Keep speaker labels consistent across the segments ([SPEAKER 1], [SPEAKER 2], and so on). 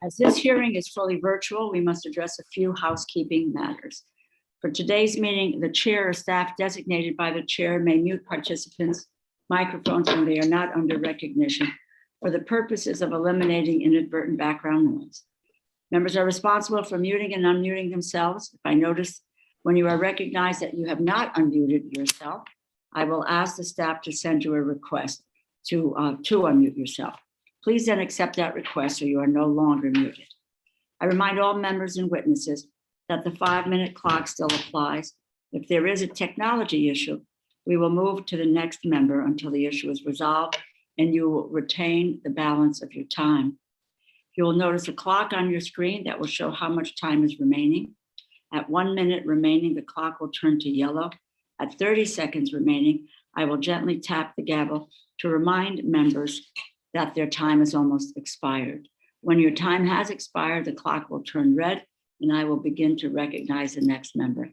[SPEAKER 1] As this hearing is fully virtual, we must address a few housekeeping matters. For today's meeting, the chair or staff designated by the chair may mute participants' microphones when they are not under recognition for the purposes of eliminating inadvertent background noise. Members are responsible for muting and unmuting themselves. If I notice when you are recognized that you have not unmuted yourself, I will ask the staff to send you a request to unmute yourself. Please then accept that request so you are no longer muted. I remind all members and witnesses that the 5-minute clock still applies. If there is a technology issue, we will move to the next member until the issue is resolved and you will retain the balance of your time. You will notice a clock on your screen that will show how much time is remaining. At 1 minute remaining, the clock will turn to yellow. At 30 seconds remaining, I will gently tap the gavel to remind members that their time is almost expired. When your time has expired, the clock will turn red and I will begin to recognize the next member. In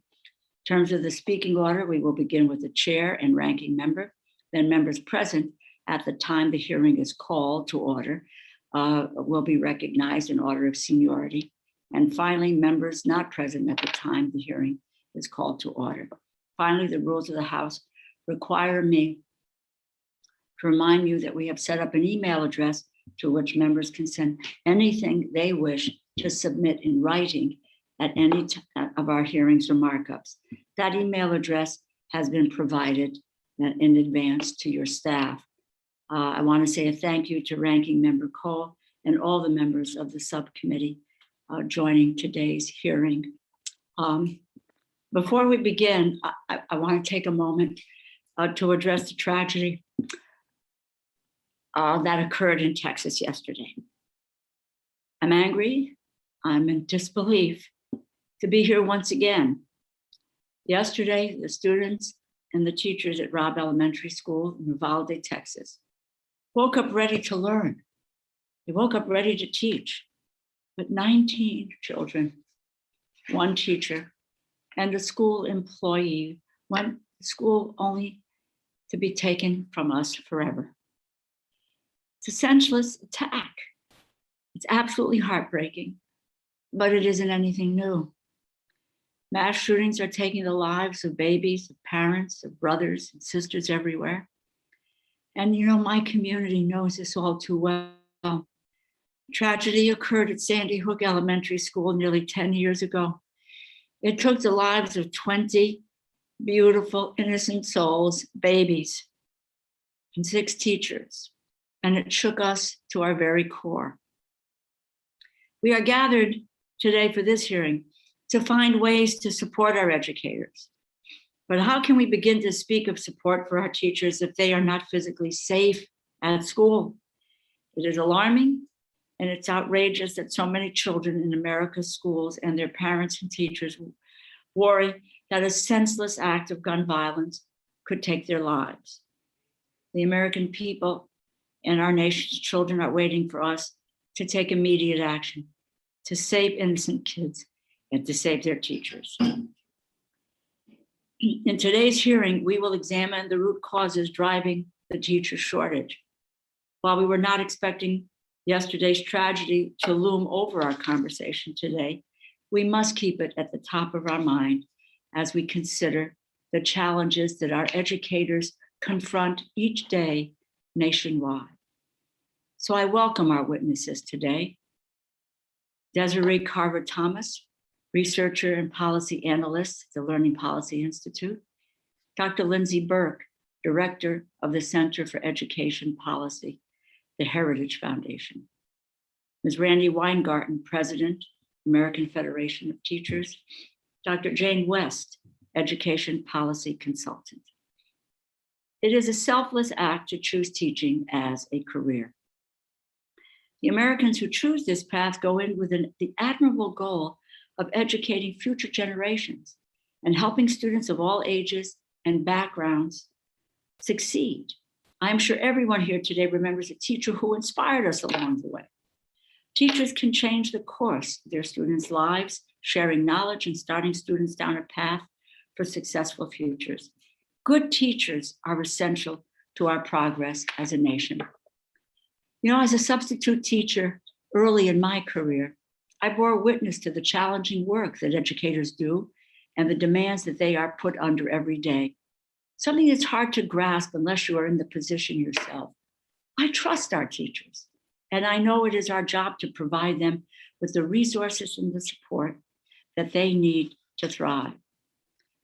[SPEAKER 1] terms of the speaking order, we will begin with the chair and ranking member, then members present at the time the hearing is called to order will be recognized in order of seniority. And finally, members not present at the time the hearing is called to order. Finally, the rules of the House require me to remind you that we have set up an email address to which members can send anything they wish to submit in writing at any of our hearings or markups. That email address has been provided in advance to your staff. I want to say a thank you to Ranking Member Cole and all the members of the subcommittee joining today's hearing. Before we begin, I want to take a moment to address the tragedy that occurred in Texas yesterday. I'm angry, I'm in disbelief to be here once again. Yesterday, the students and the teachers at Robb Elementary School in Uvalde, Texas, woke up ready to learn. They woke up ready to teach, but 19 children, one teacher, and a school employee went to school only to be taken from us forever. It's a senseless attack. It's absolutely heartbreaking, but it isn't anything new. Mass shootings are taking the lives of babies, of parents, of brothers and sisters everywhere. And you know, my community knows this all too well. Tragedy occurred at Sandy Hook Elementary School nearly 10 years ago. It took the lives of 20 beautiful, innocent souls, babies, and 6 teachers, and it shook us to our very core. We are gathered today for this hearing to find ways to support our educators. But how can we begin to speak of support for our teachers if they are not physically safe at school? It is alarming and it's outrageous that so many children in America's schools and their parents and teachers worry that a senseless act of gun violence could take their lives. The American people and our nation's children are waiting for us to take immediate action to save innocent kids and to save their teachers. In today's hearing, we will examine the root causes driving the teacher shortage. While we were not expecting yesterday's tragedy to loom over our conversation today, we must keep it at the top of our mind as we consider the challenges that our educators confront each day nationwide. So I welcome our witnesses today. Desiree Carver-Thomas, researcher and policy analyst at the Learning Policy Institute. Dr. Lindsay Burke, director of the Center for Education Policy, the Heritage Foundation. Ms. Randy Weingarten, president, American Federation of Teachers. Dr. Jane West, education policy consultant. It is a selfless act to choose teaching as a career. The Americans who choose this path go in with the admirable goal of educating future generations and helping students of all ages and backgrounds succeed. I'm sure everyone here today remembers a teacher who inspired us along the way. Teachers can change the course of their students' lives, sharing knowledge and starting students down a path for successful futures. Good teachers are essential to our progress as a nation. You know, as a substitute teacher, Early in my career, I bore witness to the challenging work that educators do and the demands that they are put under every day. Something that's hard to grasp unless you are in the position yourself. I trust our teachers, and I know it is our job to provide them with the resources and the support that they need to thrive.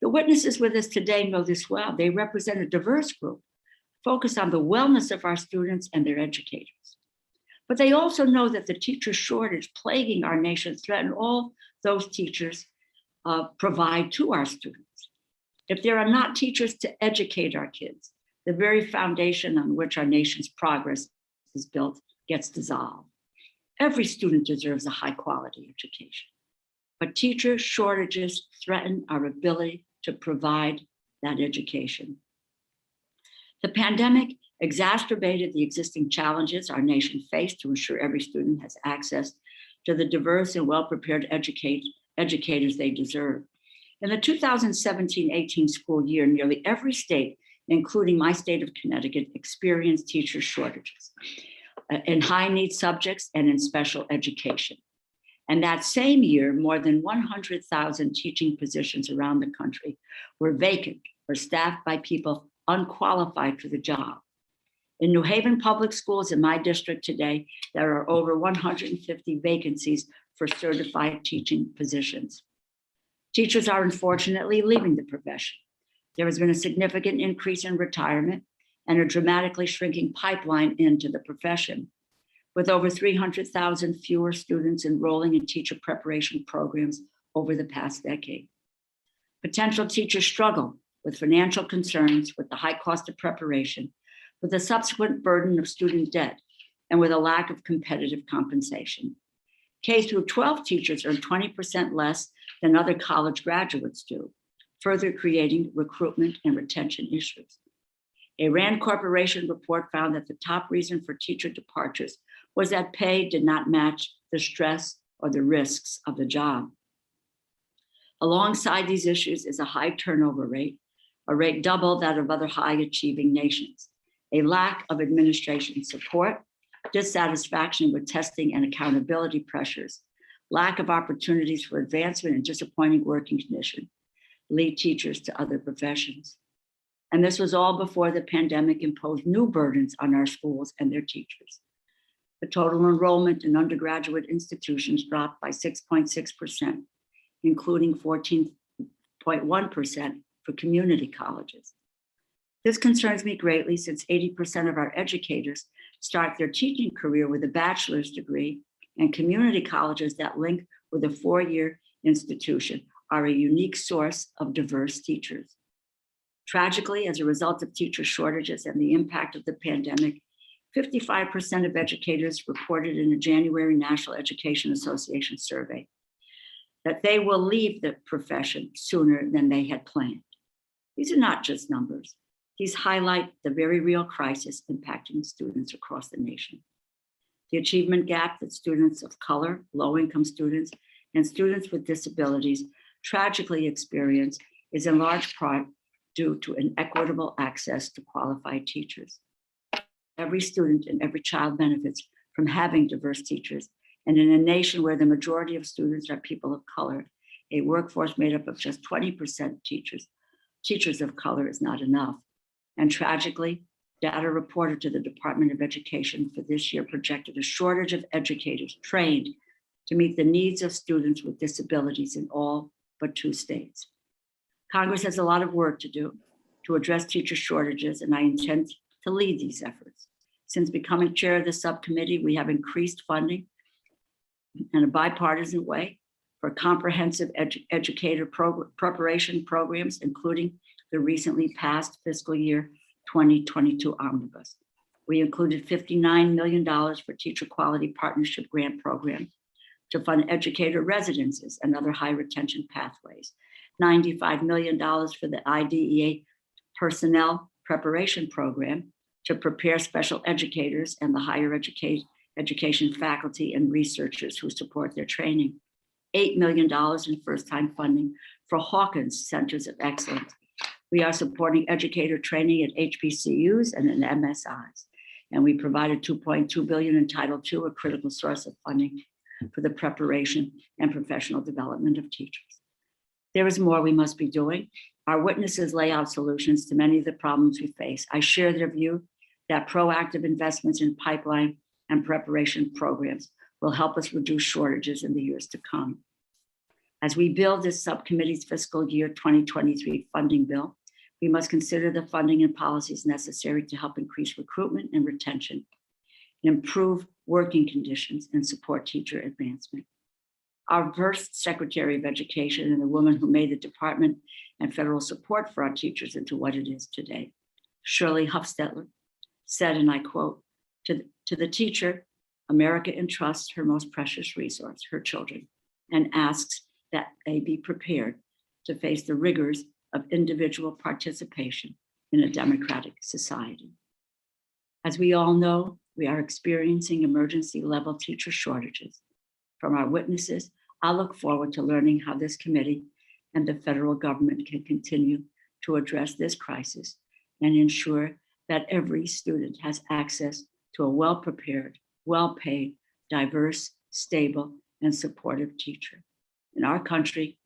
[SPEAKER 1] The witnesses with us today know this well. They represent a diverse group, focused on the wellness of our students and their educators. But they also know that the teacher shortage plaguing our nation threatens all those teachers provide to our students. If there are not teachers to educate our kids, the very foundation on which our nation's progress is built gets dissolved. Every student deserves a high quality education, but teacher shortages threaten our ability to provide that education. The pandemic exacerbated the existing challenges our nation faced to ensure every student has access to the diverse and well-prepared educators they deserve. In the 2017-18 school year, nearly every state, including my state of Connecticut, experienced teacher shortages in high-need subjects and in special education. And that same year, more than 100,000 teaching positions around the country were vacant or staffed by people unqualified for the job. In New Haven Public Schools in my district today, there are over 150 vacancies for certified teaching positions. Teachers are unfortunately leaving the profession. There has been a significant increase in retirement and a dramatically shrinking pipeline into the profession, with over 300,000 fewer students enrolling in teacher preparation programs over the past decade. Potential teachers struggle with financial concerns, with the high cost of preparation, with the subsequent burden of student debt, and with a lack of competitive compensation. K-12 teachers earn 20% less than other college graduates do, further creating recruitment and retention issues. A Rand Corporation report found that the top reason for teacher departures was that pay did not match the stress or the risks of the job. Alongside these issues is a high turnover rate, a rate double that of other high-achieving nations, a lack of administration support, dissatisfaction with testing and accountability pressures, lack of opportunities for advancement, and disappointing working conditions lead teachers to other professions. And this was all before the pandemic imposed new burdens on our schools and their teachers. The total enrollment in undergraduate institutions dropped by 6.6%, including 14.1% for community colleges. This concerns me greatly since 80% of our educators start their teaching career with a bachelor's degree, and community colleges that link with a four-year institution are a unique source of diverse teachers. Tragically, as a result of teacher shortages and the impact of the pandemic, 55% of educators reported in a January National Education Association survey that they will leave the profession sooner than they had planned. These are not just numbers. These highlight the very real crisis impacting students across the nation. The achievement gap that students of color, low-income students, and students with disabilities tragically experience is in large part due to inequitable access to qualified teachers. Every student and every child benefits from having diverse teachers, and in a nation where the majority of students are people of color, a workforce made up of just 20% teachers of color is not enough. And tragically, data reported to the Department of Education for this year projected a shortage of educators trained to meet the needs of students with disabilities in all but 2 states. Congress has a lot of work to do to address teacher shortages, and I intend to lead these efforts. Since becoming chair of the subcommittee, we have increased funding in a bipartisan way for comprehensive educator preparation programs, including the recently passed fiscal year 2022 omnibus. We included $59 million for Teacher Quality Partnership Grant Program to fund educator residences and other high retention pathways, $95 million for the IDEA Personnel Preparation Program to prepare special educators and the higher education faculty and researchers who support their training, $8 million in first-time funding for Hawkins Centers of Excellence. We are supporting educator training at HBCUs and in MSIs, And we provided $2.2 billion in Title II, a critical source of funding for the preparation and professional development of teachers. There is more we must be doing. Our witnesses lay out solutions to many of the problems we face. I share their view that proactive investments in pipeline and preparation programs will help us reduce shortages in the years to come. As we build this subcommittee's fiscal year 2023 funding bill, we must consider the funding and policies necessary to help increase recruitment and retention, improve working conditions, and support teacher advancement. Our first Secretary of Education and the woman who made the department and federal support for our teachers into what it is today, Shirley Hufstetler, said, and I quote, to the teacher, America entrusts her most precious resource, her children, and asks that they be prepared to face the rigors of individual participation in a democratic society. As we all know, we are experiencing emergency level teacher shortages. From our witnesses, I look forward to learning how this committee and the federal government can continue to address this crisis and ensure that every student has access to a well-prepared, well-paid, diverse, stable, and supportive teacher. In our country,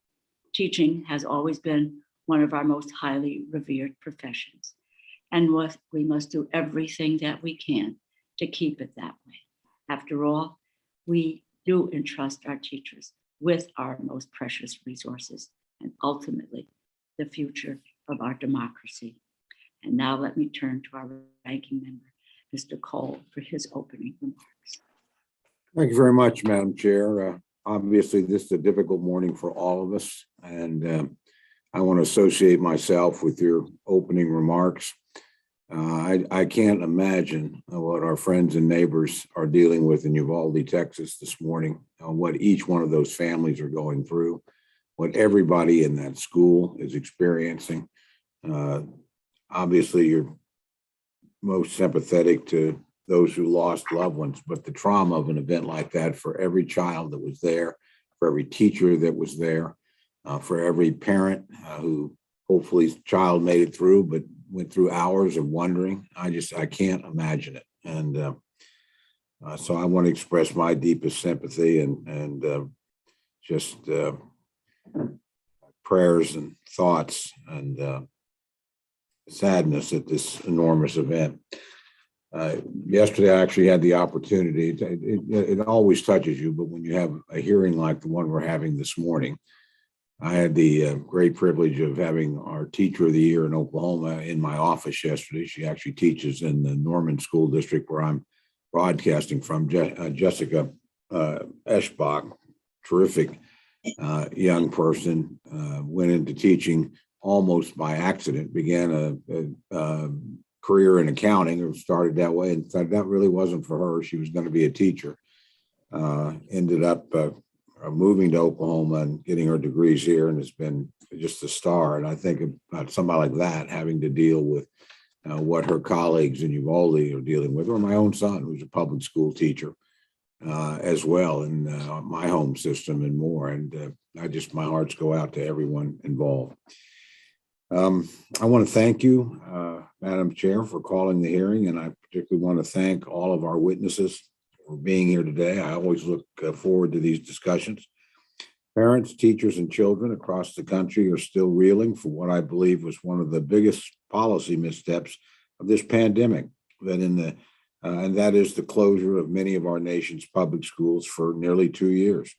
[SPEAKER 1] teaching has always been one of our most highly revered professions, and we must do everything that we can to keep it that way. After all, we do entrust our teachers with our most precious resources and ultimately the future of our democracy. And now let me turn to our ranking member, Mr. Cole, for his opening remarks.
[SPEAKER 2] Thank you very much, Madam Chair. Obviously, this is a difficult morning for all of us, and I want to associate myself with your opening remarks. I can't imagine what our friends and neighbors are dealing with in Uvalde, Texas this morning, what each one of those families are going through, what everybody in that school is experiencing. Obviously, you're most sympathetic to those who lost loved ones, but the trauma of an event like that for every child that was there, for every teacher that was there, for every parent who hopefully his child made it through, but went through hours of wondering. I can't imagine it. And so I want to express my deepest sympathy and just prayers and thoughts and sadness at this enormous event. Yesterday, I actually had the opportunity, it always touches you, but when you have a hearing like the one we're having this morning, I had the great privilege of having our Teacher of the Year in Oklahoma in my office yesterday. She actually teaches in the Norman School District where I'm broadcasting from. Jessica Eschbach, terrific young person, went into teaching almost by accident, began a career in accounting, or started that way, and thought that really wasn't for her. She was going to be a teacher. Ended up moving to Oklahoma and getting her degrees here, and has been just a star. And I think about somebody like that having to deal with what her colleagues in Uvalde are dealing with, or my own son, who's a public school teacher as well in my home system and more. And my hearts go out to everyone involved. I want to thank you, Madam Chair, for calling the hearing, and I particularly want to thank all of our witnesses for being here today. I always look forward to these discussions. Parents, teachers, and children across the country are still reeling for what I believe was one of the biggest policy missteps of this pandemic, and that is the closure of many of our nation's public schools for nearly 2 years.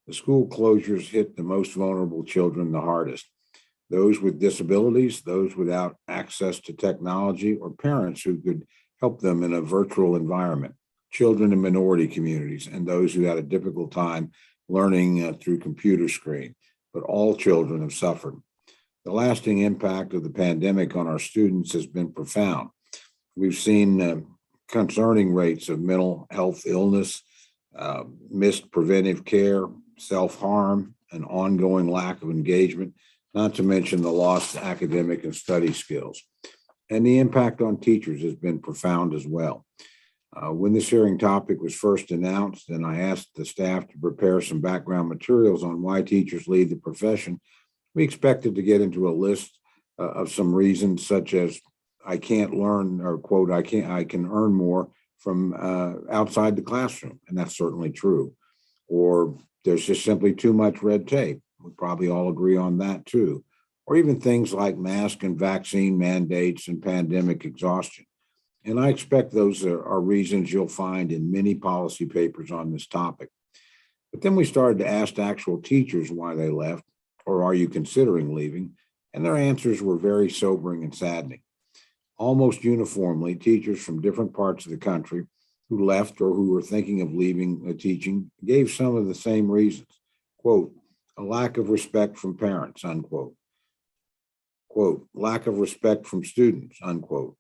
[SPEAKER 2] The school closures hit the most vulnerable children the hardest. Those with disabilities, those without access to technology, or parents who could help them in a virtual environment, children in minority communities, and those who had a difficult time learning through computer screen. But all children have suffered. The lasting impact of the pandemic on our students has been profound. We've seen concerning rates of mental health illness, missed preventive care, self-harm, an ongoing lack of engagement, not to mention the lost academic and study skills. And the impact on teachers has been profound as well. When this hearing topic was first announced, and I asked the staff to prepare some background materials on why teachers leave the profession, we expected to get into a list of some reasons, such as I can't learn, or quote, I can earn more from outside the classroom. And that's certainly true. Or there's just simply too much red tape. We probably all agree on that too. Or even things like mask and vaccine mandates and pandemic exhaustion. And I expect those are reasons you'll find in many policy papers on this topic. But then we started to ask actual teachers why they left, or are you considering leaving? And their answers were very sobering and saddening. Almost uniformly, teachers from different parts of the country who left or who were thinking of leaving teaching gave some of the same reasons. Quote, a lack of respect from parents, unquote. Quote, lack of respect from students, unquote.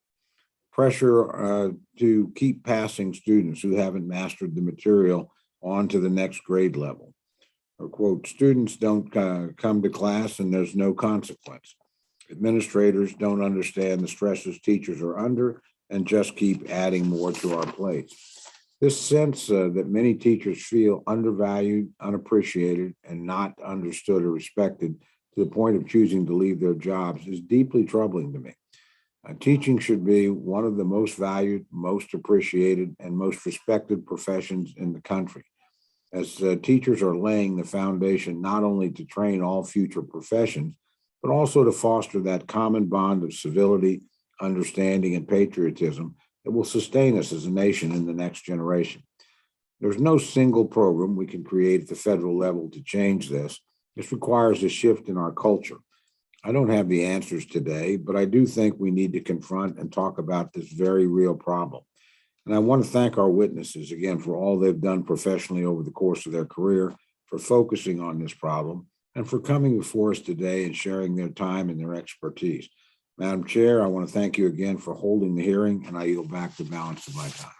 [SPEAKER 2] Pressure to keep passing students who haven't mastered the material on to the next grade level. Or quote, students don't come to class and there's no consequence. Administrators don't understand the stresses teachers are under and just keep adding more to our plates. This sense that many teachers feel undervalued, unappreciated, and not understood or respected to the point of choosing to leave their jobs is deeply troubling to me. Teaching should be one of the most valued, most appreciated, and most respected professions in the country. As teachers are laying the foundation not only to train all future professions, but also to foster that common bond of civility, understanding, and patriotism that will sustain us as a nation in the next generation. There's no single program we can create at the federal level to change this. This requires a shift in our culture. I don't have the answers today, but I do think we need to confront and talk about this very real problem. And I want to thank our witnesses again for all they've done professionally over the course of their career, for focusing on this problem, and for coming before us today and sharing their time and their expertise. Madam Chair, I want to thank you again for holding the hearing, and I yield back the balance of my time.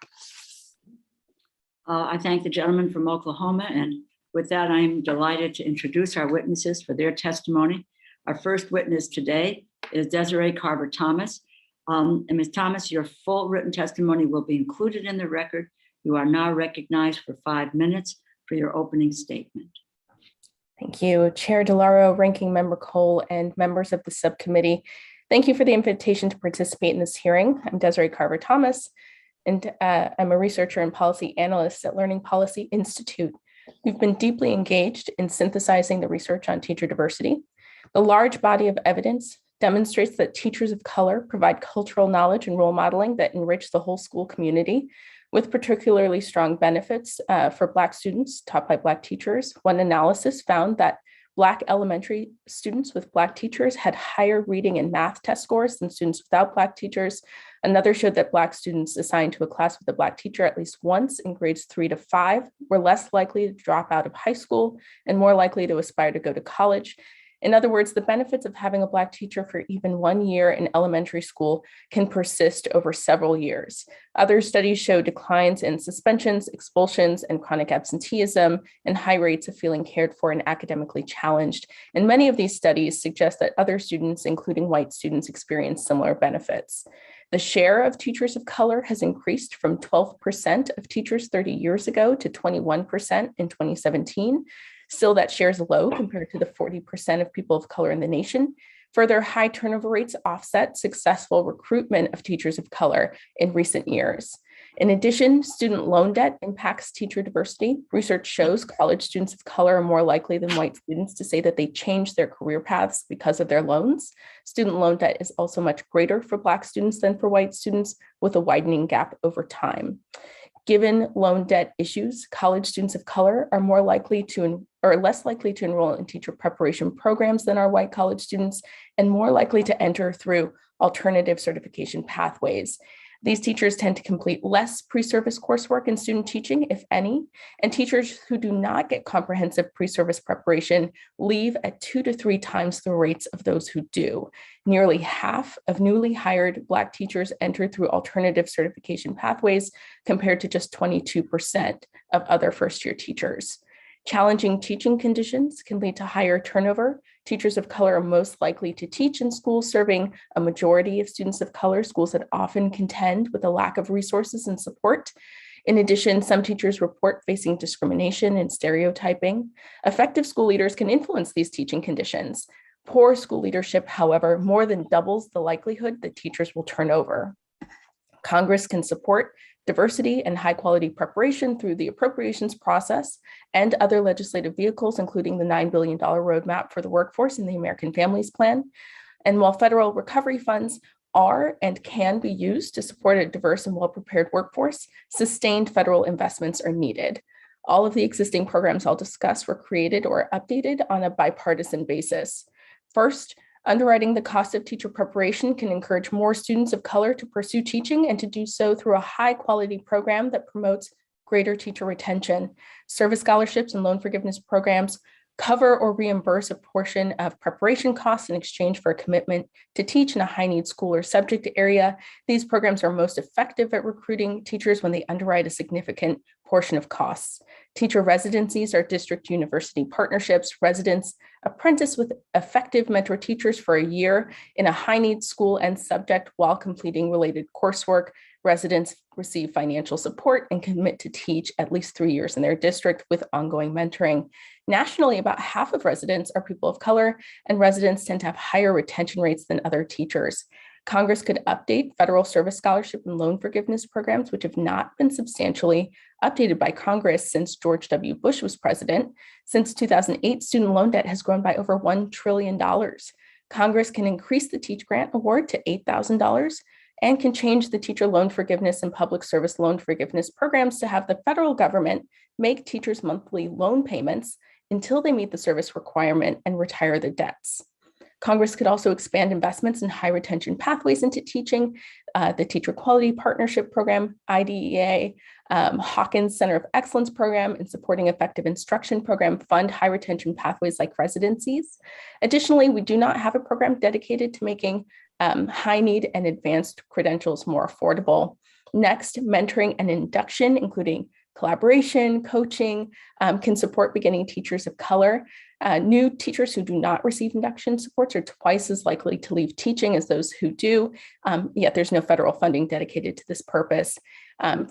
[SPEAKER 1] I thank the gentleman from Oklahoma, and with that, I'm delighted to introduce our witnesses for their testimony. Our first witness today is Desiree Carver Thomas. And Ms. Thomas, your full written testimony will be included in the record. You are now recognized for 5 minutes for your opening statement.
[SPEAKER 3] Thank you, Chair DeLauro, Ranking Member Cole, and members of the subcommittee. Thank you for the invitation to participate in this hearing. I'm Desiree Carver Thomas, and I'm a researcher and policy analyst at Learning Policy Institute. We've been deeply engaged in synthesizing the research on teacher diversity. The large body of evidence demonstrates that teachers of color provide cultural knowledge and role modeling that enrich the whole school community, with particularly strong benefits for Black students taught by Black teachers. One analysis found that Black elementary students with Black teachers had higher reading and math test scores than students without Black teachers. Another showed that Black students assigned to a class with a Black teacher at least once in grades 3 to 5 were less likely to drop out of high school and more likely to aspire to go to college. In other words, the benefits of having a Black teacher for even 1 year in elementary school can persist over several years. Other studies show declines in suspensions, expulsions, and chronic absenteeism, and high rates of feeling cared for and academically challenged. And many of these studies suggest that other students, including white students, experience similar benefits. The share of teachers of color has increased from 12% of teachers 30 years ago to 21% in 2017. Still, that share is low compared to the 40% of people of color in the nation. Further, high turnover rates offset successful recruitment of teachers of color in recent years. In addition, student loan debt impacts teacher diversity. Research shows college students of color are more likely than white students to say that they changed their career paths because of their loans. Student loan debt is also much greater for Black students than for white students, with a widening gap over time. Given loan debt issues, college students of color are more likely to or less likely to enroll in teacher preparation programs than are white college students, and more likely to enter through alternative certification pathways. These teachers tend to complete less pre-service coursework in student teaching, if any, and teachers who do not get comprehensive pre-service preparation leave at 2 to 3 times the rates of those who do. Nearly half of newly hired Black teachers enter through alternative certification pathways, compared to just 22% of other first-year teachers. Challenging teaching conditions can lead to higher turnover. Teachers of color are most likely to teach in schools serving a majority of students of color, schools that often contend with a lack of resources and support. In addition, some teachers report facing discrimination and stereotyping. Effective school leaders can influence these teaching conditions. Poor school leadership, however, more than doubles the likelihood that teachers will turn over. Congress can support diversity and high quality preparation through the appropriations process and other legislative vehicles, including the $9 billion roadmap for the workforce and the American Families Plan. And while federal recovery funds are and can be used to support a diverse and well-prepared workforce, sustained federal investments are needed. All of the existing programs I'll discuss were created or updated on a bipartisan basis. First, underwriting the cost of teacher preparation can encourage more students of color to pursue teaching and to do so through a high-quality program that promotes greater teacher retention. Service scholarships and loan forgiveness programs cover or reimburse a portion of preparation costs in exchange for a commitment to teach in a high-need school or subject area. These programs are most effective at recruiting teachers when they underwrite a significant portion of costs. Teacher residencies are district university partnerships. Residents apprentice with effective mentor teachers for a year in a high-need school and subject while completing related coursework. Residents receive financial support and commit to teach at least 3 years in their district with ongoing mentoring. Nationally, about half of residents are people of color, and residents tend to have higher retention rates than other teachers. Congress could update federal service scholarship and loan forgiveness programs, which have not been substantially updated by Congress since George W. Bush was president. Since 2008, student loan debt has grown by over $1 trillion. Congress can increase the Teach Grant Award to $8,000 and can change the teacher loan forgiveness and public service loan forgiveness programs to have the federal government make teachers monthly loan payments until they meet the service requirement and retire the debts. Congress could also expand investments in high retention pathways into teaching, the Teacher Quality Partnership Program, IDEA, Hawkins Center of Excellence Program, and Supporting Effective Instruction Program fund high retention pathways like residencies. Additionally, we do not have a program dedicated to making high need and advanced credentials more affordable. Next, mentoring and induction, including collaboration, coaching, can support beginning teachers of color. New teachers who do not receive induction supports are twice as likely to leave teaching as those who do, yet there's no federal funding dedicated to this purpose.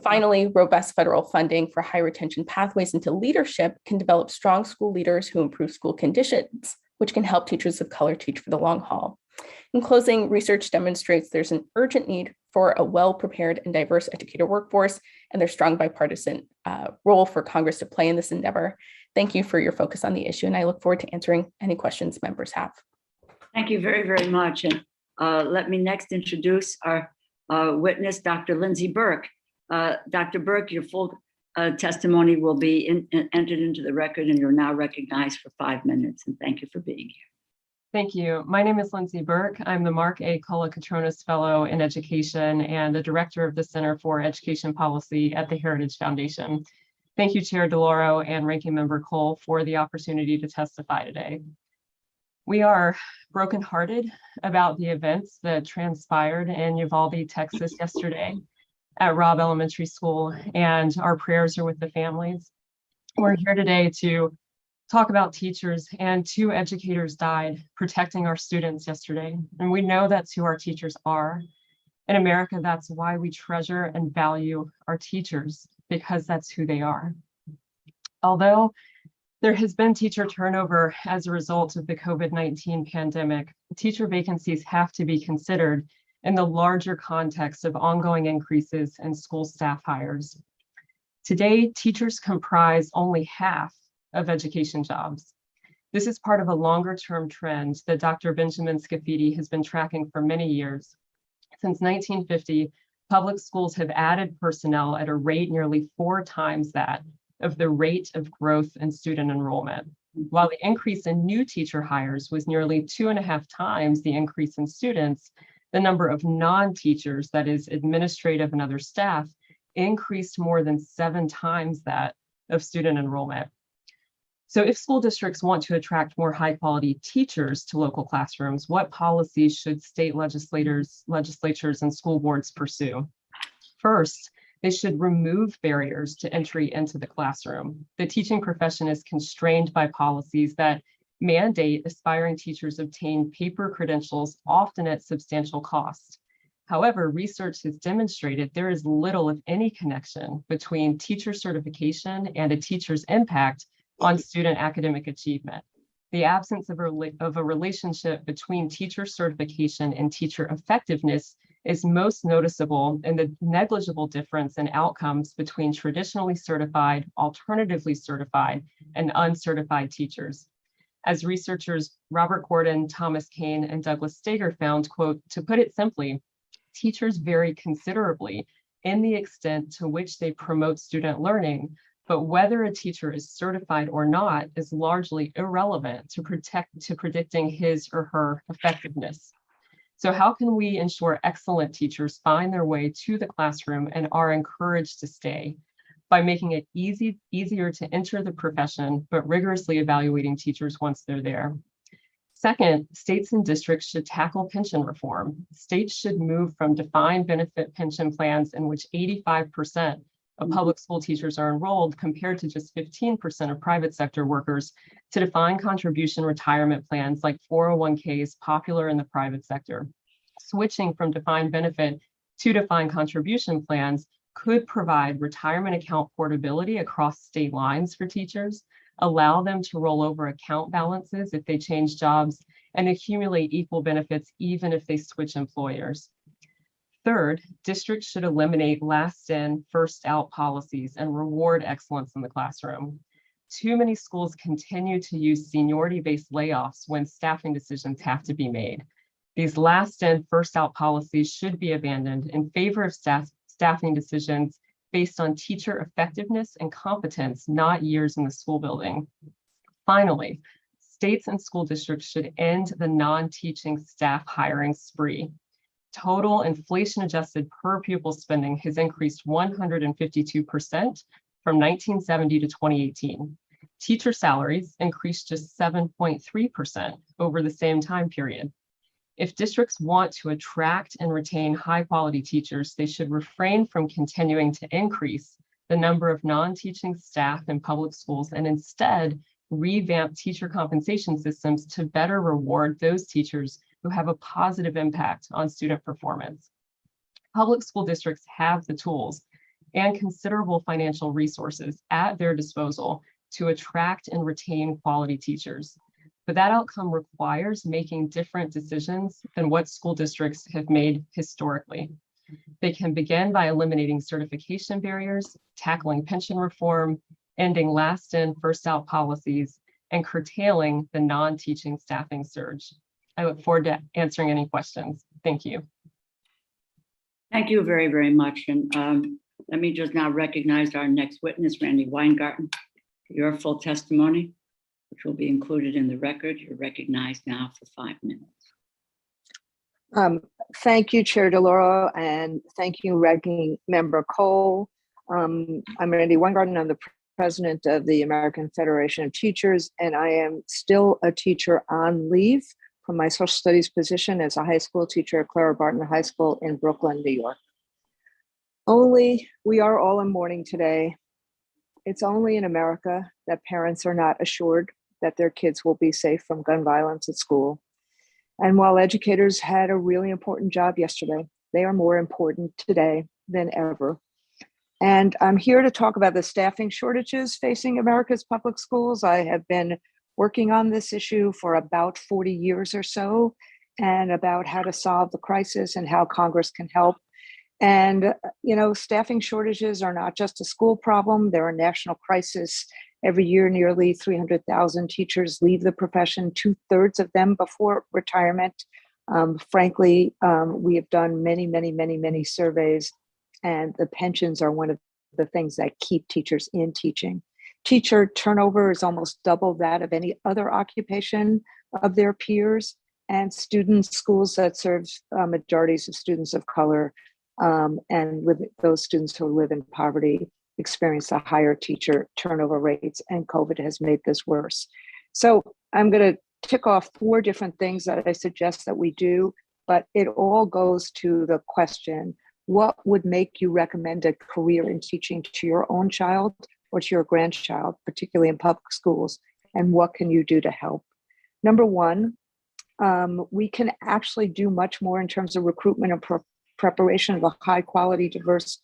[SPEAKER 3] Finally, robust federal funding for high retention pathways into leadership can develop strong school leaders who improve school conditions, which can help teachers of color teach for the long haul. In closing, research demonstrates there's an urgent need for a well-prepared and diverse educator workforce, and there's strong bipartisan role for Congress to play in this endeavor. Thank you for your focus on the issue, and I look forward to answering any questions members have.
[SPEAKER 1] Thank you very, very much. And let me next introduce our witness, Dr. Lindsay Burke. Dr. Burke, your full testimony will be entered into the record, and you're now recognized for 5 minutes. And thank you for being here.
[SPEAKER 4] Thank you. My name is Lindsay Burke. I'm the Mark A. Kolokotronis Fellow in Education and the Director of the Center for Education Policy at the Heritage Foundation. Thank you, Chair DeLauro and Ranking Member Cole, for the opportunity to testify today. We are brokenhearted about the events that transpired in Uvalde, Texas yesterday at Robb Elementary School, and our prayers are with the families. We're here today to talk about teachers, and 2 educators died protecting our students yesterday. And we know that's who our teachers are. In America, that's why we treasure and value our teachers, because that's who they are. Although there has been teacher turnover as a result of the COVID-19 pandemic, teacher vacancies have to be considered in the larger context of ongoing increases in school staff hires. Today, teachers comprise only half of education jobs. This is part of a longer-term trend that Dr. Benjamin Scafidi has been tracking for many years. Since 1950, public schools have added personnel at a rate nearly 4 times that of the rate of growth in student enrollment, while the increase in new teacher hires was nearly 2.5 times the increase in students. The number of non-teachers, that is administrative and other staff, increased more than 7 times that of student enrollment. So if school districts want to attract more high quality teachers to local classrooms, what policies should state legislatures, and school boards pursue? First, they should remove barriers to entry into the classroom. The teaching profession is constrained by policies that mandate aspiring teachers obtain paper credentials, often at substantial cost. However, research has demonstrated there is little, if any, connection between teacher certification and a teacher's impact on student academic achievement. The absence of a relationship between teacher certification and teacher effectiveness is most noticeable in the negligible difference in outcomes between traditionally certified, alternatively certified, and uncertified teachers. As researchers Robert Gordon, Thomas Kane, and Douglas Steger found, quote, to put it simply, teachers vary considerably in the extent to which they promote student learning, but whether a teacher is certified or not is largely irrelevant to predicting his or her effectiveness. So how can we ensure excellent teachers find their way to the classroom and are encouraged to stay? By making it easier to enter the profession, but rigorously evaluating teachers once they're there. Second, states and districts should tackle pension reform. States should move from defined benefit pension plans in which 85% of public school teachers are enrolled compared to just 15% of private sector workers to defined contribution retirement plans like 401ks popular in the private sector. Switching from defined benefit to defined contribution plans could provide retirement account portability across state lines for teachers, allow them to roll over account balances if they change jobs, and accumulate equal benefits even if they switch employers. Third, districts should eliminate last in, first out policies and reward excellence in the classroom. Too many schools continue to use seniority-based layoffs when staffing decisions have to be made. These last in, first out policies should be abandoned in favor of staffing decisions based on teacher effectiveness and competence, not years in the school building. Finally, states and school districts should end the non-teaching staff hiring spree. Total inflation-adjusted per pupil spending has increased 152% from 1970 to 2018. Teacher salaries increased just 7.3% over the same time period. If districts want to attract and retain high-quality teachers, they should refrain from continuing to increase the number of non-teaching staff in public schools and instead revamp teacher compensation systems to better reward those teachers who have a positive impact on student performance. Public school districts have the tools and considerable financial resources at their disposal to attract and retain quality teachers. But that outcome requires making different decisions than what school districts have made historically. They can begin by eliminating certification barriers, tackling pension reform, ending last in, first out policies, and curtailing the non-teaching staffing surge. I look forward to answering any questions. Thank you.
[SPEAKER 1] Thank you very, very much. And let me just now recognize our next witness, Randy Weingarten, for your full testimony, which will be included in the record. You're recognized now for 5 minutes.
[SPEAKER 5] Thank you, Chair DeLauro, and thank you, Ranking Member Cole. I'm Randy Weingarten. I'm the president of the American Federation of Teachers, and I am still a teacher on leave from my social studies position as a high school teacher at Clara Barton High School in Brooklyn, New York. We are all in mourning today. It's only in America that parents are not assured that their kids will be safe from gun violence at school. And while educators had a really important job yesterday, they are more important today than ever. And I'm here to talk about the staffing shortages facing America's public schools. I have been working on this issue for about 40 years or so, and about how to solve the crisis and how Congress can help. And, staffing shortages are not just a school problem, they're a national crisis. Every year, nearly 300,000 teachers leave the profession, 2/3 of them before retirement. Frankly, we have done many surveys, and the pensions are one of the things that keep teachers in teaching. Teacher turnover is almost double that of any other occupation of their peers, and schools that serve majorities of students of color and those students who live in poverty experience a higher teacher turnover rates, and COVID has made this worse. So I'm going to tick off 4 different things that I suggest that we do, but it all goes to the question, what would make you recommend a career in teaching to your own child or to your grandchild, particularly in public schools, and what can you do to help? Number 1, we can actually do much more in terms of recruitment and preparation of a high quality, diverse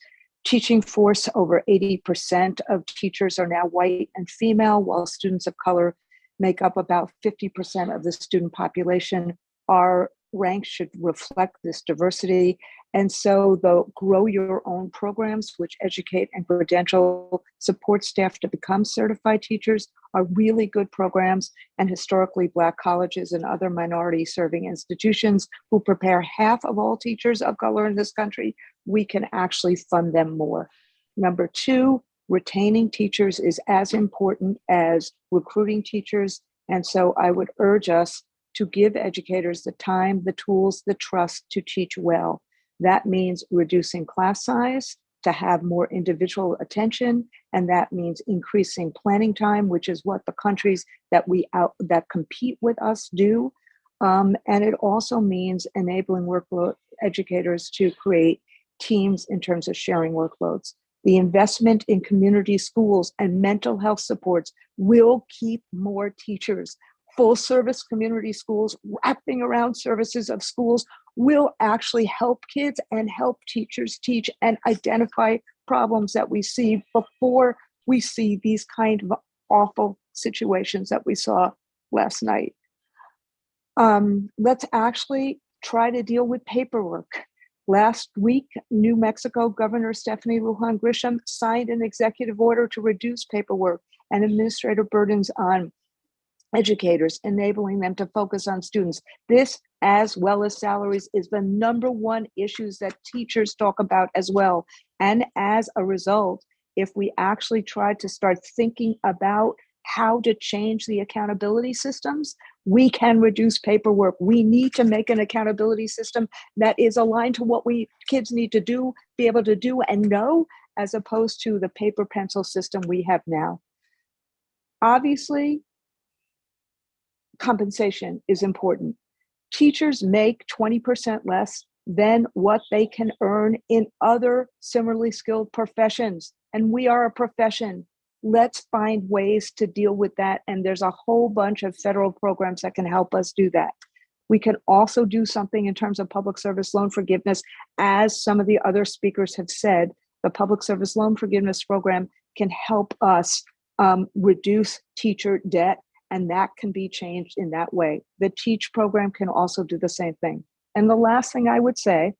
[SPEAKER 5] teaching force. Over 80% of teachers are now white and female, while students of color make up about 50% of the student population. Our ranks should reflect this diversity. And so the Grow Your Own programs, which educate and credential support staff to become certified teachers, are really good programs. And historically Black colleges and other minority serving institutions who prepare half of all teachers of color in this country, we can actually fund them more. Number two, retaining teachers is as important as recruiting teachers. And so I would urge us to give educators the time, the tools, the trust to teach well. That means reducing class size to have more individual attention, and that means increasing planning time, which is what the countries that compete with us do. And it also means enabling workload educators to create teams in terms of sharing workloads. The investment in community schools and mental health supports will keep more teachers. Full service community schools, wrapping around services of schools, will actually help kids and help teachers teach and identify problems that we see before we see these kind of awful situations that we saw last night. Let's actually try to deal with paperwork. Last week, New Mexico Governor Stephanie Lujan Grisham signed an executive order to reduce paperwork and administrative burdens on educators, enabling them to focus on students. This, as well as salaries, is the number one issues that teachers talk about as well. And as a result, if we actually try to start thinking about how to change the accountability systems, we can reduce paperwork. We need to make an accountability system that is aligned to what kids need to do, be able to do and know, as opposed to the paper pencil system we have now. Obviously, compensation is important. Teachers make 20% less than what they can earn in other similarly skilled professions. And we are a profession. Let's find ways to deal with that. And there's a whole bunch of federal programs that can help us do that. We can also do something in terms of public service loan forgiveness. As some of the other speakers have said, the public service loan forgiveness program can help us reduce teacher debt, and that can be changed in that way. The TEACH program can also do the same thing. And the last thing I would say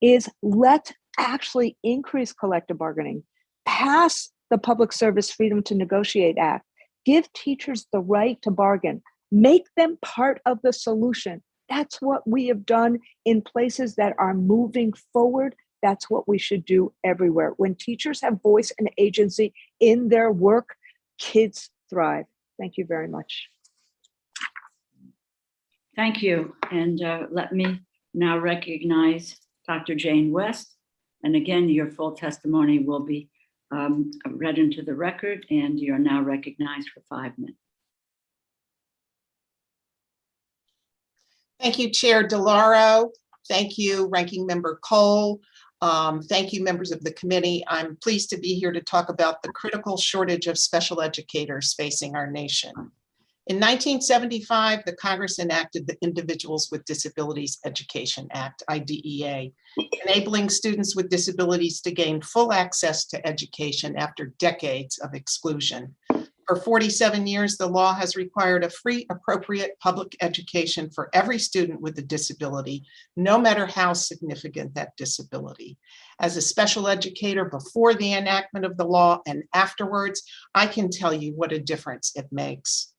[SPEAKER 5] is let's actually increase collective bargaining, pass the Public Service Freedom to Negotiate Act, give teachers the right to bargain, make them part of the solution. That's what we have done in places that are moving forward. That's what we should do everywhere. When teachers have voice and agency in their work, kids thrive. Thank you very much.
[SPEAKER 1] Thank you. And let me now recognize Dr. Jane West. And again, your full testimony will be read into the record, and you're now recognized for 5 minutes.
[SPEAKER 6] Thank you, Chair DeLauro. Thank you, Ranking Member Cole. Thank you, members of the committee. I'm pleased to be here to talk about the critical shortage of special educators facing our nation. In 1975, the Congress enacted the Individuals with Disabilities Education Act, IDEA, enabling students with disabilities to gain full access to education after decades of exclusion. For 47 years, the law has required a free, appropriate public education for every student with a disability, no matter how significant that disability. As a special educator before the enactment of the law and afterwards, I can tell you what a difference it makes.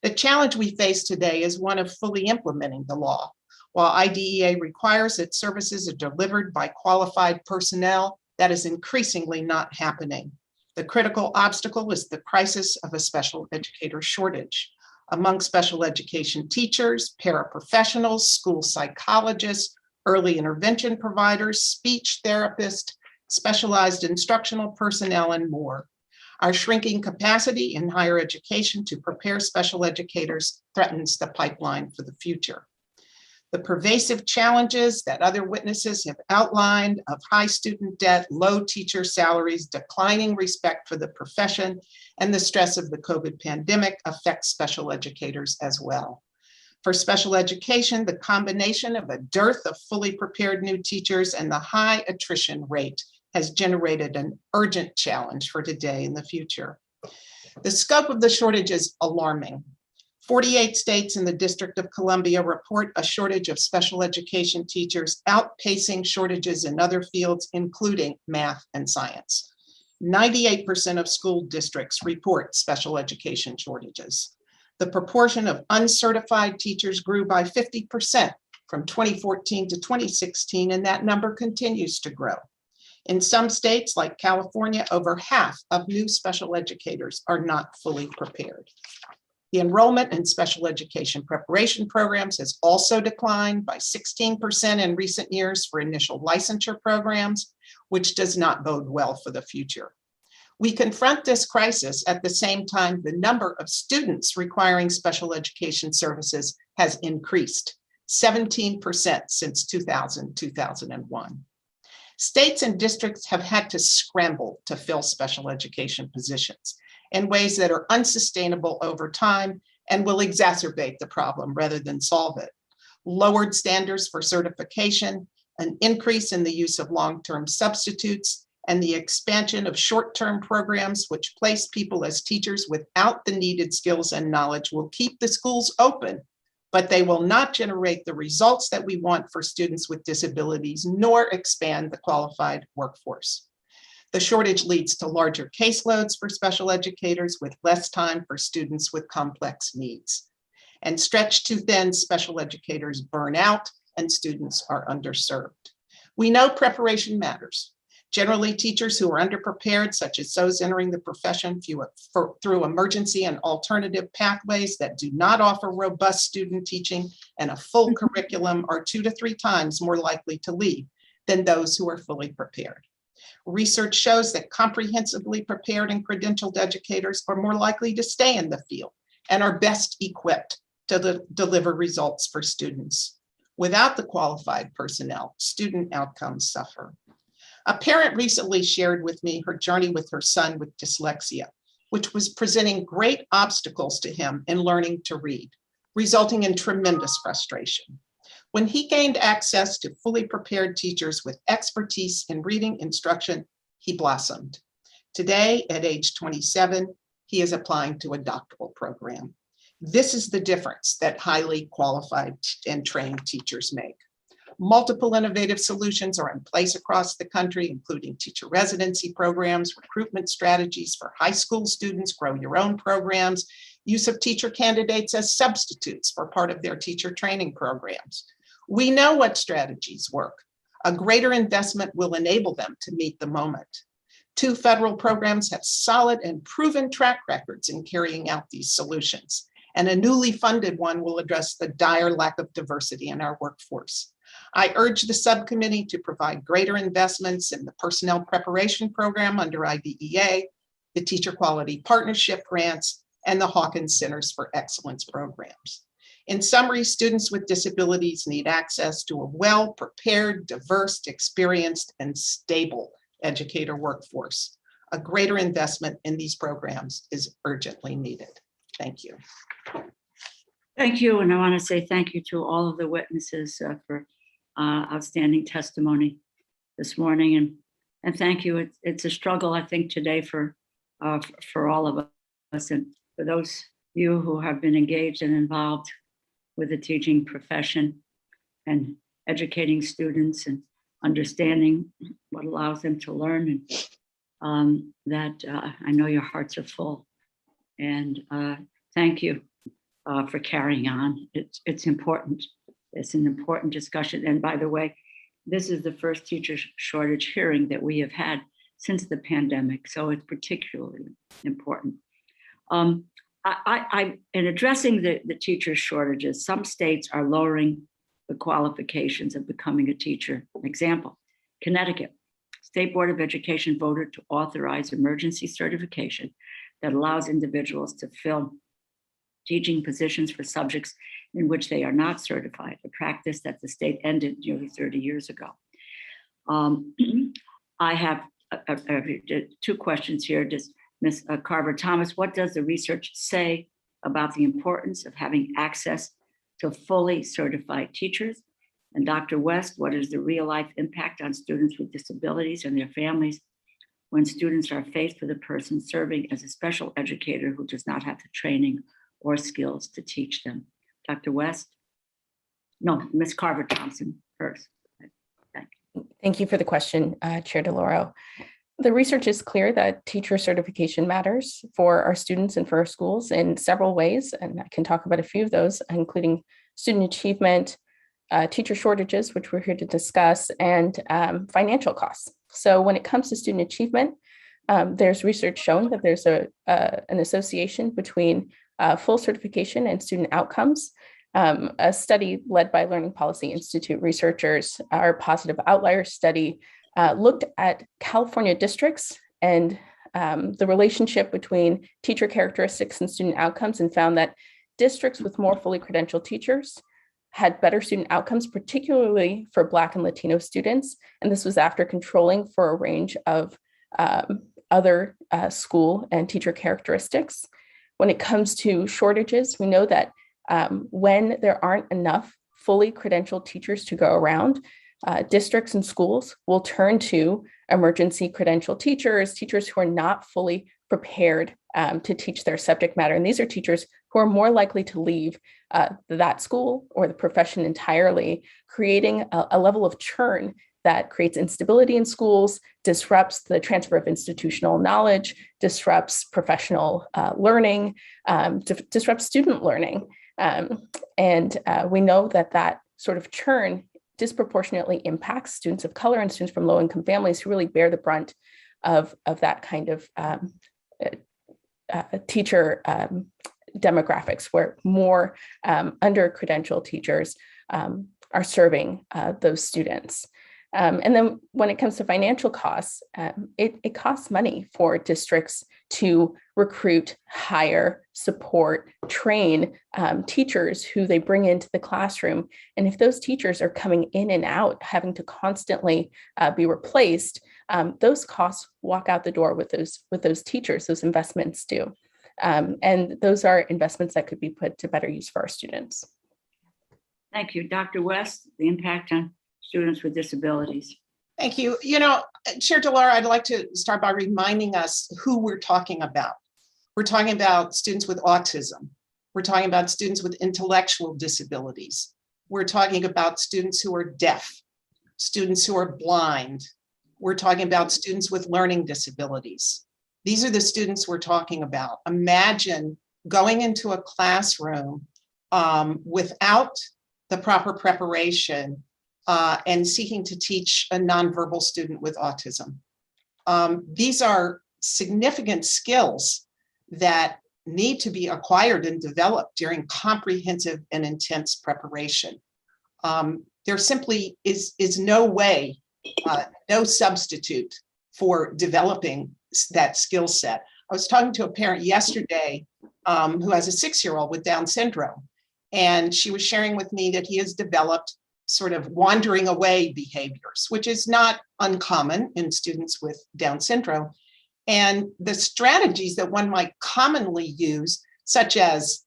[SPEAKER 6] The challenge we face today is one of fully implementing the law. While IDEA requires that services are delivered by qualified personnel, that is increasingly not happening. The critical obstacle is the crisis of a special educator shortage. Among special education teachers, paraprofessionals, school psychologists, early intervention providers, speech therapists, specialized instructional personnel, and more. Our shrinking capacity in higher education to prepare special educators threatens the pipeline for the future. The pervasive challenges that other witnesses have outlined of high student debt, low teacher salaries, declining respect for the profession, and the stress of the COVID pandemic affect special educators as well. For special education, the combination of a dearth of fully prepared new teachers and the high attrition rate has generated an urgent challenge for today and the future. The scope of the shortage is alarming. 48 states in the District of Columbia report a shortage of special education teachers, outpacing shortages in other fields, including math and science. 98% of school districts report special education shortages. The proportion of uncertified teachers grew by 50% from 2014 to 2016, and that number continues to grow. In some states, like California, over half of new special educators are not fully prepared. The enrollment in special education preparation programs has also declined by 16% in recent years for initial licensure programs, which does not bode well for the future. We confront this crisis at the same time the number of students requiring special education services has increased 17% since 2001. States and districts have had to scramble to fill special education positions in ways that are unsustainable over time and will exacerbate the problem rather than solve it. Lowered standards for certification, an increase in the use of long-term substitutes, and the expansion of short-term programs which place people as teachers without the needed skills and knowledge will keep the schools open, but they will not generate the results that we want for students with disabilities, nor expand the qualified workforce. The shortage leads to larger caseloads for special educators with less time for students with complex needs. And stretched too thin, special educators burn out and students are underserved. We know preparation matters. Generally, teachers who are underprepared, such as those entering the profession through emergency and alternative pathways that do not offer robust student teaching and a full curriculum, are 2 to 3 times more likely to leave than those who are fully prepared. Research shows that comprehensively prepared and credentialed educators are more likely to stay in the field and are best equipped to deliver results for students. Without the qualified personnel, student outcomes suffer. A parent recently shared with me her journey with her son with dyslexia, which was presenting great obstacles to him in learning to read, resulting in tremendous frustration. When he gained access to fully prepared teachers with expertise in reading instruction, he blossomed. Today, at age 27, he is applying to a doctoral program. This is the difference that highly qualified and trained teachers make. Multiple innovative solutions are in place across the country, including teacher residency programs, recruitment strategies for high school students, grow your own programs, use of teacher candidates as substitutes for part of their teacher training programs. We know what strategies work. A greater investment will enable them to meet the moment. 2 federal programs have solid and proven track records in carrying out these solutions, and a newly funded one will address the dire lack of diversity in our workforce. I urge the subcommittee to provide greater investments in the personnel preparation program under IDEA, the Teacher Quality Partnership grants, and the Hawkins Centers for Excellence programs. In summary, students with disabilities need access to a well-prepared, diverse, experienced, and stable educator workforce. A greater investment in these programs is urgently needed. Thank you.
[SPEAKER 1] Thank you, and I want to say thank you to all of the witnesses for outstanding testimony this morning, and thank you. It's a struggle, I think, today for all of us, and for those of you who have been engaged and involved with the teaching profession and educating students and understanding what allows them to learn, and I know your hearts are full, and thank you for carrying on. It's important. It's an important discussion. And by the way, this is the first teacher shortage hearing that we have had since the pandemic, so it's particularly important. In addressing the teacher shortages, some states are lowering the qualifications of becoming a teacher. An example, Connecticut, State Board of Education voted to authorize emergency certification that allows individuals to fill teaching positions for subjects in which they are not certified, a practice that the state ended nearly 30 years ago. I have 2 questions here. Does Ms. Carver Thomas, what does the research say about the importance of having access to fully certified teachers? And Dr. West, what is the real life impact on students with disabilities and their families when students are faced with a person serving as a special educator who does not have the training or skills to teach them. Dr. West? No, Ms. Carver Thompson first.
[SPEAKER 3] Thank you for the question, Chair DeLauro. The research is clear that teacher certification matters for our students and for our schools in several ways, and I can talk about a few of those, including student achievement, teacher shortages, which we're here to discuss, and financial costs. So when it comes to student achievement, there's research showing that there's an association between full certification and student outcomes. A study led by Learning Policy Institute researchers, our positive outlier study, looked at California districts and the relationship between teacher characteristics and student outcomes, and found that districts with more fully credentialed teachers had better student outcomes, particularly for Black and Latino students. And this was after controlling for a range of other school and teacher characteristics. When it comes to shortages, we know that when there aren't enough fully credentialed teachers to go around, districts and schools will turn to emergency credentialed teachers, teachers who are not fully prepared to teach their subject matter. And these are teachers who are more likely to leave that school or the profession entirely, creating a level of churn that creates instability in schools, disrupts the transfer of institutional knowledge, disrupts professional learning, disrupts student learning. And we know that that sort of churn disproportionately impacts students of color and students from low-income families who really bear the brunt of that kind of teacher demographics, where more under-credentialed teachers are serving those students. And then when it comes to financial costs, it costs money for districts to recruit, hire, support, train teachers who they bring into the classroom. And if those teachers are coming in and out, having to constantly be replaced, those costs walk out the door with those teachers, those investments do. And those are investments that could be put to better use for our students.
[SPEAKER 1] Thank you. Dr. West, the impact on students with disabilities.
[SPEAKER 6] Thank you. You know, Chair DeLauro, I'd like to start by reminding us who we're talking about. We're talking about students with autism. We're talking about students with intellectual disabilities. We're talking about students who are deaf, students who are blind. We're talking about students with learning disabilities. These are the students we're talking about. Imagine going into a classroom without the proper preparation and seeking to teach a nonverbal student with autism. These are significant skills that need to be acquired and developed during comprehensive and intense preparation. There simply is no way, no substitute for developing that skill set. I was talking to a parent yesterday who has a 6-year-old with Down syndrome, and she was sharing with me that he has developed sort of wandering away behaviors, which is not uncommon in students with Down syndrome. And the strategies that one might commonly use, such as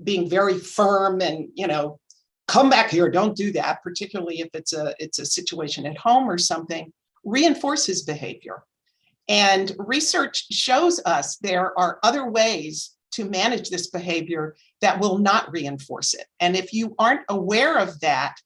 [SPEAKER 6] being very firm and, you know, come back here, don't do that, particularly if it's a situation at home or something, reinforces behavior. And research shows us there are other ways to manage this behavior that will not reinforce it. And if you aren't aware of that,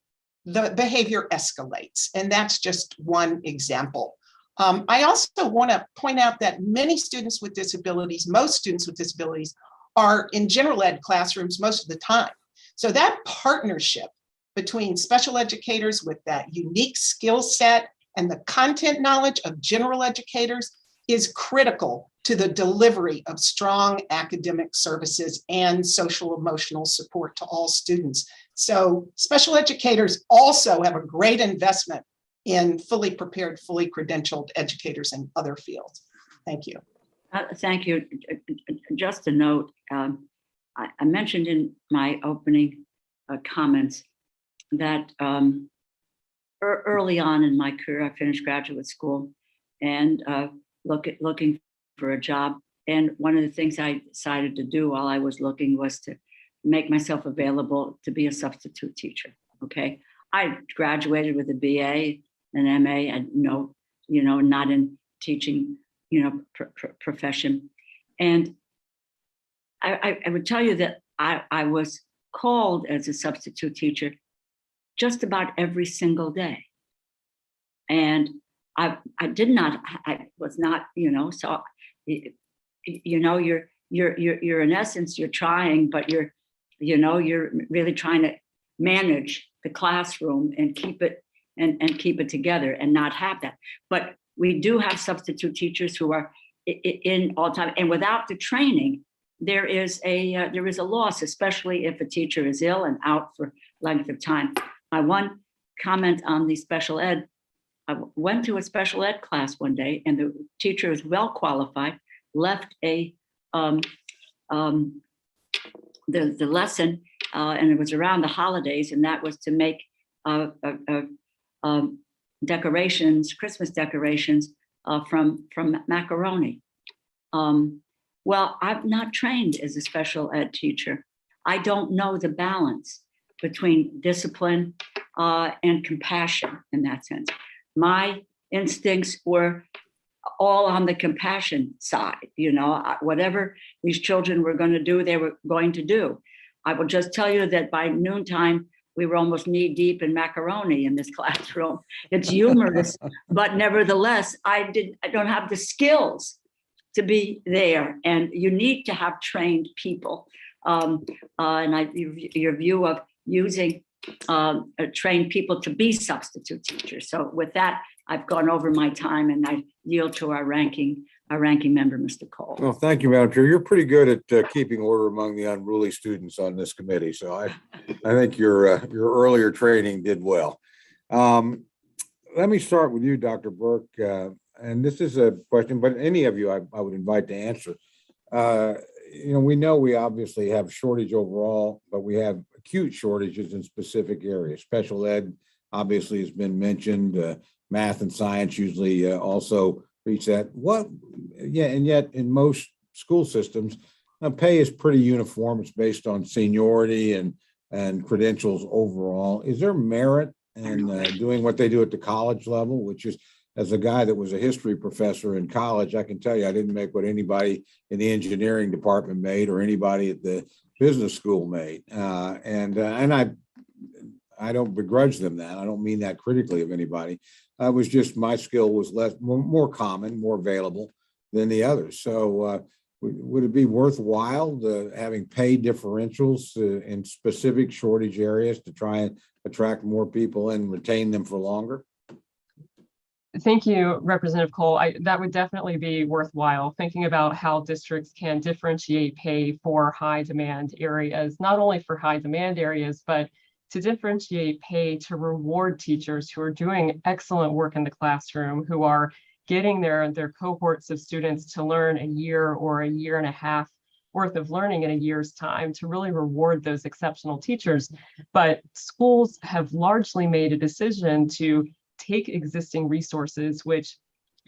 [SPEAKER 6] the behavior escalates. And that's just one example. I also want to point out that many students with disabilities, most students with disabilities, are in general ed classrooms most of the time. So that partnership between special educators with that unique skill set and the content knowledge of general educators is critical to the delivery of strong academic services and social emotional support to all students. So special educators also have a great investment in fully prepared, fully credentialed educators in other fields. Thank you.
[SPEAKER 1] Thank you. Just a note, I mentioned in my opening comments that early on in my career, I finished graduate school and looking for a job. And one of the things I decided to do while I was looking was to make myself available to be a substitute teacher. Okay, I graduated with a BA, an MA, and not in teaching, profession. And I would tell you that I was called as a substitute teacher just about every single day. And I was not, so, you're in essence, you're trying, but you're really trying to manage the classroom and keep it together and not have that. But we do have substitute teachers who are in all time, and without the training, there is a loss, especially if a teacher is ill and out for length of time. My one comment on the special ed, I went to a special ed class one day, and the teacher is well qualified, left the lesson, and it was around the holidays, and that was to make decorations, Christmas decorations from macaroni. Well, I'm not trained as a special ed teacher. I don't know the balance between discipline and compassion in that sense. My instincts were all on the compassion side. Whatever these children were going to do, they were going to do. I will just tell you that by noontime, we were almost knee deep in macaroni in this classroom. It's humorous, but nevertheless, I don't have the skills to be there. And you need to have trained people. Your view of using trained people to be substitute teachers. So with that, I've gone over my time, and I yield to our ranking member, Mr. Cole.
[SPEAKER 2] Well, thank you, Madam Chair. You're pretty good at keeping order among the unruly students on this committee. So I think your earlier training did well. Let me start with you, Dr. Burke. And this is a question, but any of you I would invite to answer. We know we obviously have shortage overall, but we have acute shortages in specific areas. Special ed obviously has been mentioned. Math and science usually also reach that. And yet in most school systems, pay is pretty uniform. It's based on seniority and credentials overall. Is there merit in doing what they do at the college level, which is, as a guy that was a history professor in college, I can tell you I didn't make what anybody in the engineering department made or anybody at the business school made. And I don't begrudge them that. I don't mean that critically of anybody. It was just my skill was more common, more available than the others. So would it be worthwhile having pay differentials in specific shortage areas to try and attract more people and retain them for longer?
[SPEAKER 4] Thank you, Representative Cole. That would definitely be worthwhile, thinking about how districts can differentiate pay for high demand areas, not only for high demand areas, but to differentiate pay to reward teachers who are doing excellent work in the classroom, who are getting their cohorts of students to learn a year or a year and a half worth of learning in a year's time, to really reward those exceptional teachers. But schools have largely made a decision to take existing resources, which,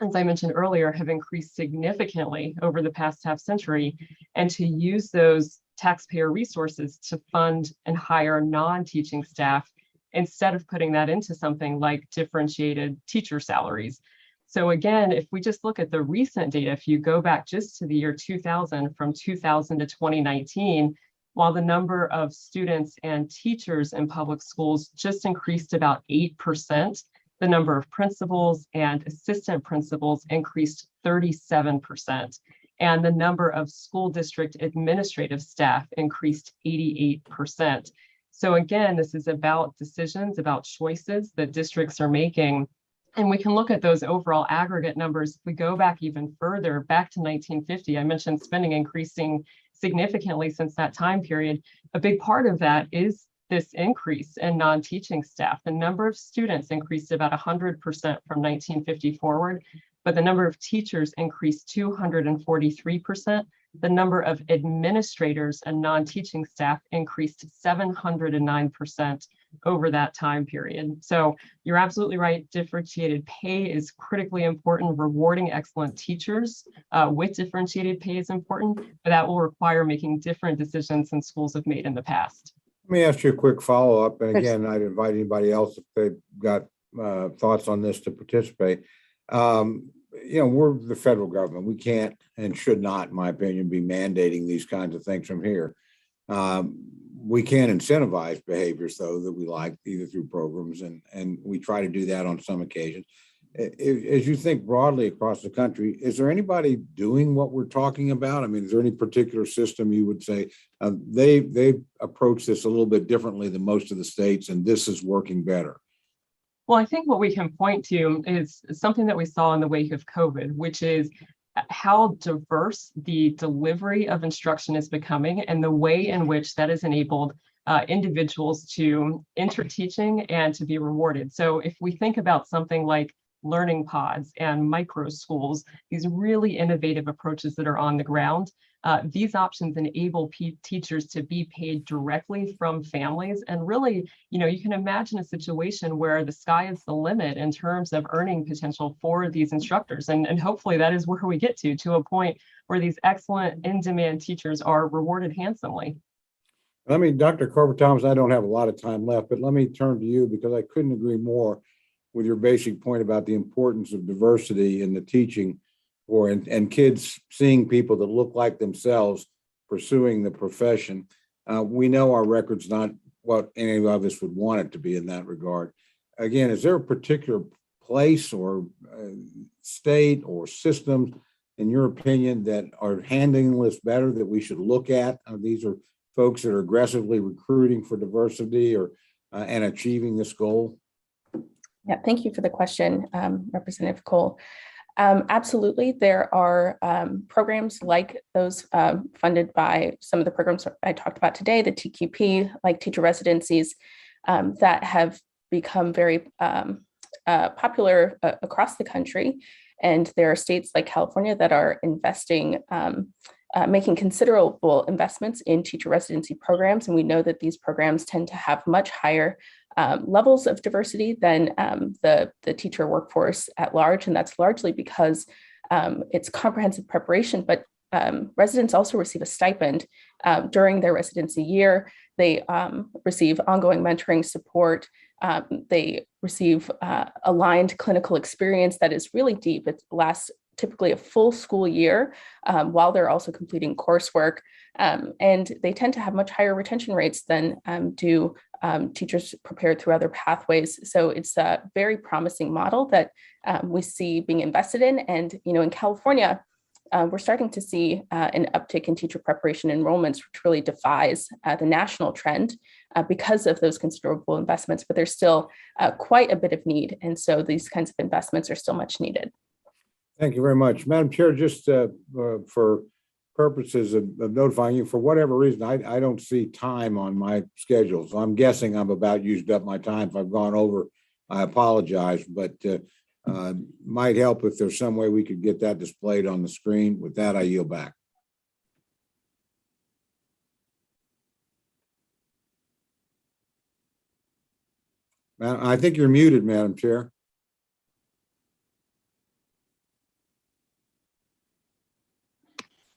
[SPEAKER 4] as I mentioned earlier, have increased significantly over the past half century, and to use those taxpayer resources to fund and hire non-teaching staff instead of putting that into something like differentiated teacher salaries. So again, if we just look at the recent data, if you go back just to the year 2000, from 2000 to 2019, while the number of students and teachers in public schools just increased about 8%, the number of principals and assistant principals increased 37%. And the number of school district administrative staff increased 88%. So again, this is about decisions, about choices that districts are making. And we can look at those overall aggregate numbers. If we go back even further, back to 1950, I mentioned spending increasing significantly since that time period. A big part of that is this increase in non-teaching staff. The number of students increased about 100% from 1950 forward, but the number of teachers increased 243%. The number of administrators and non-teaching staff increased 709% over that time period. So you're absolutely right. Differentiated pay is critically important. Rewarding excellent teachers with differentiated pay is important, but that will require making different decisions than schools have made in the past.
[SPEAKER 2] Let me ask you a quick follow-up. And again, I'd invite anybody else if they've got thoughts on this to participate. we're the federal government. We can't and should not, in my opinion, be mandating these kinds of things from here. We can incentivize behaviors, though, that we like, either through programs, and we try to do that on some occasions. As you think broadly across the country, is there anybody doing what we're talking about? I mean, is there any particular system you would say they approach this a little bit differently than most of the states, and this is working better?
[SPEAKER 4] Well, I think what we can point to is something that we saw in the wake of COVID, which is how diverse the delivery of instruction is becoming and the way in which that has enabled individuals to enter teaching and to be rewarded. So if we think about something like learning pods and micro schools, these really innovative approaches that are on the ground, these options enable teachers to be paid directly from families. And really, you can imagine a situation where the sky is the limit in terms of earning potential for these instructors. And hopefully that is where we get to a point where these excellent in-demand teachers are rewarded handsomely.
[SPEAKER 2] I mean, Dr. Carver-Thomas, I don't have a lot of time left, but let me turn to you because I couldn't agree more with your basic point about the importance of diversity in the teaching and kids seeing people that look like themselves pursuing the profession. We know our record's not what any of us would want it to be in that regard. Again, is there a particular place or state or systems, in your opinion, that are handling this better that we should look at? These are folks that are aggressively recruiting for diversity or and achieving this goal.
[SPEAKER 3] Yeah, thank you for the question, Representative Cole. Absolutely, there are programs like those funded by some of the programs I talked about today, the TQP, like teacher residencies, that have become very popular across the country. And there are states like California that are investing, making considerable investments in teacher residency programs. And we know that these programs tend to have much higher levels of diversity than the teacher workforce at large. And that's largely because it's comprehensive preparation, but residents also receive a stipend during their residency year. They receive ongoing mentoring support. They receive aligned clinical experience that is really deep. It lasts typically a full school year while they're also completing coursework. And they tend to have much higher retention rates than do teachers prepared through other pathways. So it's a very promising model that we see being invested in. And, in California, we're starting to see an uptick in teacher preparation enrollments, which really defies the national trend because of those considerable investments, but there's still quite a bit of need. And so these kinds of investments are still much needed.
[SPEAKER 2] Thank you very much. Madam Chair, just for purposes of notifying you, for whatever reason, I don't see time on my schedule. So I'm guessing I'm about used up my time. If I've gone over, I apologize, but might help if there's some way we could get that displayed on the screen. With that, I yield back. I think you're muted, Madam Chair.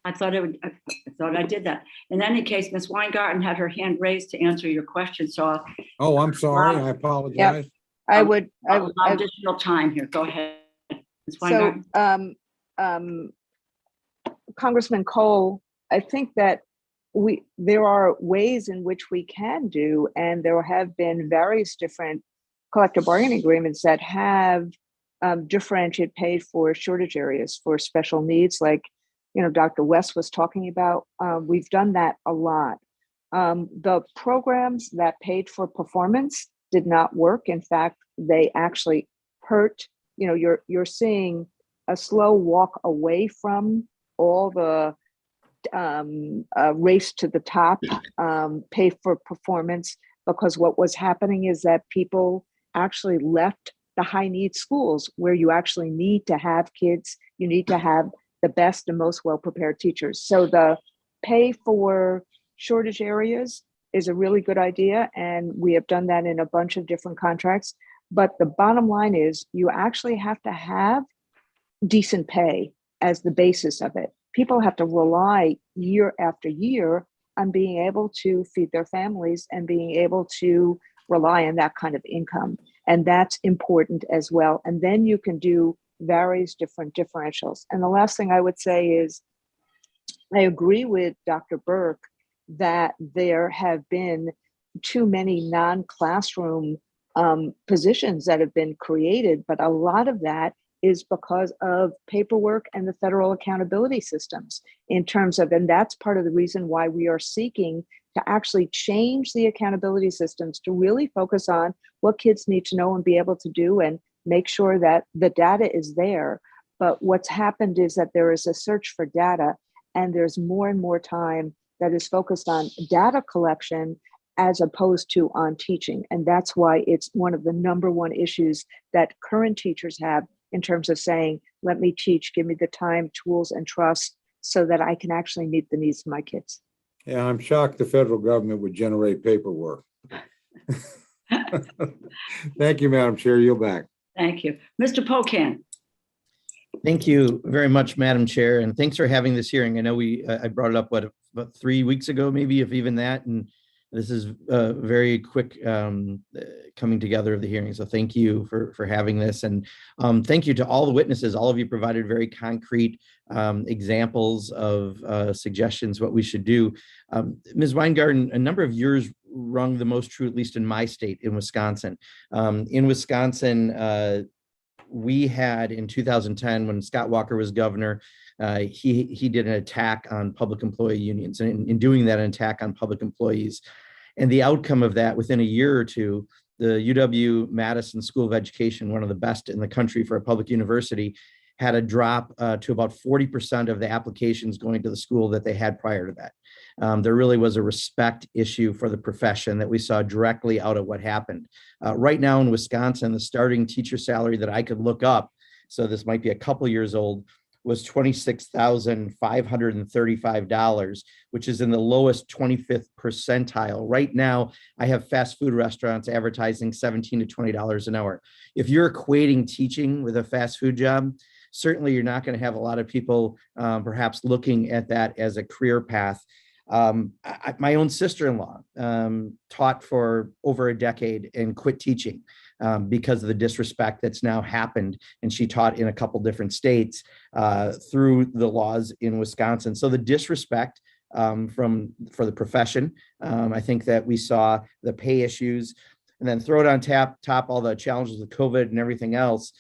[SPEAKER 1] I thought I did that. In any case, Ms. Weingarten had her hand raised to answer your question. So
[SPEAKER 2] Oh, I'm sorry. I apologize.
[SPEAKER 5] Yep. I would
[SPEAKER 1] additional time here. Go ahead, Ms. Weingarten.
[SPEAKER 5] So, Congressman Cole, I think that there are ways in which we can do, and there have been various different collective bargaining agreements that have differentiated pay for shortage areas for special needs, like Dr. West was talking about. We've done that a lot. The programs that paid for performance did not work. In fact, they actually hurt. You're seeing a slow walk away from all the race to the top, pay for performance, because what was happening is that people actually left the high need schools where you actually need to have kids. You need to have the best and most well-prepared teachers. So the pay for shortage areas is a really good idea. And we have done that in a bunch of different contracts. But the bottom line is you actually have to have decent pay as the basis of it. People have to rely year after year on being able to feed their families and being able to rely on that kind of income. And that's important as well. And then you can do various different differentials. And the last thing I would say is, I agree with Dr. Burke that there have been too many non-classroom positions that have been created, but a lot of that is because of paperwork and the federal accountability systems in terms of, and that's part of the reason why we are seeking to actually change the accountability systems to really focus on what kids need to know and be able to do and make sure that the data is there. But what's happened is that there is a search for data, and there's more and more time that is focused on data collection as opposed to on teaching. And that's why it's one of the number one issues that current teachers have in terms of saying, let me teach, give me the time, tools, and trust so that I can actually meet the needs of my kids.
[SPEAKER 2] Yeah, I'm shocked the federal government would generate paperwork. Thank you, Madam Chair. You're back.
[SPEAKER 1] Thank you. Mr. Pocan.
[SPEAKER 7] Thank you very much, Madam Chair, and thanks for having this hearing. I know I brought it up, about 3 weeks ago, maybe, if even that, and this is very quick coming together of the hearing. So thank you for having this, and thank you to all the witnesses. All of you provided very concrete examples of suggestions what we should do. Ms. Weingarten, a number of years rung the most true, at least in my state, in Wisconsin. In Wisconsin, we had in 2010, when Scott Walker was governor, he did an attack on public employee unions, and in doing that, an attack on public employees. And the outcome of that, within a year or two, the UW-Madison School of Education, one of the best in the country for a public university, had a drop to about 40% of the applications going to the school that they had prior to that. There really was a respect issue for the profession that we saw directly out of what happened. Right now in Wisconsin, the starting teacher salary that I could look up, so this might be a couple years old, was $26,535, which is in the lowest 25th percentile. Right now, I have fast food restaurants advertising $17 to $20 an hour. If you're equating teaching with a fast food job, certainly you're not going to have a lot of people perhaps looking at that as a career path. My own sister-in-law taught for over a decade and quit teaching because of the disrespect that's now happened. And she taught in a couple different states through the laws in Wisconsin. So the disrespect for the profession, I think that we saw the pay issues, and then throw it on top all the challenges of COVID and everything else.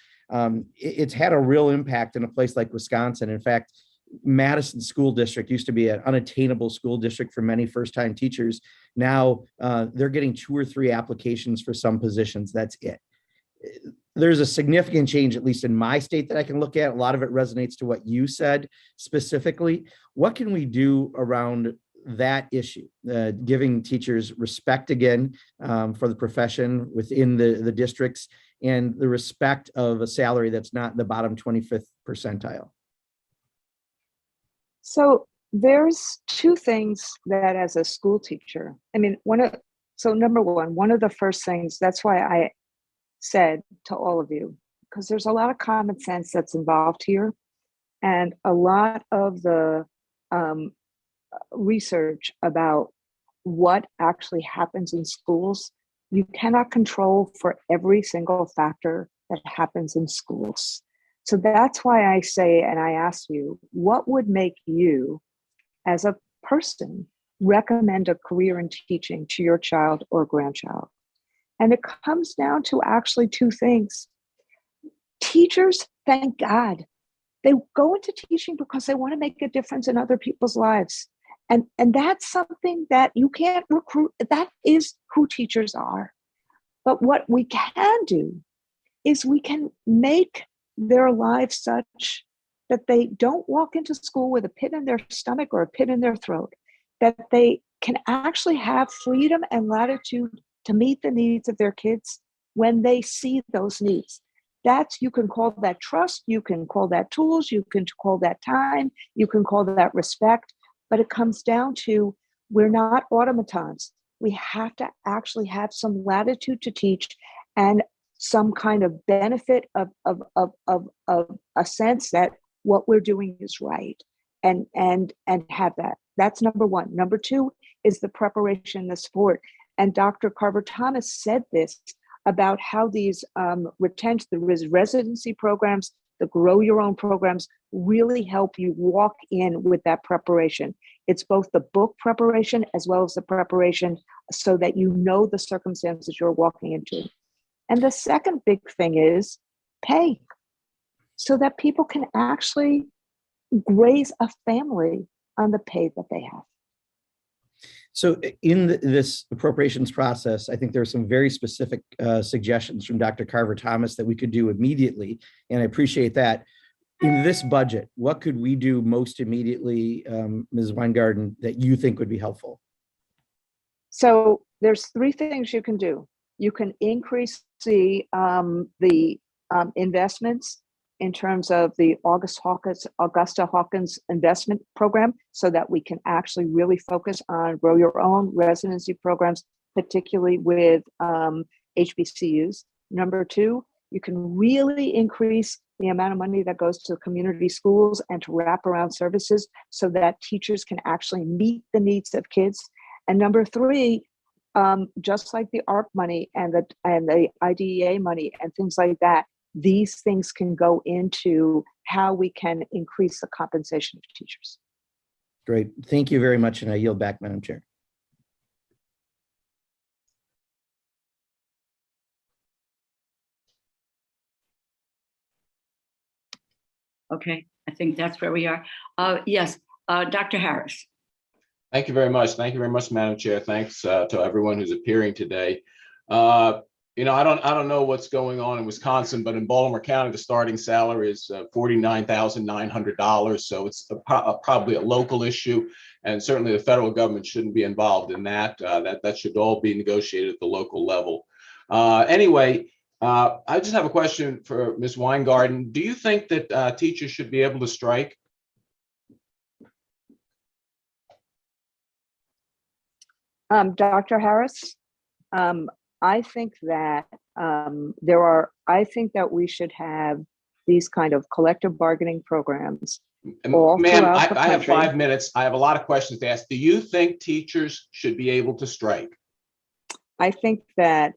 [SPEAKER 7] It's had a real impact in a place like Wisconsin. In fact, Madison School District used to be an unattainable school district for many first-time teachers. Now they're getting 2 or 3 applications for some positions. That's it. There's a significant change, at least in my state, that I can look at. A lot of it resonates to what you said specifically. What can we do around that issue, giving teachers respect again for the profession within the districts, and the respect of a salary that's not in the bottom 25th percentile?
[SPEAKER 5] So there's 2 things that, as a school teacher, I mean, number one, one of the first things, that's why I said to all of you, because there's a lot of common sense that's involved here, and a lot of the research about what actually happens in schools, you cannot control for every single factor that happens in schools. So that's why I say, and I ask you, what would make you, as a person, recommend a career in teaching to your child or grandchild? And it comes down to actually 2 things. Teachers, thank God, they go into teaching because they want to make a difference in other people's lives. And that's something that you can't recruit. That is who teachers are. But what we can do is we can make their lives such that they don't walk into school with a pit in their stomach or a pit in their throat, that they can actually have freedom and latitude to meet the needs of their kids when they see those needs. You can call that trust, you can call that tools, you can call that time, you can call that respect, but it comes down to, we're not automatons. We have to actually have some latitude to teach, and some kind of benefit of a sense that what we're doing is right, and have that. That's number one. Number 2 is the preparation, the support. And Dr. Carver Thomas said this about how these residency programs, the grow your own programs really help you walk in with that preparation. It's both the book preparation as well as the preparation so that you know the circumstances you're walking into. And the second big thing is pay, so that people can actually raise a family on the pay that they have.
[SPEAKER 7] So in this appropriations process, I think there are some very specific suggestions from Dr. Carver Thomas that we could do immediately, and I appreciate that. In this budget, what could we do most immediately, Ms. Weingarten, that you think would be helpful?
[SPEAKER 5] So there's three things you can do. You can increase the investments in terms of the Augusta Hawkins investment program, so that we can actually really focus on grow your own residency programs, particularly with HBCUs. Number two, you can really increase the amount of money that goes to community schools and to wraparound services so that teachers can actually meet the needs of kids. And number three, just like the ARP money and the IDEA money and things like that, these things can go into how we can increase the compensation of teachers.
[SPEAKER 7] Great. Thank you very much. And I yield back, Madam Chair.
[SPEAKER 1] Okay, I think that's where we are. Yes, Dr. Harris.
[SPEAKER 8] Thank you very much. Thank you very much, Madam Chair. Thanks to everyone who's appearing today. I don't know what's going on in Wisconsin, but in Baltimore County, the starting salary is $49,900. So it's probably a local issue, and certainly the federal government shouldn't be involved in that. That should all be negotiated at the local level. Anyway, I just have a question for Ms. Weingarten. Do you think that teachers should be able to strike?
[SPEAKER 5] Dr. Harris, I think that I think that we should have these kind of collective bargaining programs.
[SPEAKER 8] Ma'am, I have 5 minutes. I have a lot of questions to ask. Do you think teachers should be able to strike?
[SPEAKER 5] I think that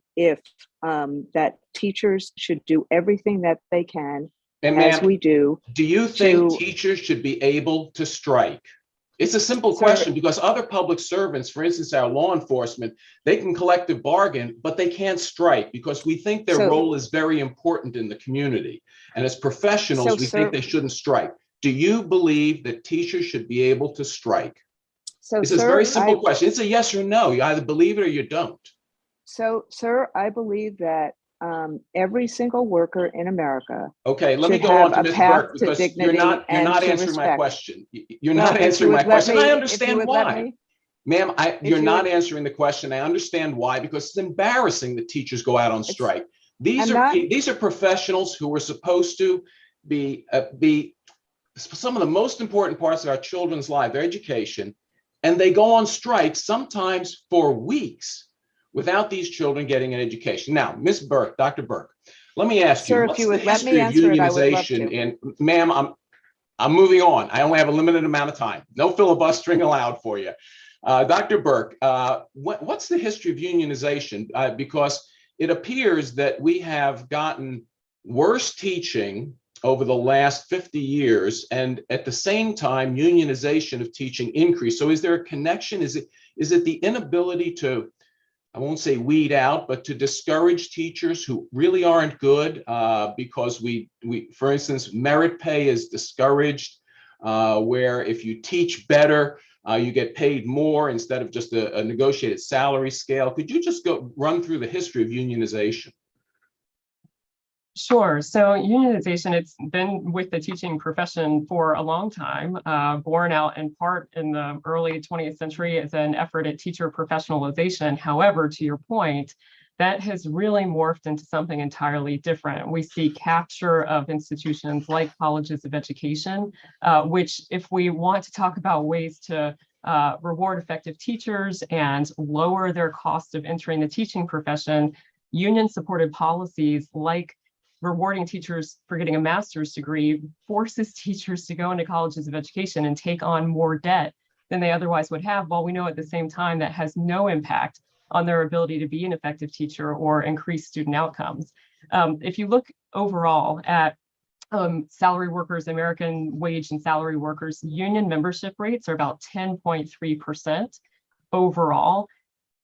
[SPEAKER 5] that teachers should do everything that they can, and as we do.
[SPEAKER 8] Do you think teachers should be able to strike? It's a simple question, because other public servants, for instance, our law enforcement, they can collective bargain, but they can't strike because we think their role is very important in the community. And as professionals, we think they shouldn't strike. Do you believe that teachers should be able to strike? It's a very simple question. It's a yes or no. You either believe it or you don't.
[SPEAKER 5] So, sir, I believe that every single worker in America.
[SPEAKER 8] Okay, let me go on to Ms. Burke, because you're not answering my question. You're not answering my question. I understand why. Ma'am, you're not answering the question. I understand why, because it's embarrassing that teachers go out on strike. These are professionals who are supposed to be some of the most important parts of our children's life, their education, and they go on strike sometimes for weeks without these children getting an education. Now, Ms. Burke, Dr. Burke, let me ask you, what's the history of unionization? And ma'am, I'm moving on. I only have a limited amount of time. No filibustering allowed for you. Dr. Burke, what's the history of unionization? Because it appears that we have gotten worse teaching over the last 50 years, and at the same time, unionization of teaching increased. So is there a connection? Is it the inability to, I won't say weed out, but to discourage teachers who really aren't good, because we, for instance, merit pay is discouraged, where if you teach better, you get paid more instead of just a negotiated salary scale. Could you just run through the history of unionization?
[SPEAKER 4] Sure. So unionization, it's been with the teaching profession for a long time, born out in part in the early 20th century as an effort at teacher professionalization. However, to your point, that has really morphed into something entirely different. We see capture of institutions like colleges of education, which, if we want to talk about ways to reward effective teachers and lower their cost of entering the teaching profession, union-supported policies like rewarding teachers for getting a master's degree forces teachers to go into colleges of education and take on more debt than they otherwise would have, while we know at the same time that has no impact on their ability to be an effective teacher or increase student outcomes. If you look overall at salary workers, American wage and salary workers, union membership rates are about 10.3% overall.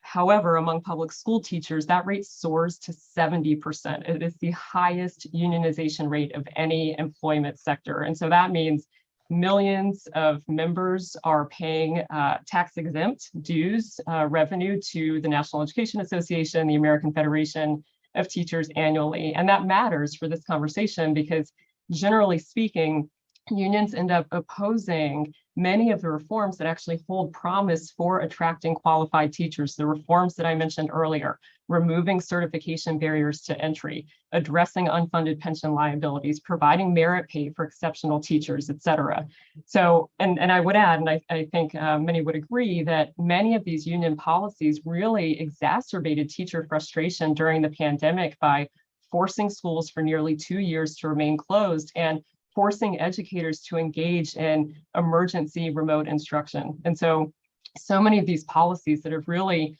[SPEAKER 4] However, among public school teachers, that rate soars to 70%. It is the highest unionization rate of any employment sector. And so that means millions of members are paying tax-exempt dues revenue to the National Education Association, the American Federation of Teachers annually. And that matters for this conversation because, generally speaking, unions end up opposing many of the reforms that actually hold promise for attracting qualified teachers. The reforms that I mentioned earlier, removing certification barriers to entry, addressing unfunded pension liabilities, providing merit pay for exceptional teachers, et cetera. So, and I would add, and I think many would agree, that many of these union policies really exacerbated teacher frustration during the pandemic by forcing schools for nearly 2 years to remain closed and forcing educators to engage in emergency remote instruction. And so many of these policies that have really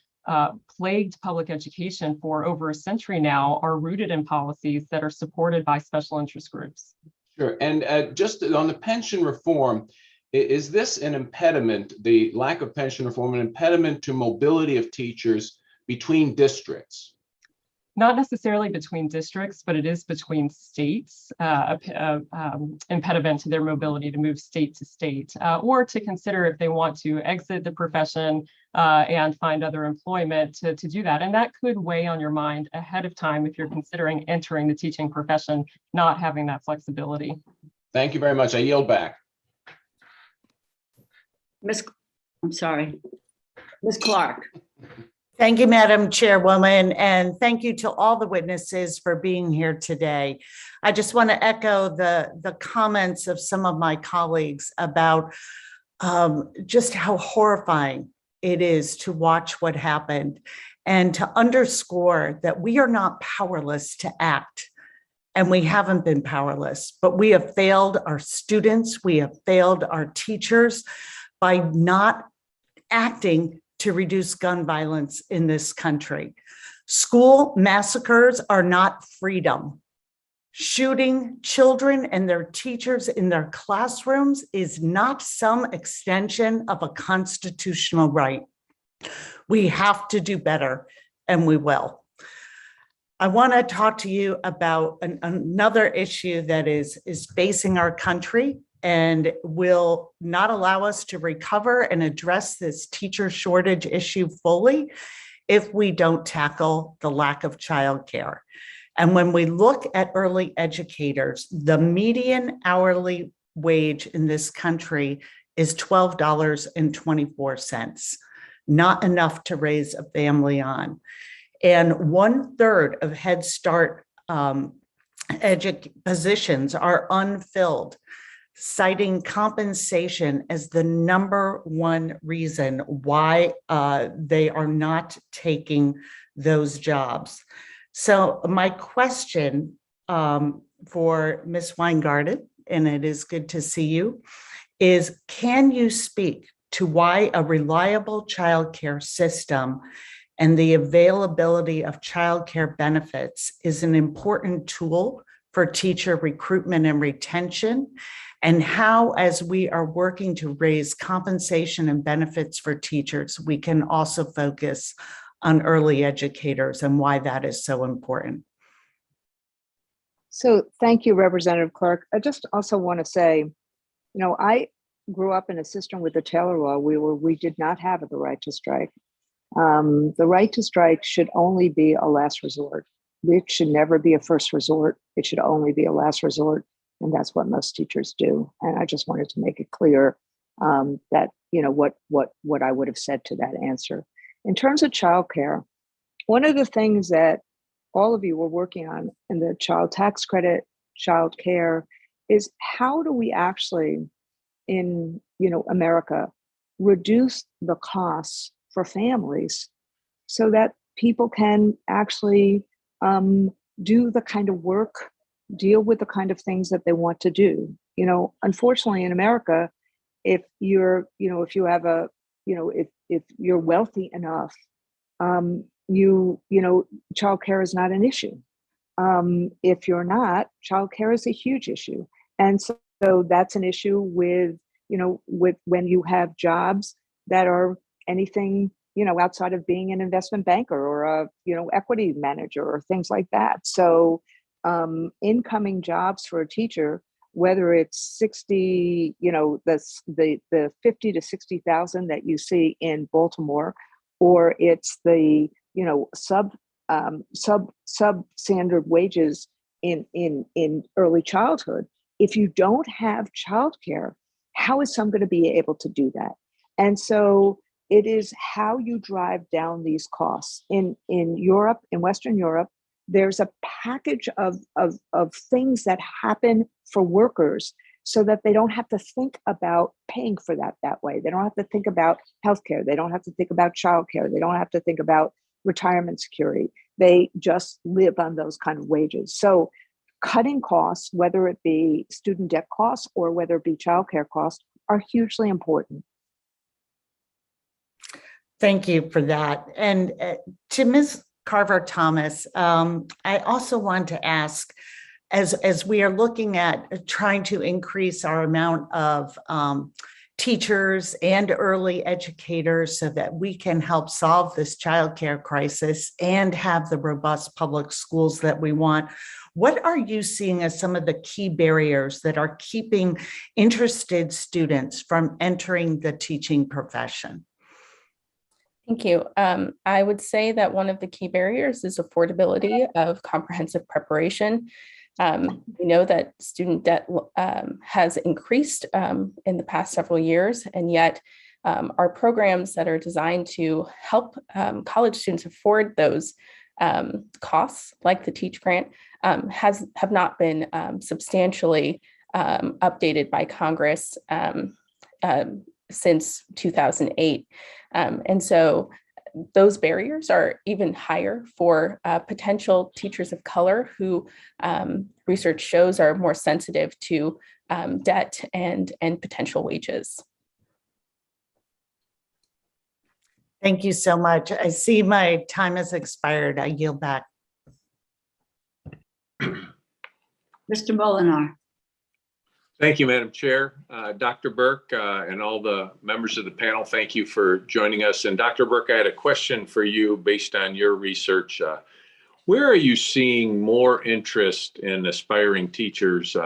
[SPEAKER 4] plagued public education for over a century now are rooted in policies that are supported by special interest groups.
[SPEAKER 8] Sure. And just on the pension reform, is this an impediment, the lack of pension reform, an impediment to mobility of teachers between districts?
[SPEAKER 4] Not necessarily between districts, but it is between states, impediment to their mobility to move state to state, or to consider if they want to exit the profession and find other employment to do that. And that could weigh on your mind ahead of time if you're considering entering the teaching profession, not having that flexibility.
[SPEAKER 8] Thank you very much. I yield back.
[SPEAKER 1] Ms. Clark.
[SPEAKER 9] Thank you, Madam Chairwoman, and thank you to all the witnesses for being here today. I just want to echo the comments of some of my colleagues about just how horrifying it is to watch what happened and to underscore that we are not powerless to act. And we haven't been powerless, but we have failed our students, we have failed our teachers by not acting to reduce gun violence in this country. School massacres are not freedom. Shooting children and their teachers in their classrooms is not some extension of a constitutional right. We have to do better, and we will. I want to talk to you about another issue that is facing our country and will not allow us to recover and address this teacher shortage issue fully if we don't tackle the lack of childcare. And when we look at early educators, the median hourly wage in this country is $12.24, not enough to raise a family on. And 1/3 of Head Start positions are unfilled, citing compensation as the #1 reason why they are not taking those jobs. So my question for Ms. Weingarten, and it is good to see you, is can you speak to why a reliable childcare system and the availability of childcare benefits is an important tool for teacher recruitment and retention, and how, as we are working to raise compensation and benefits for teachers, we can also focus on early educators and why that is so important.
[SPEAKER 5] So thank you, Representative Clark. I just also want to say, I grew up in a system with the Taylor Law where we did not have the right to strike. The right to strike should only be a last resort. It should never be a first resort. It should only be a last resort. And that's what most teachers do. And I just wanted to make it clear that, what I would have said to that answer. In terms of childcare, one of the things that all of you were working on in the child tax credit, childcare, is how do we actually, in America, reduce the costs for families so that people can actually do the kind of work, deal with the kind of things that they want to do. Unfortunately in America, if you're wealthy enough, childcare is not an issue. If you're not, childcare is a huge issue. And so that's an issue with when you have jobs that are anything, outside of being an investment banker or a, equity manager or things like that. So incoming jobs for a teacher, whether it's 60, the 50 to 60,000 that you see in Baltimore, or it's the, substandard wages in early childhood. If you don't have childcare, how is someone going to be able to do that? And so it is how you drive down these costs. In Europe, in Western Europe, there's a package of things that happen for workers so that they don't have to think about paying for that way. They don't have to think about healthcare. They don't have to think about childcare. They don't have to think about retirement security. They just live on those kind of wages. So cutting costs, whether it be student debt costs or whether it be childcare costs, are hugely important.
[SPEAKER 9] Thank you for that. And to Ms. Carver Thomas, I also want to ask, as we are looking at trying to increase our amount of teachers and early educators so that we can help solve this childcare crisis and have the robust public schools that we want, what are you seeing as some of the key barriers that are keeping interested students from entering the teaching profession?
[SPEAKER 3] Thank you. I would say that one of the key barriers is affordability of comprehensive preparation. We know that student debt has increased in the past several years, and yet our programs that are designed to help college students afford those costs, like the Teach Grant, have not been substantially updated by Congress since 2008. And so those barriers are even higher for potential teachers of color who research shows are more sensitive to debt and potential wages.
[SPEAKER 9] Thank you so much. I see my time has expired. I yield back.
[SPEAKER 1] Mr. Molinar.
[SPEAKER 10] Thank you, Madam Chair. Dr. Burke and all the members of the panel, thank you for joining us. And Dr. Burke, I had a question for you based on your research. Where are you seeing more interest in aspiring teachers?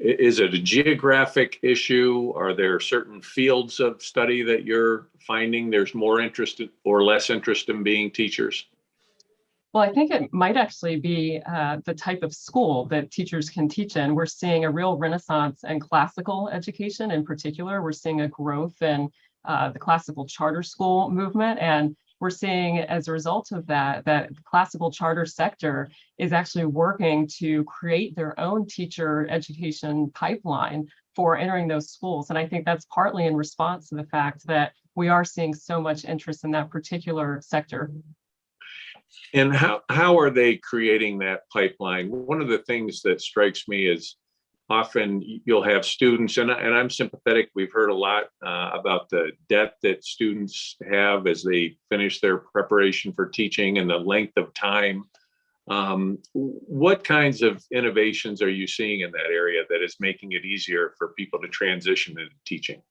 [SPEAKER 10] Is it a geographic issue? Are there certain fields of study that you're finding there's more interest or less interest in being teachers?
[SPEAKER 4] Well, I think it might actually be the type of school that teachers can teach in. We're seeing a real renaissance in classical education in particular. We're seeing a growth in the classical charter school movement. And we're seeing as a result of that, that the classical charter sector is actually working to create their own teacher education pipeline for entering those schools. And I think that's partly in response to the fact that we are seeing so much interest in that particular sector.
[SPEAKER 10] And how are they creating that pipeline? One of the things that strikes me is often you'll have students, and I'm sympathetic. We've heard a lot about the debt that students have as they finish their preparation for teaching and the length of time. What kinds of innovations are you seeing in that area that is making it easier for people to transition into teaching?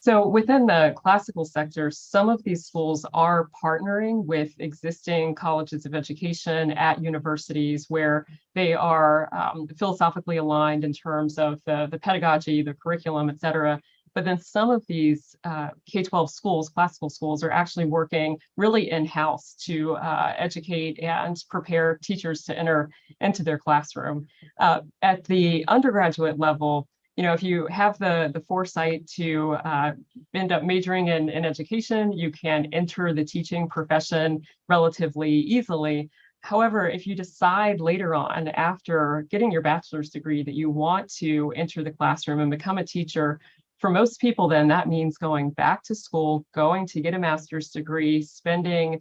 [SPEAKER 4] So within the classical sector, some of these schools are partnering with existing colleges of education at universities where they are philosophically aligned in terms of the pedagogy, the curriculum, et cetera. But then some of these K-12 schools, classical schools, are actually working really in-house to educate and prepare teachers to enter into their classroom. At the undergraduate level, if you have the foresight to end up majoring in education, you can enter the teaching profession relatively easily. However, if you decide later on after getting your bachelor's degree that you want to enter the classroom and become a teacher, for most people, then that means going back to school, going to get a master's degree, spending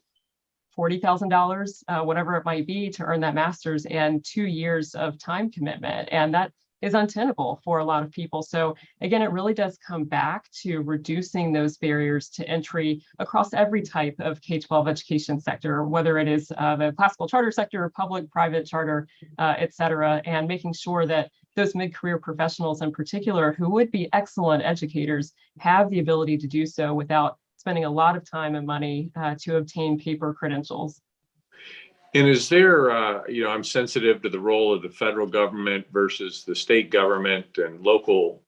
[SPEAKER 4] $40,000, whatever it might be, to earn that master's, and 2 years of time commitment. And that is untenable for a lot of people. So again, it really does come back to reducing those barriers to entry across every type of K-12 education sector, whether it is the classical charter sector, public, private charter, et cetera, and making sure that those mid-career professionals in particular who would be excellent educators have the ability to do so without spending a lot of time and money to obtain paper credentials.
[SPEAKER 10] And is there, I'm sensitive to the role of the federal government versus the state government and local,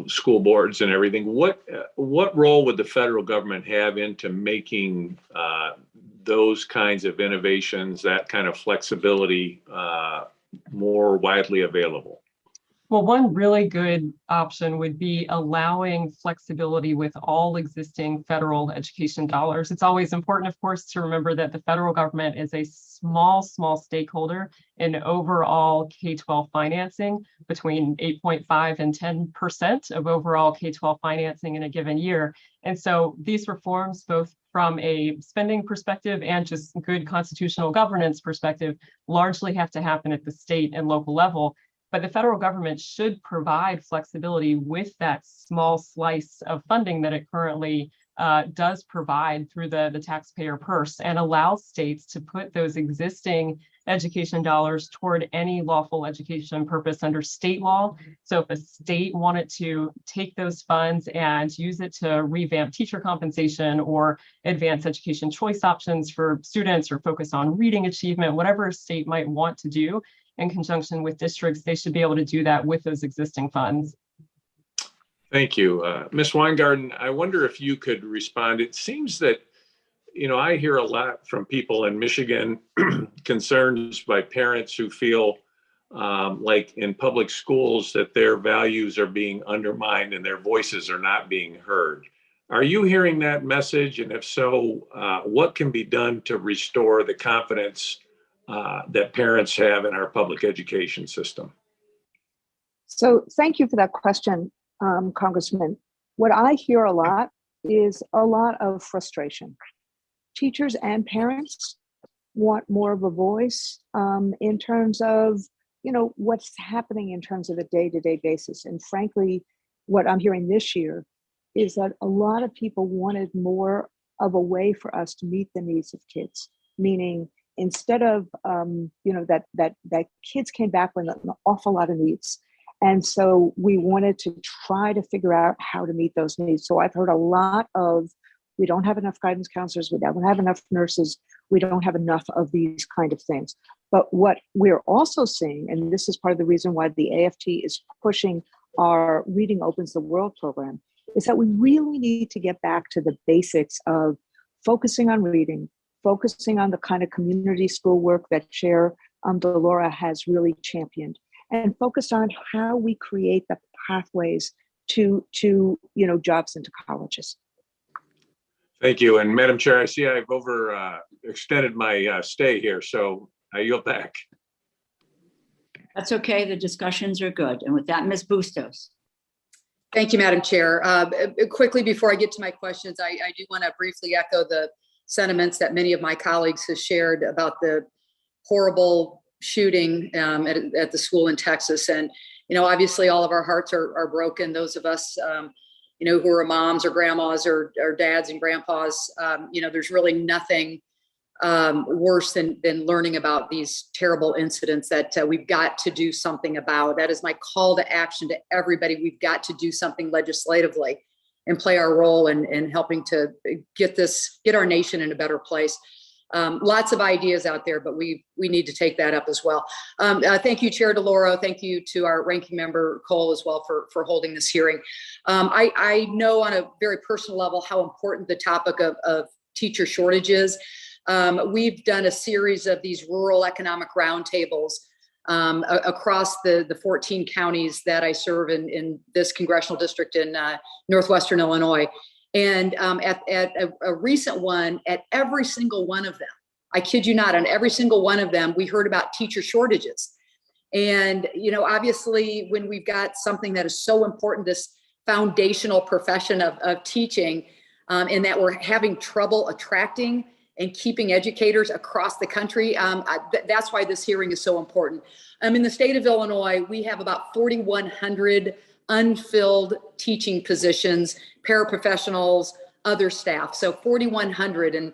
[SPEAKER 10] school boards and everything. What role would the federal government have into making those kinds of innovations, that kind of flexibility, more widely available?
[SPEAKER 4] Well, one really good option would be allowing flexibility with all existing federal education dollars. It's always important, of course, to remember that the federal government is a small stakeholder in overall K-12 financing, between 8.5 and 10% of overall K-12 financing in a given year. And so these reforms, both from a spending perspective and just good constitutional governance perspective, largely have to happen at the state and local level. But the federal government should provide flexibility with that small slice of funding that it currently does provide through the taxpayer purse, and allow states to put those existing education dollars toward any lawful education purpose under state law. So if a state wanted to take those funds and use it to revamp teacher compensation or advance education choice options for students, or focus on reading achievement, whatever a state might want to do in conjunction with districts, they should be able to do that with those existing funds.
[SPEAKER 10] Thank you. Ms. Weingarten, I wonder if you could respond. It seems that, I hear a lot from people in Michigan, concerns by parents who feel like in public schools that their values are being undermined and their voices are not being heard. Are you hearing that message? And if so, what can be done to restore the confidence that parents have in our public education system?
[SPEAKER 5] So thank you for that question, Congressman. What I hear a lot is a lot of frustration. Teachers and parents want more of a voice in terms of, what's happening in terms of a day-to-day basis. And frankly, what I'm hearing this year is that a lot of people wanted more of a way for us to meet the needs of kids, meaning instead of, that kids came back with an awful lot of needs. And so we wanted to try to figure out how to meet those needs. So I've heard a lot of, we don't have enough guidance counselors, we don't have enough nurses, we don't have enough of these kind of things. But what we're also seeing, and this is part of the reason why the AFT is pushing our Reading Opens the World program, is that we really need to get back to the basics of focusing on reading, focusing on the kind of community schoolwork that Chair Delora has really championed, and focused on how we create the pathways to jobs into colleges.
[SPEAKER 10] Thank you. And Madam Chair, I see I've extended my stay here, so I yield back.
[SPEAKER 1] That's okay. The discussions are good. And with that, Ms. Bustos.
[SPEAKER 11] Thank you, Madam Chair. Quickly, before I get to my questions, I do want to briefly echo the sentiments that many of my colleagues have shared about the horrible shooting at the school in Texas. And, obviously all of our hearts are broken. Those of us, who are moms or grandmas or dads and grandpas, there's really nothing worse than learning about these terrible incidents that we've got to do something about. That is my call to action to everybody. We've got to do something legislatively and play our role in helping to get our nation in a better place. Lots of ideas out there, but we need to take that up as well. Thank you, Chair DeLauro. Thank you to our ranking member Cole as well for holding this hearing. I know on a very personal level how important the topic of teacher shortage is. We've done a series of these rural economic roundtables across the 14 counties that I serve in this congressional district in Northwestern Illinois. And at a recent one, at every single one of them, I kid you not, on every single one of them, we heard about teacher shortages. And, obviously, when we've got something that is so important, this foundational profession of teaching, and that we're having trouble attracting and keeping educators across the country. That's why this hearing is so important. In the state of Illinois, we have about 4,100 unfilled teaching positions, paraprofessionals, other staff. So 4,100. And,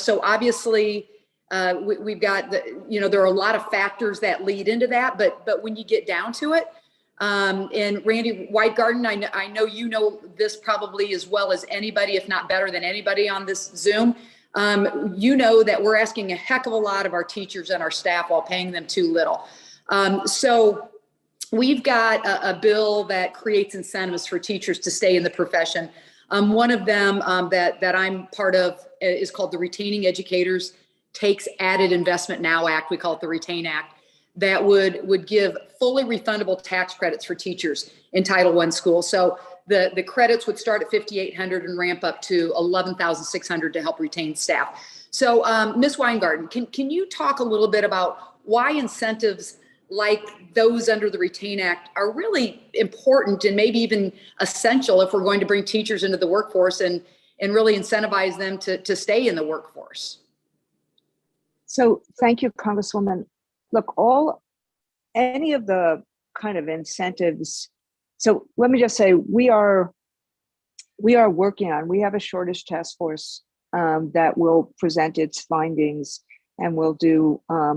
[SPEAKER 11] so obviously we've got, there are a lot of factors that lead into that, but when you get down to it, and Randy Weingarten, I know you know this probably as well as anybody, if not better than anybody on this Zoom. You know that we're asking a heck of a lot of our teachers and our staff while paying them too little. So we've got a bill that creates incentives for teachers to stay in the profession. One of them that I'm part of is called the Retaining Educators Takes Added Investment Now Act. We call it the Retain Act. That would give fully refundable tax credits for teachers in Title I schools. So the credits would start at $5,800 and ramp up to $11,600 to help retain staff. So Ms. Weingarten, can you talk a little bit about why incentives like those under the Retain Act are really important and maybe even essential if we're going to bring teachers into the workforce and really incentivize them to stay in the workforce?
[SPEAKER 5] So thank you, Congresswoman. Look, any of the kind of incentives. So let me just say, we are working on, we have a shortage task force that will present its findings, and we'll do a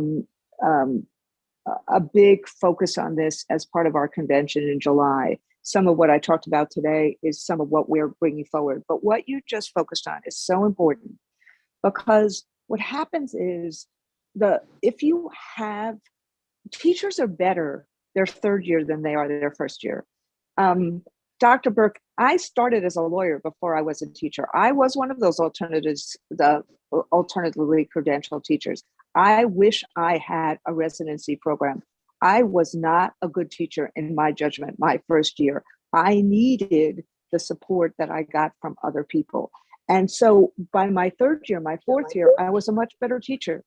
[SPEAKER 5] big focus on this as part of our convention in July. Some of what I talked about today is some of what we're bringing forward. But what you just focused on is so important, because what happens is if you have teachers are better their third year than they are their first year. Dr. Burke, I started as a lawyer before I was a teacher. I was one of those alternatively credentialed teachers. I wish I had a residency program. I was not a good teacher in my judgment my first year. I needed the support that I got from other people. And so by my third year, my fourth year, I was a much better teacher.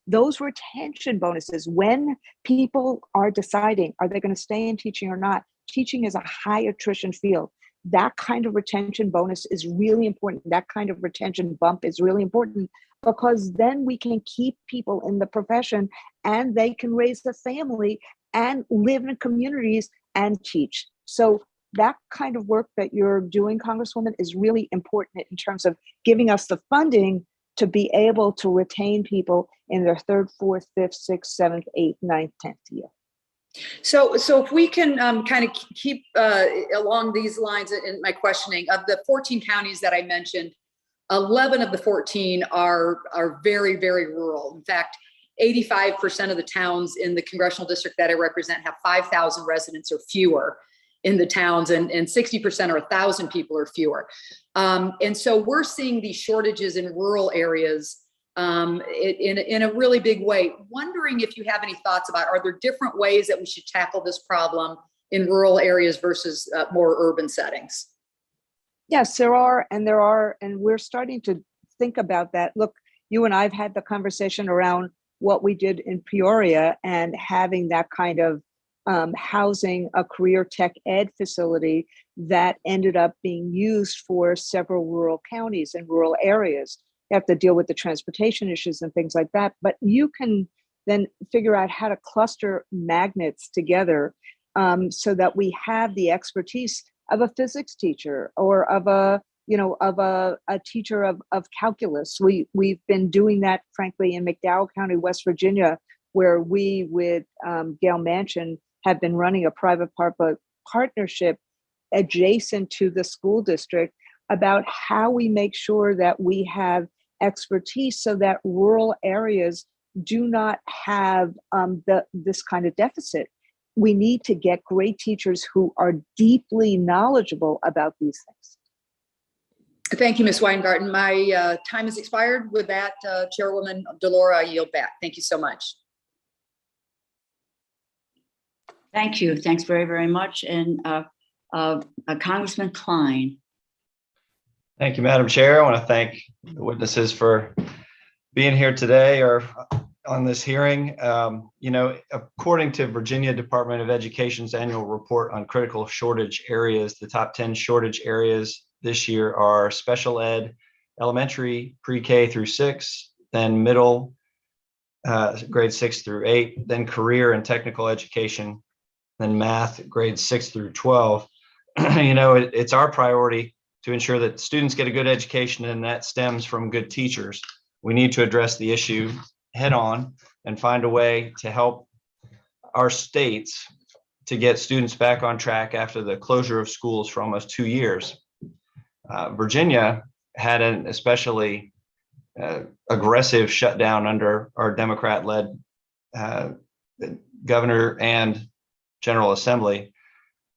[SPEAKER 5] Those retention bonuses, when people are deciding, are they going to stay in teaching or not? Teaching is a high attrition field. That kind of retention bonus is really important. That kind of retention bump is really important, because then we can keep people in the profession and they can raise a family and live in communities and teach. So that kind of work that you're doing, Congresswoman, is really important in terms of giving us the funding to be able to retain people in their third, fourth, fifth, sixth, seventh, eighth, ninth, 10th year.
[SPEAKER 11] So if we can kind of keep along these lines in my questioning, of the 14 counties that I mentioned, 11 of the 14 are very, very rural. In fact, 85% of the towns in the congressional district that I represent have 5,000 residents or fewer in the towns, and 60% or 1,000 people or fewer. And so we're seeing these shortages in rural areas in a really big way. Wondering if you have any thoughts about, are there different ways that we should tackle this problem in rural areas versus more urban settings?
[SPEAKER 5] Yes, there are, and we're starting to think about that. Look, you and I have had the conversation around what we did in Peoria and having that kind of housing a career tech ed facility that ended up being used for several rural counties and rural areas. You have to deal with the transportation issues and things like that, but you can then figure out how to cluster magnets together so that we have the expertise of a physics teacher or of a teacher of calculus. We've been doing that, frankly, in McDowell County, West Virginia, where we, with Gail Manchin, have been running a private-public partnership adjacent to the school district about how we make sure that we have expertise so that rural areas do not have this kind of deficit. We need to get great teachers who are deeply knowledgeable about these things.
[SPEAKER 11] Thank you, Ms. Weingarten. My time has expired. With that, Chairwoman DeLauro, I yield back. Thank you so much.
[SPEAKER 1] Thank you. Thanks very, very much. And Congressman Klein.
[SPEAKER 12] Thank you, Madam Chair. I want to thank the witnesses for being here today or on this hearing. According to Virginia Department of Education's annual report on critical shortage areas, the top 10 shortage areas this year are special ed, elementary, pre-K through 6, then middle, grade 6 through 8, then career and technical education, then math, grades 6 through 12. It's our priority to ensure that students get a good education, and that stems from good teachers. We need to address the issue head on and find a way to help our states to get students back on track after the closure of schools for almost 2 years. Virginia had an especially aggressive shutdown under our Democrat-led governor and General Assembly.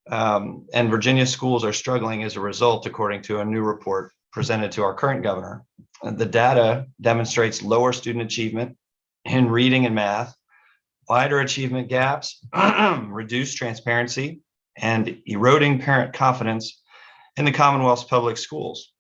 [SPEAKER 12] And Virginia schools are struggling as a result, according to a new report presented to our current governor. The data demonstrates lower student achievement in reading and math, wider achievement gaps, reduced transparency, and eroding parent confidence in the Commonwealth's public schools.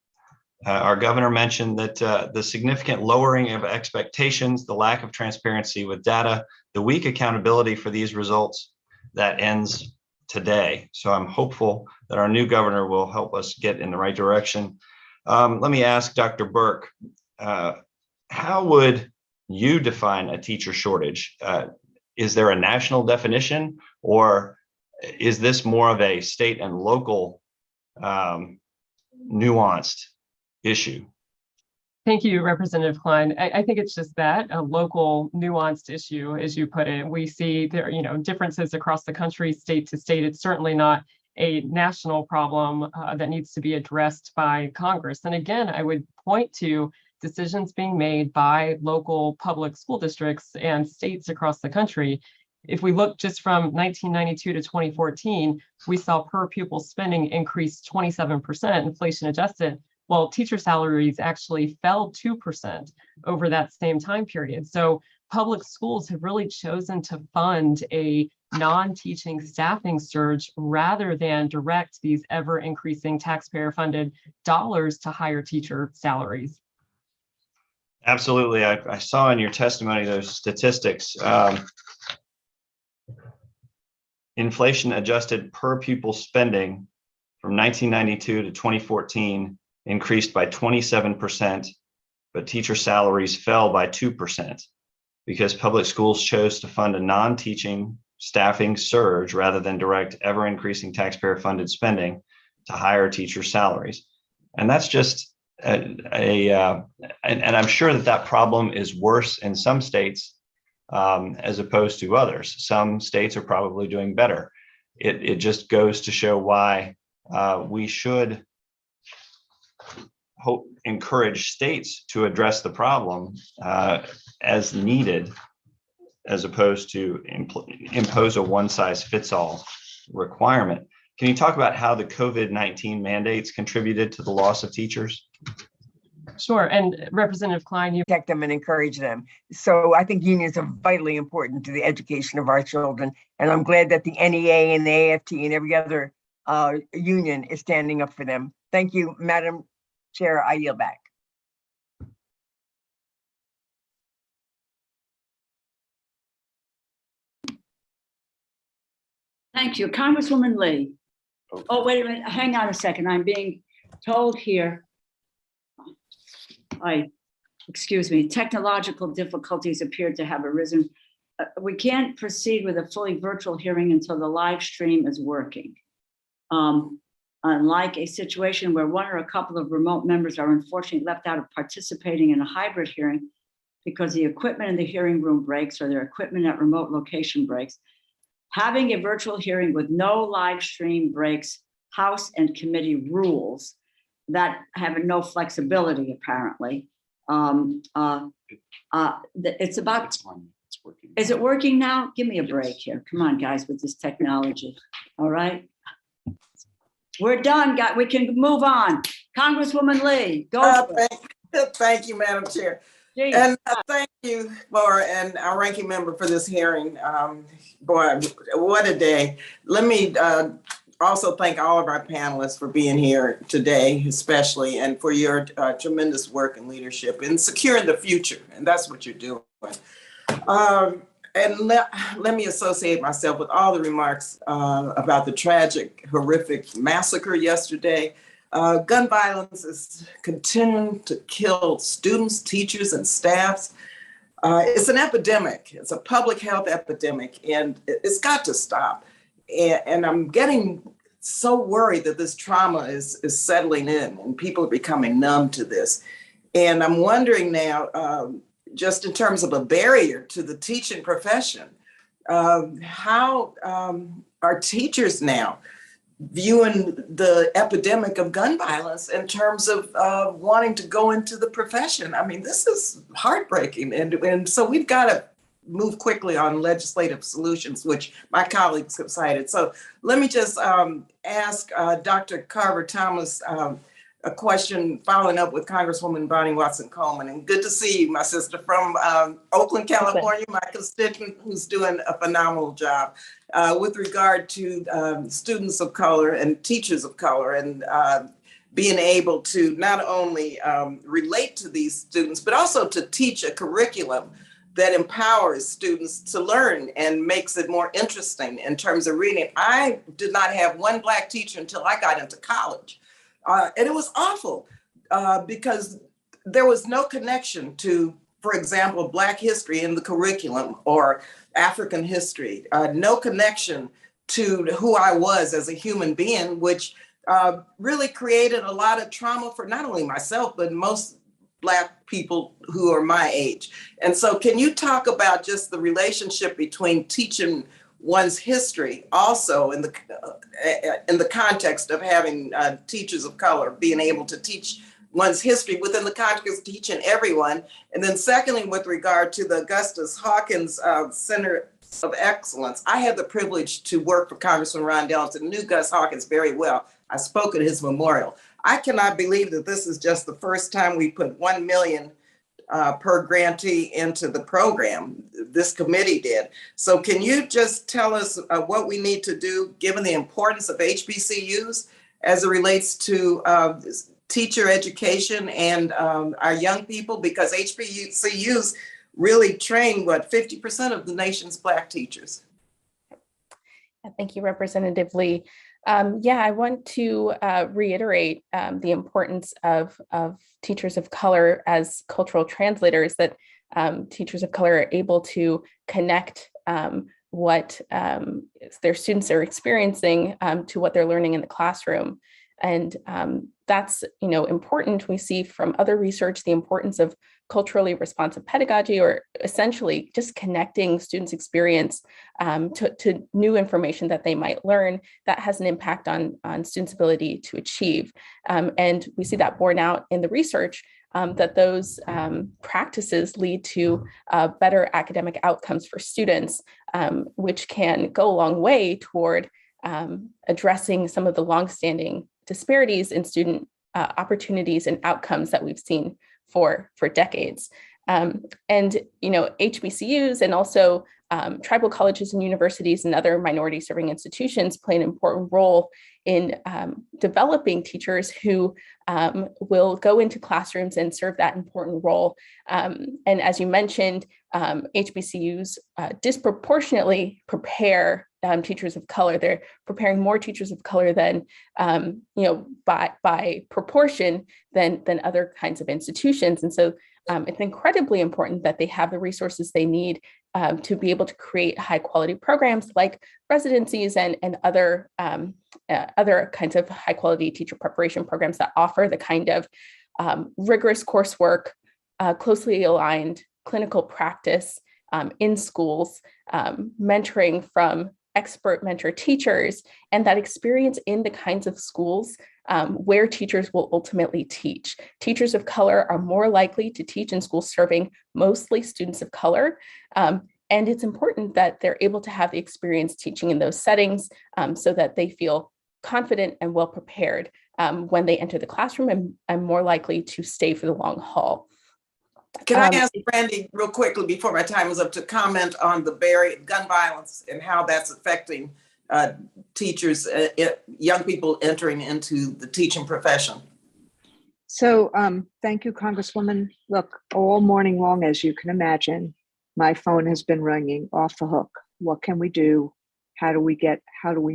[SPEAKER 12] Our governor mentioned that the significant lowering of expectations, the lack of transparency with data, the weak accountability for these results, that ends today. So I'm hopeful that our new governor will help us get in the right direction. Let me ask Dr. Burke, how would you define a teacher shortage? Is there a national definition, or is this more of a state and local nuanced issue?
[SPEAKER 4] Thank you, Representative Klein. I think it's just that, a local nuanced issue, as you put it. We see there, differences across the country, state to state. It's certainly not a national problem that needs to be addressed by Congress. And again, I would point to decisions being made by local public school districts and states across the country. If we look just from 1992 to 2014, we saw per pupil spending increase 27%, inflation adjusted, while teacher salaries actually fell 2% over that same time period. So public schools have really chosen to fund a non-teaching staffing surge rather than direct these ever increasing taxpayer funded dollars to higher teacher salaries.
[SPEAKER 12] Absolutely. I saw in your testimony those statistics. Inflation adjusted per pupil spending from 1992 to 2014 increased by 27%, but teacher salaries fell by 2% because public schools chose to fund a non-teaching staffing surge rather than direct ever increasing taxpayer funded spending to higher teacher salaries. And that's just and I'm sure that problem is worse in some states as opposed to others. Some states are probably doing better. It just goes to show why we should encourage states to address the problem as needed, as opposed to impose a one-size-fits-all requirement. Can you talk about how the COVID-19 mandates contributed to the loss of teachers?
[SPEAKER 4] Sure. And Representative Klein, you
[SPEAKER 13] protect them and encourage them. So I think unions are vitally important to the education of our children. And I'm glad that the NEA and the AFT and every other union is standing up for them. Thank you, Madam Chair. I yield back.
[SPEAKER 1] Thank you. Congresswoman Lee. Oh, wait a minute. Hang on a second. I'm being told here. Excuse me, technological difficulties appear to have arisen. We can't proceed with a fully virtual hearing until the live stream is working. Unlike a situation where one or a couple of remote members are unfortunately left out of participating in a hybrid hearing because the equipment in the hearing room breaks or their equipment at remote location breaks, having a virtual hearing with no live stream breaks House and committee rules that have no flexibility, apparently. It's about, it's working. Is it working now? Give me a break here. Come on, guys, with this technology. All right. We're done, guys. We can move on. Congresswoman Lee, go.
[SPEAKER 14] Thank you, Madam Chair.
[SPEAKER 1] Jeez.
[SPEAKER 14] And thank you, Laura, and our ranking member for this hearing. Boy, what a day. Let me also thank all of our panelists for being here today, especially, and for your tremendous work and leadership in securing the future. And that's what you're doing. And let me associate myself with all the remarks about the tragic, horrific massacre yesterday. Gun violence is continuing to kill students, teachers, and staffs. It's an epidemic. It's a public health epidemic, and it's got to stop. And I'm getting so worried that this trauma is settling in and people are becoming numb to this. And I'm wondering now, just in terms of a barrier to the teaching profession, how are teachers now viewing the epidemic of gun violence in terms of wanting to go into the profession? I mean, this is heartbreaking. And so we've got to move quickly on legislative solutions, which my colleagues have cited. So let me just ask Dr. Carver Thomas a question following up with Congresswoman Bonnie Watson-Coleman. And good to see you, my sister from Oakland, California, my constituent who's doing a phenomenal job with regard to students of color and teachers of color and being able to not only relate to these students, but also to teach a curriculum that empowers students to learn and makes it more interesting in terms of reading. I did not have one Black teacher until I got into college. And it was awful because there was no connection to, for example, Black history in the curriculum or African history, no connection to who I was as a human being, which really created a lot of trauma for not only myself, but most Black people who are my age. And so can you talk about just the relationship between teaching one's history also in the context of having teachers of color being able to teach one's history within the context of teaching everyone? And then secondly, with regard to the Augustus Hawkins Center of Excellence, I had the privilege to work for Congressman Ron Dellums and knew Gus Hawkins very well. I spoke at his memorial. I cannot believe that this is just the first time we put $1 million per grantee into the program. This committee did. So can you just tell us what we need to do given the importance of HBCUs as it relates to teacher education and our young people? Because HBCUs really train, 50% of the nation's Black teachers.
[SPEAKER 3] Thank you, Representative Lee. I want to reiterate the importance of teachers of color as cultural translators, that teachers of color are able to connect what their students are experiencing to what they're learning in the classroom. And that's important. We see from other research the importance of culturally responsive pedagogy, or essentially just connecting students' experience to new information that they might learn that has an impact on students' ability to achieve. And we see that borne out in the research that those practices lead to better academic outcomes for students, which can go a long way toward addressing some of the longstanding disparities in student opportunities and outcomes that we've seen for decades. And HBCUs and also tribal colleges and universities and other minority serving institutions play an important role in developing teachers who will go into classrooms and serve that important role. And as you mentioned, HBCUs disproportionately prepare teachers of color. They're preparing more teachers of color than, by proportion than other kinds of institutions. And so it's incredibly important that they have the resources they need to be able to create high quality programs like residencies and other kinds of high quality teacher preparation programs that offer the kind of rigorous coursework, closely aligned clinical practice in schools, mentoring from expert mentor teachers, and that experience in the kinds of schools where teachers will ultimately teach. Teachers of color are more likely to teach in schools serving mostly students of color. And it's important that they're able to have the experience teaching in those settings so that they feel confident and well prepared when they enter the classroom and more likely to stay for the long haul.
[SPEAKER 14] Can I ask Brandy real quickly before my time is up to comment on the gun violence and how that's affecting teachers, young people entering into the teaching profession?
[SPEAKER 5] So thank you, Congresswoman. Look, all morning long, as you can imagine, my phone has been ringing off the hook. What can we do? How do we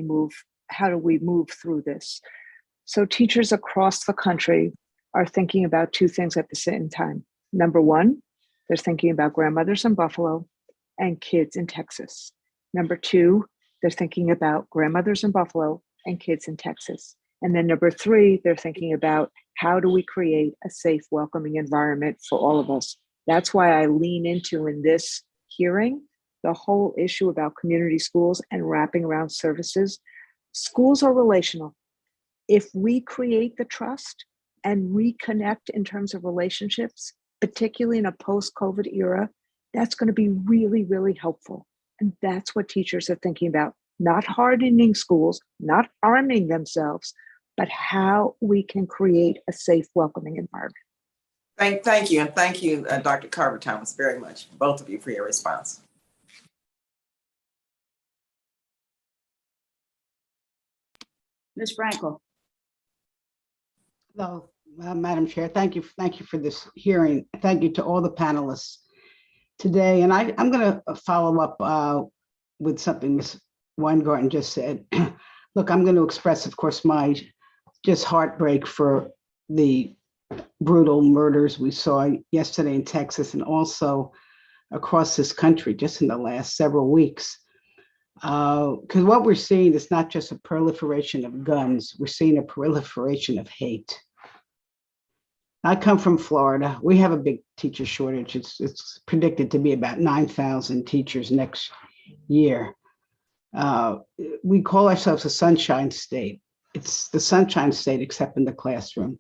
[SPEAKER 5] move through this? So teachers across the country are thinking about two things at the same time. Number one, they're thinking about grandmothers in Buffalo and kids in Texas. Number two, they're thinking about grandmothers in Buffalo and kids in Texas. And then number three, they're thinking about how do we create a safe, welcoming environment for all of us. That's why I lean into in this hearing the whole issue about community schools and wrapping around services. Schools are relational. If we create the trust and reconnect in terms of relationships, particularly in a post-COVID era, that's going to be really, really helpful. And that's what teachers are thinking about, not hardening schools, not arming themselves, but how we can create a safe, welcoming environment.
[SPEAKER 14] Thank you. And thank you, Dr. Carver Thomas, very much, both of you, for your response.
[SPEAKER 1] Ms. Frankel.
[SPEAKER 15] Hello, Madam Chair. Thank you for this hearing. Thank you to all the panelists today. And I'm going to follow up with something Ms. Weingarten just said. Look, I'm going to express, of course, my just heartbreak for the brutal murders we saw yesterday in Texas and also across this country just in the last several weeks. Because what we're seeing is not just a proliferation of guns, we're seeing a proliferation of hate. I come from Florida. We have a big teacher shortage. It's predicted to be about 9,000 teachers next year. We call ourselves a sunshine state. It's the sunshine state except in the classroom.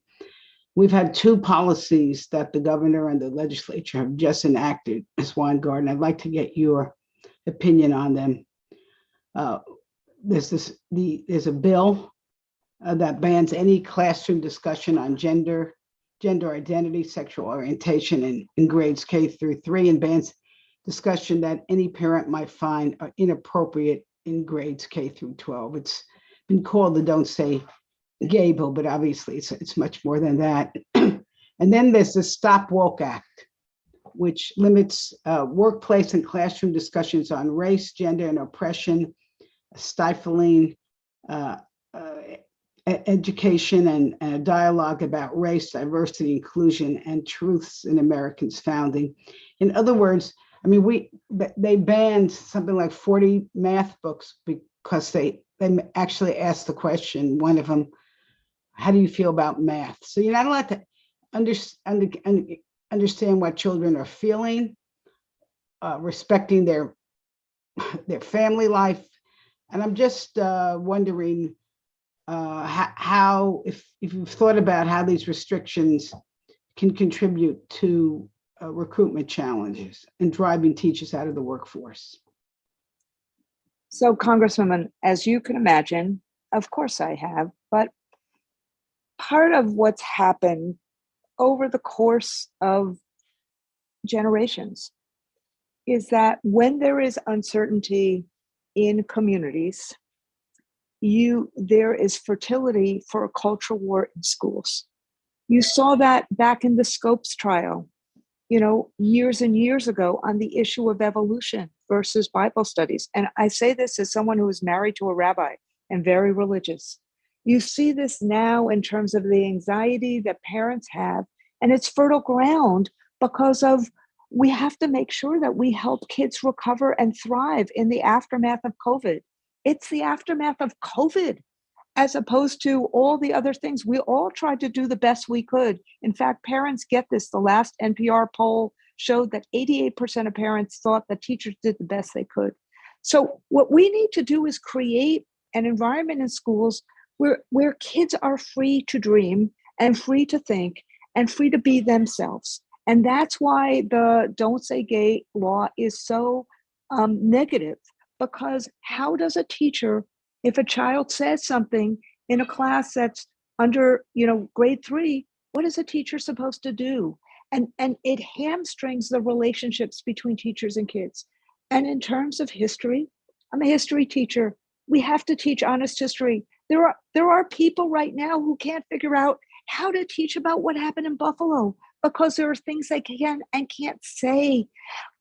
[SPEAKER 15] We've had two policies that the governor and the legislature have just enacted, Ms. Weingarten. I'd like to get your opinion on them. There's a bill that bans any classroom discussion on gender identity, sexual orientation in grades K through 3, and bans discussion that any parent might find inappropriate in grades K through 12. It's been called the Don't Say Gay bill, but obviously it's much more than that. And then there's the Stop Woke Act, which limits workplace and classroom discussions on race, gender, and oppression, stifling education and a dialogue about race, diversity, inclusion, and truths in Americans' founding. In other words, I mean, they banned something like 40 math books because they actually asked the question, one of them, how do you feel about math? So you're not allowed to understand what children are feeling, respecting their family life. And I'm just wondering how, if you've thought about how these restrictions can contribute to recruitment challenges and driving teachers out of the workforce.
[SPEAKER 5] So, Congresswoman, as you can imagine, of course I have, but part of what's happened over the course of generations is that when there is uncertainty in communities, there is fertility for a cultural war in schools. You saw that back in the Scopes trial, years and years ago on the issue of evolution versus Bible studies. And I say this as someone who is married to a rabbi and very religious. You see this now in terms of the anxiety that parents have, and it's fertile ground because of we have to make sure that we help kids recover and thrive in the aftermath of COVID. It's the aftermath of COVID, as opposed to all the other things. We all tried to do the best we could. In fact, parents get this. The last NPR poll showed that 88% of parents thought that teachers did the best they could. So what we need to do is create an environment in schools where kids are free to dream and free to think and free to be themselves. And that's why the Don't Say Gay law is so negative, because how does a teacher, if a child says something in a class that's under, grade 3, what is a teacher supposed to do? And it hamstrings the relationships between teachers and kids. And in terms of history, I'm a history teacher. We have to teach honest history. There are people right now who can't figure out how to teach about what happened in Buffalo because there are things they can and can't say.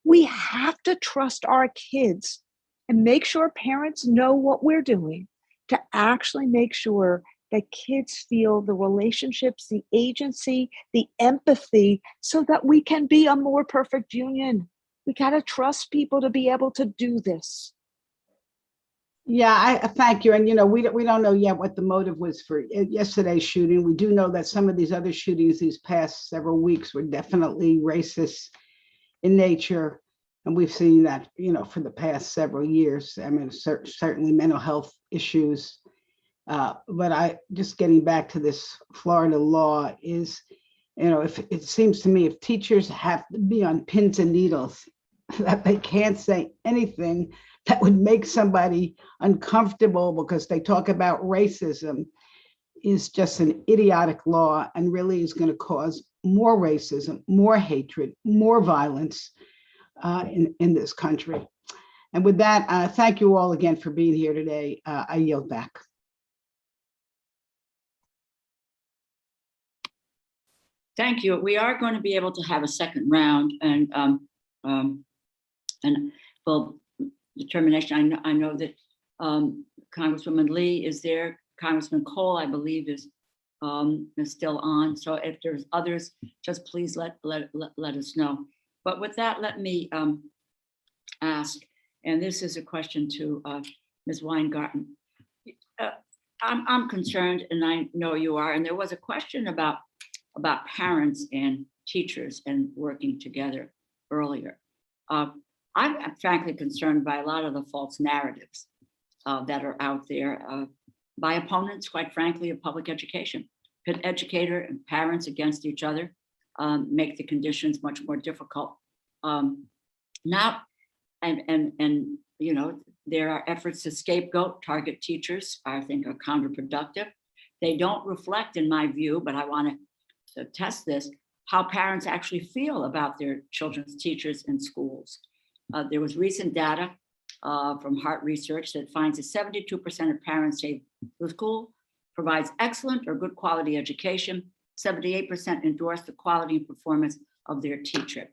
[SPEAKER 5] We have to trust our kids and make sure parents know what we're doing to actually make sure that kids feel the relationships, the agency, the empathy, so that we can be a more perfect union. We got to trust people to be able to do this.
[SPEAKER 15] Yeah, I thank you. And, we don't know yet what the motive was for yesterday's shooting. We do know that some of these other shootings these past several weeks were definitely racist in nature. And we've seen that, for the past several years. I mean, certainly mental health issues. But just getting back to this Florida law is, if it seems to me, if teachers have to be on pins and needles, that they can't say anything that would make somebody uncomfortable because they talk about racism, is just an idiotic law and really is going to cause more racism, more hatred, more violence in this country. And with that, thank you all again for being here today. I yield back.
[SPEAKER 1] Thank you. We are going to be able to have a second round, and well, determination. I know that Congresswoman Lee is there. Congressman Cole, I believe, is still on. So if there's others, just please let us know. But with that, let me ask, and this is a question to Ms. Weingarten. I'm concerned, and I know you are, and there was a question about parents and teachers and working together earlier. I'm frankly concerned by a lot of the false narratives that are out there by opponents, quite frankly, of public education. Pit educator and parents against each other, make the conditions much more difficult. Now, and there are efforts to scapegoat target teachers, I think are counterproductive. They don't reflect, in my view, but I want to test this, how parents actually feel about their children's teachers in schools. There was recent data from Hart Research that finds that 72% of parents say the school provides excellent or good quality education. 78% endorse the quality and performance of their teacher.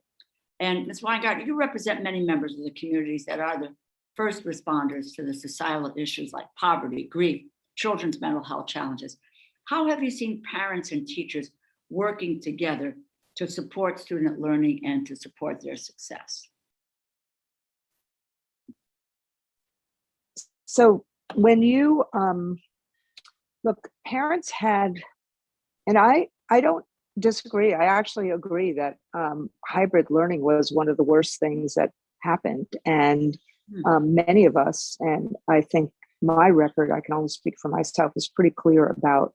[SPEAKER 1] And Ms. Weingarten, you represent many members of the communities that are the first responders to the societal issues like poverty, grief, children's mental health challenges. How have you seen parents and teachers working together to support student learning and to support their success?
[SPEAKER 5] So when you look, parents had, and I don't disagree. I actually agree that hybrid learning was one of the worst things that happened. And many of us, and I think my record, I can only speak for myself, is pretty clear about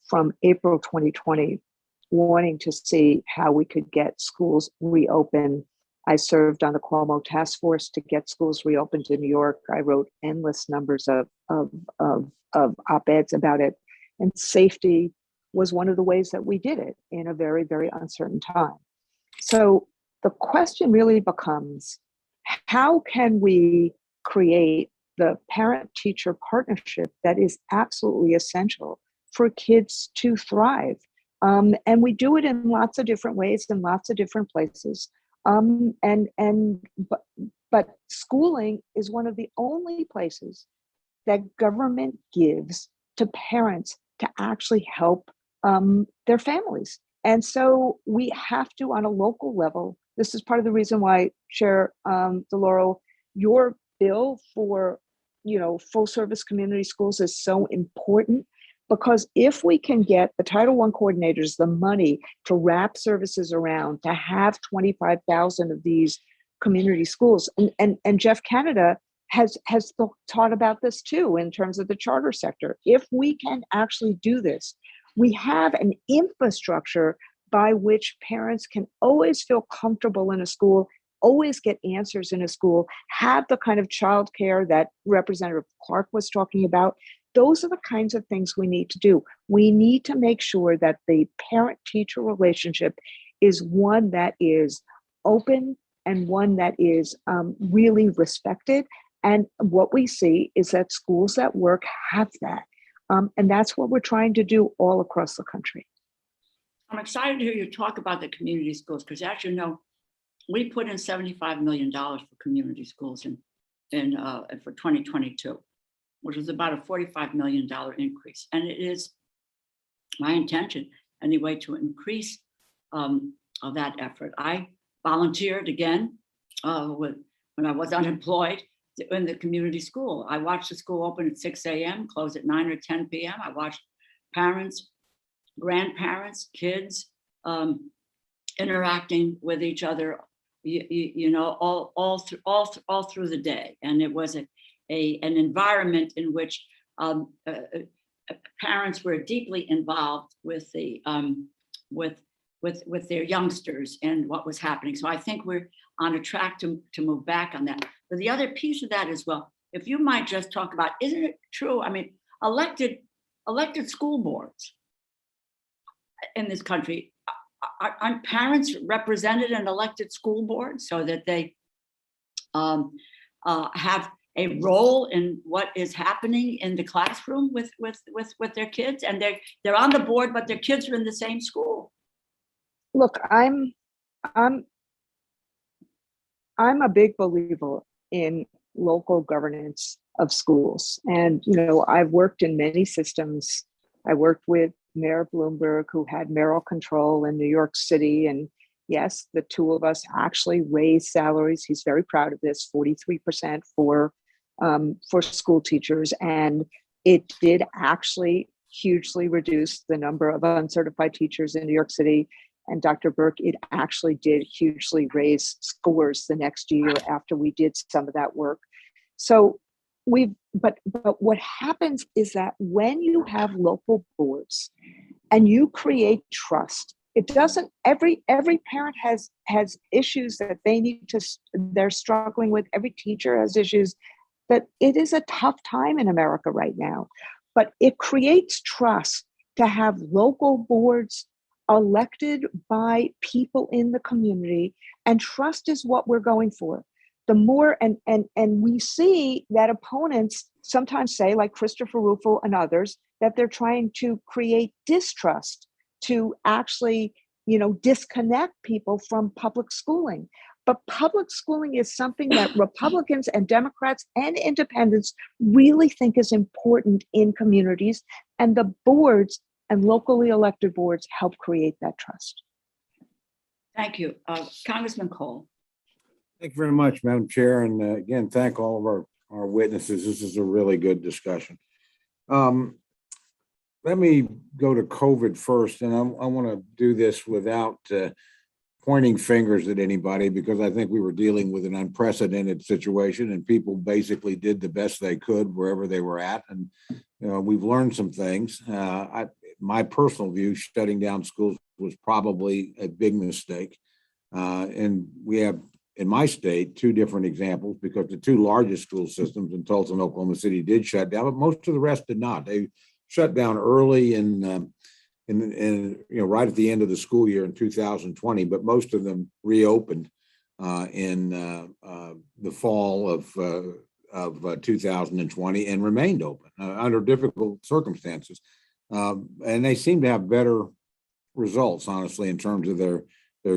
[SPEAKER 5] from April 2020, wanting to see how we could get schools reopened. I served on the Cuomo task force to get schools reopened in New York. I wrote endless numbers of op-eds about it. And safety was one of the ways that we did it in a very, very uncertain time. So the question really becomes, how can we create the parent-teacher partnership that is absolutely essential for kids to thrive? And we do it in lots of different ways in lots of different places. But schooling is one of the only places that government gives to parents to actually help their families. And so we have to, on a local level, this is part of the reason why, Chair DeLauro, your bill for full service community schools is so important. Because if we can get the Title I coordinators the money to wrap services around, to have 25,000 of these community schools, and Jeff Canada has taught about this too in terms of the charter sector. If we can actually do this, we have an infrastructure by which parents can always feel comfortable in a school, always get answers in a school, have the kind of childcare that Representative Clark was talking about. Those are the kinds of things we need to do. We need to make sure that the parent-teacher relationship is one that is open and one that is really respected. And what we see is that schools that work have that. And that's what we're trying to do all across the country.
[SPEAKER 1] I'm excited to hear you talk about the community schools, because as you know, we put in $75 million for community schools for 2022. Which is about a $45 million increase. And it is my intention anyway to increase that effort. I volunteered again when I was unemployed in the community school. I watched the school open at 6 a.m., close at 9 or 10 p.m. I watched parents, grandparents, kids interacting with each other, all through the day. And it was an environment in which parents were deeply involved with the with their youngsters and what was happening. So I think we're on a track to move back on that. But the other piece of that as well, if you might just talk about, isn't it true? I mean, elected school boards in this country, aren't parents represented in elected school boards so that they have a role in what is happening in the classroom with their kids, and they're on the board, but their kids are in the same school?
[SPEAKER 5] Look, I'm a big believer in local governance of schools. And, I've worked in many systems. I worked with Mayor Bloomberg, who had mayoral control in New York City. And yes, the two of us actually raised salaries. He's very proud of this, 43% for school teachers. And it did actually hugely reduce the number of uncertified teachers in New York City. And Dr. Burke, it actually did hugely raise scores the next year after we did some of that work. So but what happens is that when you have local boards and you create trust, it doesn't, every parent has issues that they're struggling with. Every teacher has issues. That it is a tough time in America right now, but it creates trust to have local boards elected by people in the community, and trust is what we're going for. The more, and we see that opponents sometimes say, like Christopher Rufo and others, that they're trying to create distrust to actually, disconnect people from public schooling. But public schooling is something that Republicans and Democrats and independents really think is important in communities, and the boards and locally elected boards help create that trust.
[SPEAKER 1] Thank you. Congressman Cole.
[SPEAKER 2] Thank you very much, Madam Chair. And again, thank all of our witnesses. This is a really good discussion. Let me go to COVID first, and I want to do this without pointing fingers at anybody, because I think we were dealing with an unprecedented situation, and people basically did the best they could wherever they were at. And we've learned some things. My personal view, shutting down schools was probably a big mistake. And we have, in my state, two different examples, because the two largest school systems in Tulsa and Oklahoma City did shut down, but most of the rest did not. They shut down early in right at the end of the school year in 2020, but most of them reopened in the fall of 2020 and remained open under difficult circumstances. And they seem to have better results, honestly, in terms of their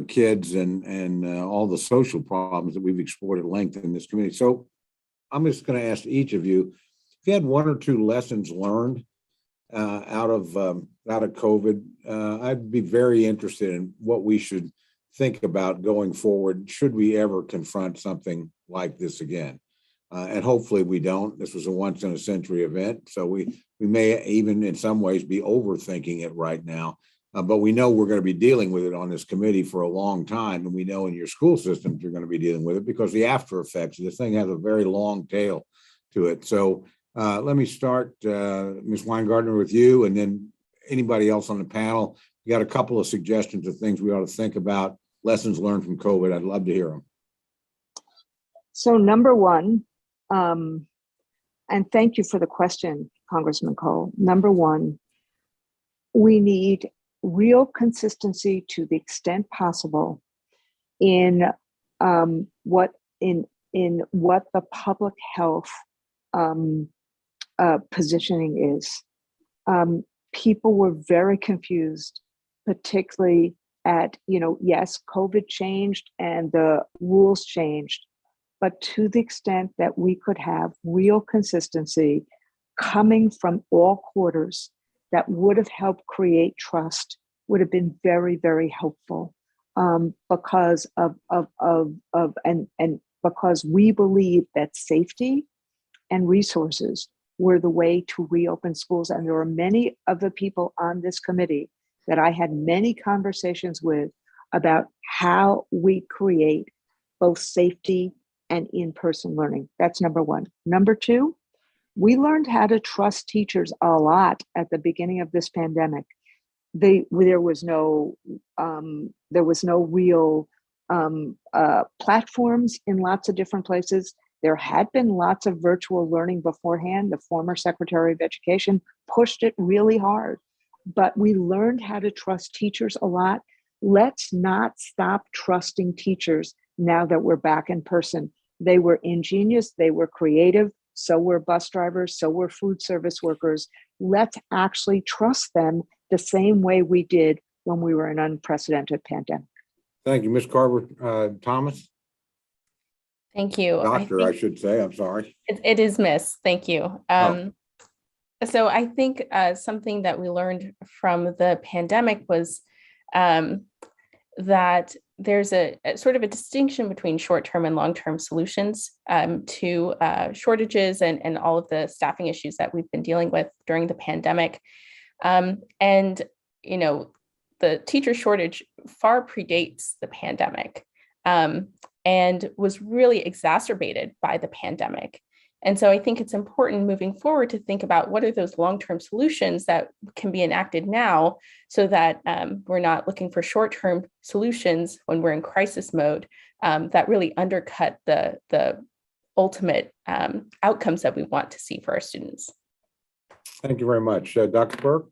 [SPEAKER 2] kids and all the social problems that we've explored at length in this community. So I'm just going to ask each of you, if you had one or two lessons learned out of COVID, I'd be very interested in what we should think about going forward, should we ever confront something like this again. And hopefully we don't. This was a once in a century event. So we may even in some ways be overthinking it right now. But we know we're going to be dealing with it on this committee for a long time. And we know in your school systems, you're going to be dealing with it, because the after effects of this thing has a very long tail to it. So let me start, Ms. Weingarten, with you, and then anybody else on the panel. You got a couple of suggestions of things we ought to think about, lessons learned from COVID. I'd love to hear them.
[SPEAKER 5] So number one, and thank you for the question, Congressman Cole. Number one, we need real consistency to the extent possible in what the public health positioning is. People were very confused, particularly at, yes, COVID changed and the rules changed, but to the extent that we could have real consistency coming from all quarters, that would have helped create trust would have been very, very helpful, because because we believe that safety and resources were the way to reopen schools. And there were many of the people on this committee that I had many conversations with about how we create both safety and in-person learning. That's number one. Number two, we learned how to trust teachers a lot at the beginning of this pandemic. There was no real platforms in lots of different places. There had been lots of virtual learning beforehand. The former Secretary of Education pushed it really hard, but we learned how to trust teachers a lot. Let's not stop trusting teachers now that we're back in person. They were ingenious, they were creative, so were bus drivers, so were food service workers. Let's actually trust them the same way we did when we were in an unprecedented pandemic.
[SPEAKER 2] Thank you, Ms. Carver. Thomas?
[SPEAKER 3] Thank you.
[SPEAKER 2] Doctor, I should say, I'm sorry.
[SPEAKER 3] It is Miss, thank you. So I think something that we learned from the pandemic was that there's a sort of a distinction between short-term and long-term solutions to shortages and all of the staffing issues that we've been dealing with during the pandemic. And, you know, the teacher shortage far predates the pandemic and was really exacerbated by the pandemic. And so I think it's important moving forward to think about what are those long-term solutions that can be enacted now so that we're not looking for short-term solutions when we're in crisis mode that really undercut the ultimate outcomes that we want to see for our students.
[SPEAKER 2] Thank you very much. Dr. Burke?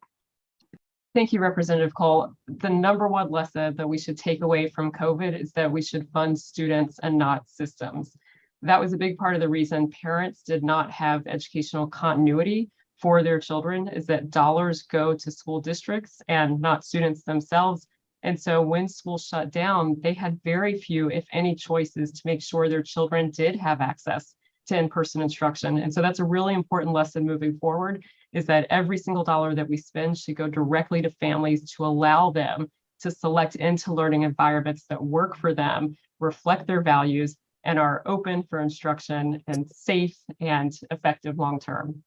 [SPEAKER 4] Thank you, Representative Cole. The number one lesson that we should take away from COVID is that we should fund students and not systems. That was a big part of the reason parents did not have educational continuity for their children, is that dollars go to school districts and not students themselves. And so when schools shut down, they had very few, if any, choices to make sure their children did have access to in-person instruction. And so that's a really important lesson moving forward, is that every single dollar that we spend should go directly to families to allow them to select into learning environments that work for them, reflect their values, and are open for instruction and safe and effective long-term.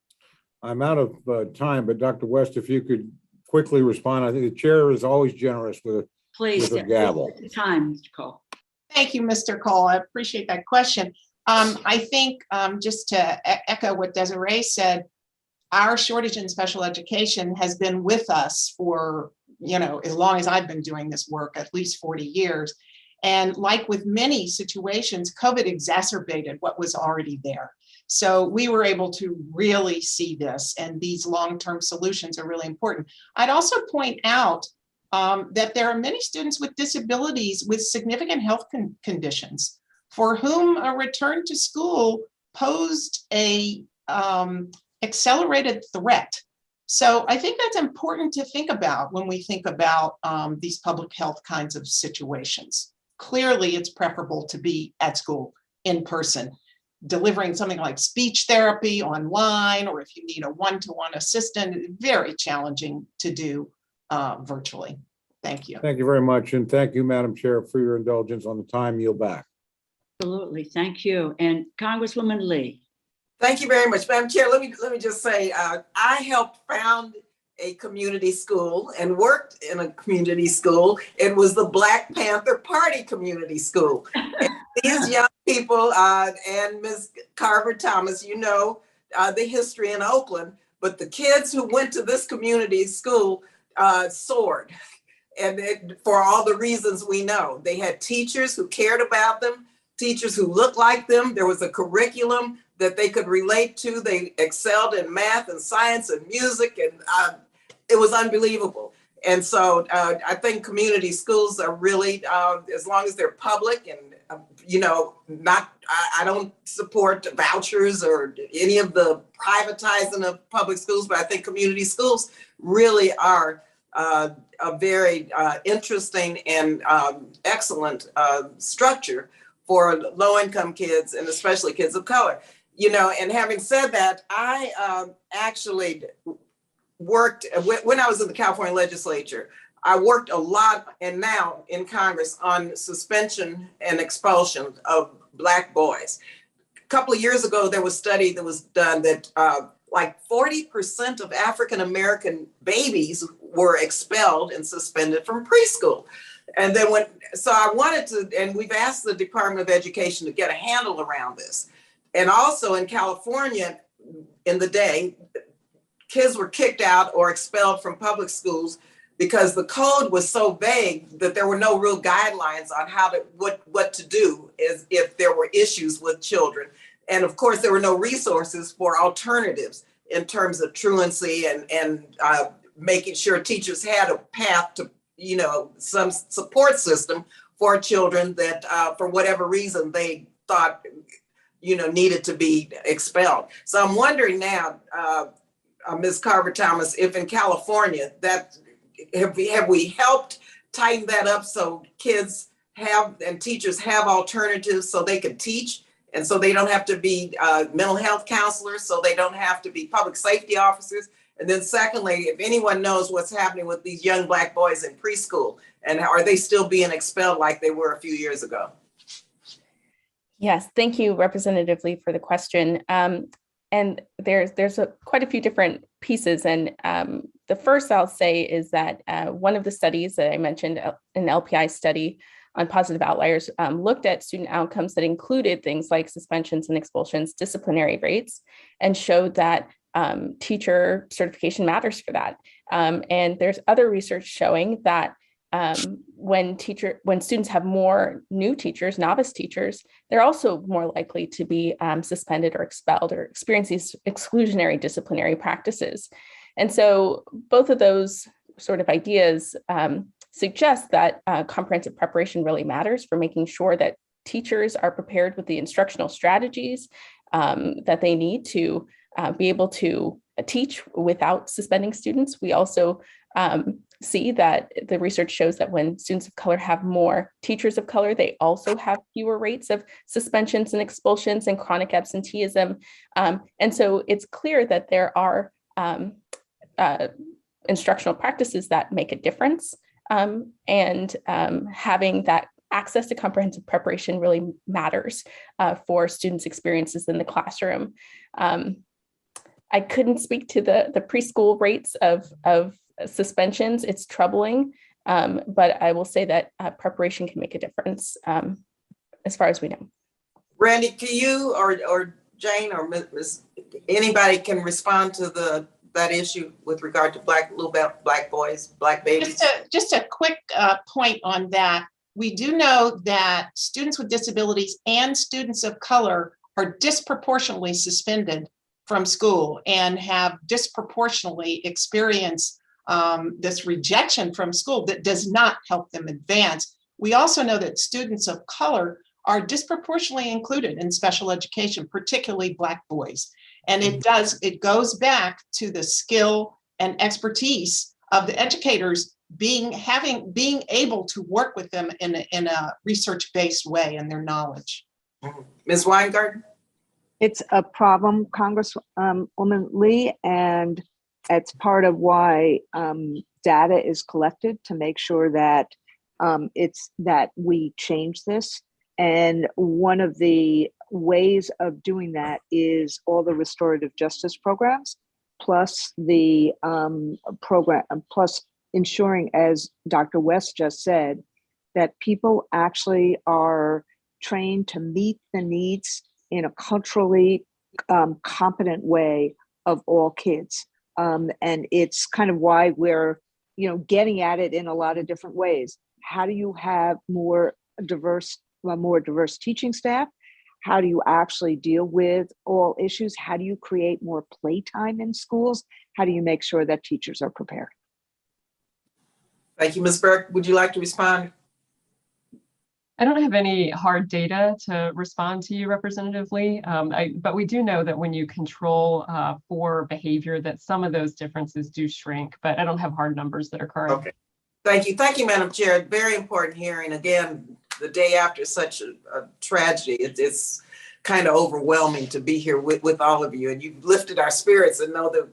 [SPEAKER 2] I'm out of time, but Dr. West, if you could quickly respond. I think the chair is always generous with a gavel.
[SPEAKER 1] Time, Mr. Cole.
[SPEAKER 6] Thank you, Mr. Cole. I appreciate that question. I think just to echo what Desiree said, our shortage in special education has been with us for, as long as I've been doing this work, at least 40 years. And like with many situations, COVID exacerbated what was already there. So we were able to really see this, and these long-term solutions are really important. I'd also point out that there are many students with disabilities with significant health conditions for whom a return to school posed a accelerated threat. So I think that's important to think about when we think about these public health kinds of situations. Clearly, it's preferable to be at school in person, delivering something like speech therapy online, or if you need a one-to-one assistant, very challenging to do virtually. Thank you.
[SPEAKER 2] Thank you very much. And thank you, Madam Chair, for your indulgence on the time. Yield back.
[SPEAKER 1] Absolutely. Thank you. And Congresswoman Lee.
[SPEAKER 14] Thank you very much, Madam Chair. Let me just say, I helped found a community school and worked in a community school. It was the Black Panther Party Community School. And these young people, and Ms. Carver Thomas, the history in Oakland, but the kids who went to this community school soared. And for all the reasons we know. They had teachers who cared about them, teachers who looked like them. There was a curriculum that they could relate to. They excelled in math and science and music, and it was unbelievable. And so I think community schools are really, as long as they're public and, I don't support vouchers or any of the privatizing of public schools, but I think community schools really are a very interesting and excellent structure for low-income kids and especially kids of color. And having said that, I actually worked, when I was in the California legislature, I worked a lot, and now in Congress, on suspension and expulsion of Black boys. A couple of years ago, there was a study that was done that like 40% of African-American babies were expelled and suspended from preschool. And then so I wanted to, and we've asked the Department of Education to get a handle around this. And also in California, in the day, kids were kicked out or expelled from public schools because the code was so vague that there were no real guidelines on what to do if there were issues with children. And of course, there were no resources for alternatives in terms of truancy and making sure teachers had a path to, some support system for children that for whatever reason they thought, needed to be expelled. So I'm wondering now, Ms. Carver Thomas, if in California that have we helped tighten that up so kids have and teachers have alternatives so they can teach, and so they don't have to be mental health counselors, so they don't have to be public safety officers. And then secondly, if anyone knows what's happening with these young Black boys in preschool, and are they still being expelled like they were a few years ago?
[SPEAKER 3] Yes, thank you, Representative Lee, for the question. And there's quite a few different pieces. And the first I'll say is that one of the studies that I mentioned, an LPI study on positive outliers, looked at student outcomes that included things like suspensions and expulsions, disciplinary rates, and showed that teacher certification matters for that. And there's other research showing that when students have more new teachers, novice teachers, they're also more likely to be suspended or expelled or experience these exclusionary disciplinary practices. And so both of those sort of ideas suggest that comprehensive preparation really matters for making sure that teachers are prepared with the instructional strategies that they need to be able to teach without suspending students. We also see that the research shows that when students of color have more teachers of color, they also have fewer rates of suspensions and expulsions and chronic absenteeism. And so it's clear that there are instructional practices that make a difference. And having that access to comprehensive preparation really matters for students' experiences in the classroom. I couldn't speak to the preschool rates of suspensions. It's troubling, but I will say that preparation can make a difference as far as we know.
[SPEAKER 14] Randy, can you or Jane or Ms. anybody can respond to that issue with regard to little Black boys, Black babies?
[SPEAKER 16] Just a quick point on that. We do know that students with disabilities and students of color are disproportionately suspended from school and have disproportionately experienced this rejection from school that does not help them advance. We also know that students of color are disproportionately included in special education, particularly Black boys. And it goes back to the skill and expertise of the educators being able to work with them in a research-based way in their knowledge.
[SPEAKER 14] Ms. Weingarten?
[SPEAKER 5] It's a problem, Congresswoman Lee, and it's part of why data is collected to make sure that that we change this. And one of the ways of doing that is all the restorative justice programs, plus the plus ensuring, as Dr. West just said, that people actually are trained to meet the needs in a culturally competent way of all kids. And it's kind of why we're, getting at it in a lot of different ways. How do you have more diverse teaching staff? How do you actually deal with all issues? How do you create more playtime in schools? How do you make sure that teachers are prepared?
[SPEAKER 14] Thank you, Ms. Burke. Would you like to respond?
[SPEAKER 4] I don't have any hard data to respond to you, Representative Lee, but we do know that when you control for behavior, that some of those differences do shrink, but I don't have hard numbers that are current.
[SPEAKER 14] Okay. Thank you. Thank you, Madam Chair. Very important hearing. Again, the day after such a tragedy, it's kind of overwhelming to be here with all of you. And you've lifted our spirits and know that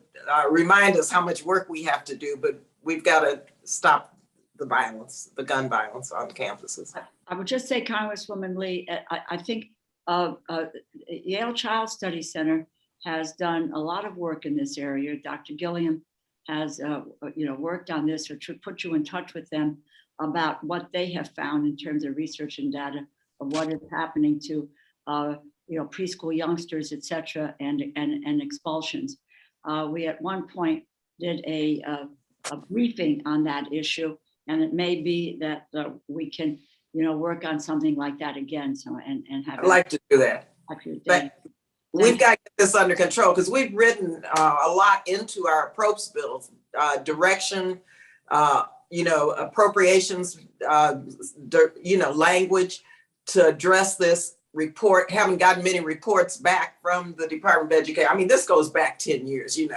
[SPEAKER 14] remind us how much work we have to do, but we've got to stop the violence, the gun violence on campuses.
[SPEAKER 1] I would just say, Congresswoman Lee, I think Yale Child Study Center has done a lot of work in this area. Dr. Gilliam has worked on this, or to put you in touch with them about what they have found in terms of research and data of what is happening to preschool youngsters, et cetera, and expulsions. We at one point did a briefing on that issue, and it may be that we can work on something like that again. So and have.
[SPEAKER 14] I'd like to do that. But we've got to get this under control, because we've written a lot into our approach bills, direction, appropriations, language to address this report. Haven't gotten many reports back from the Department of Education. I mean, this goes back 10 years, and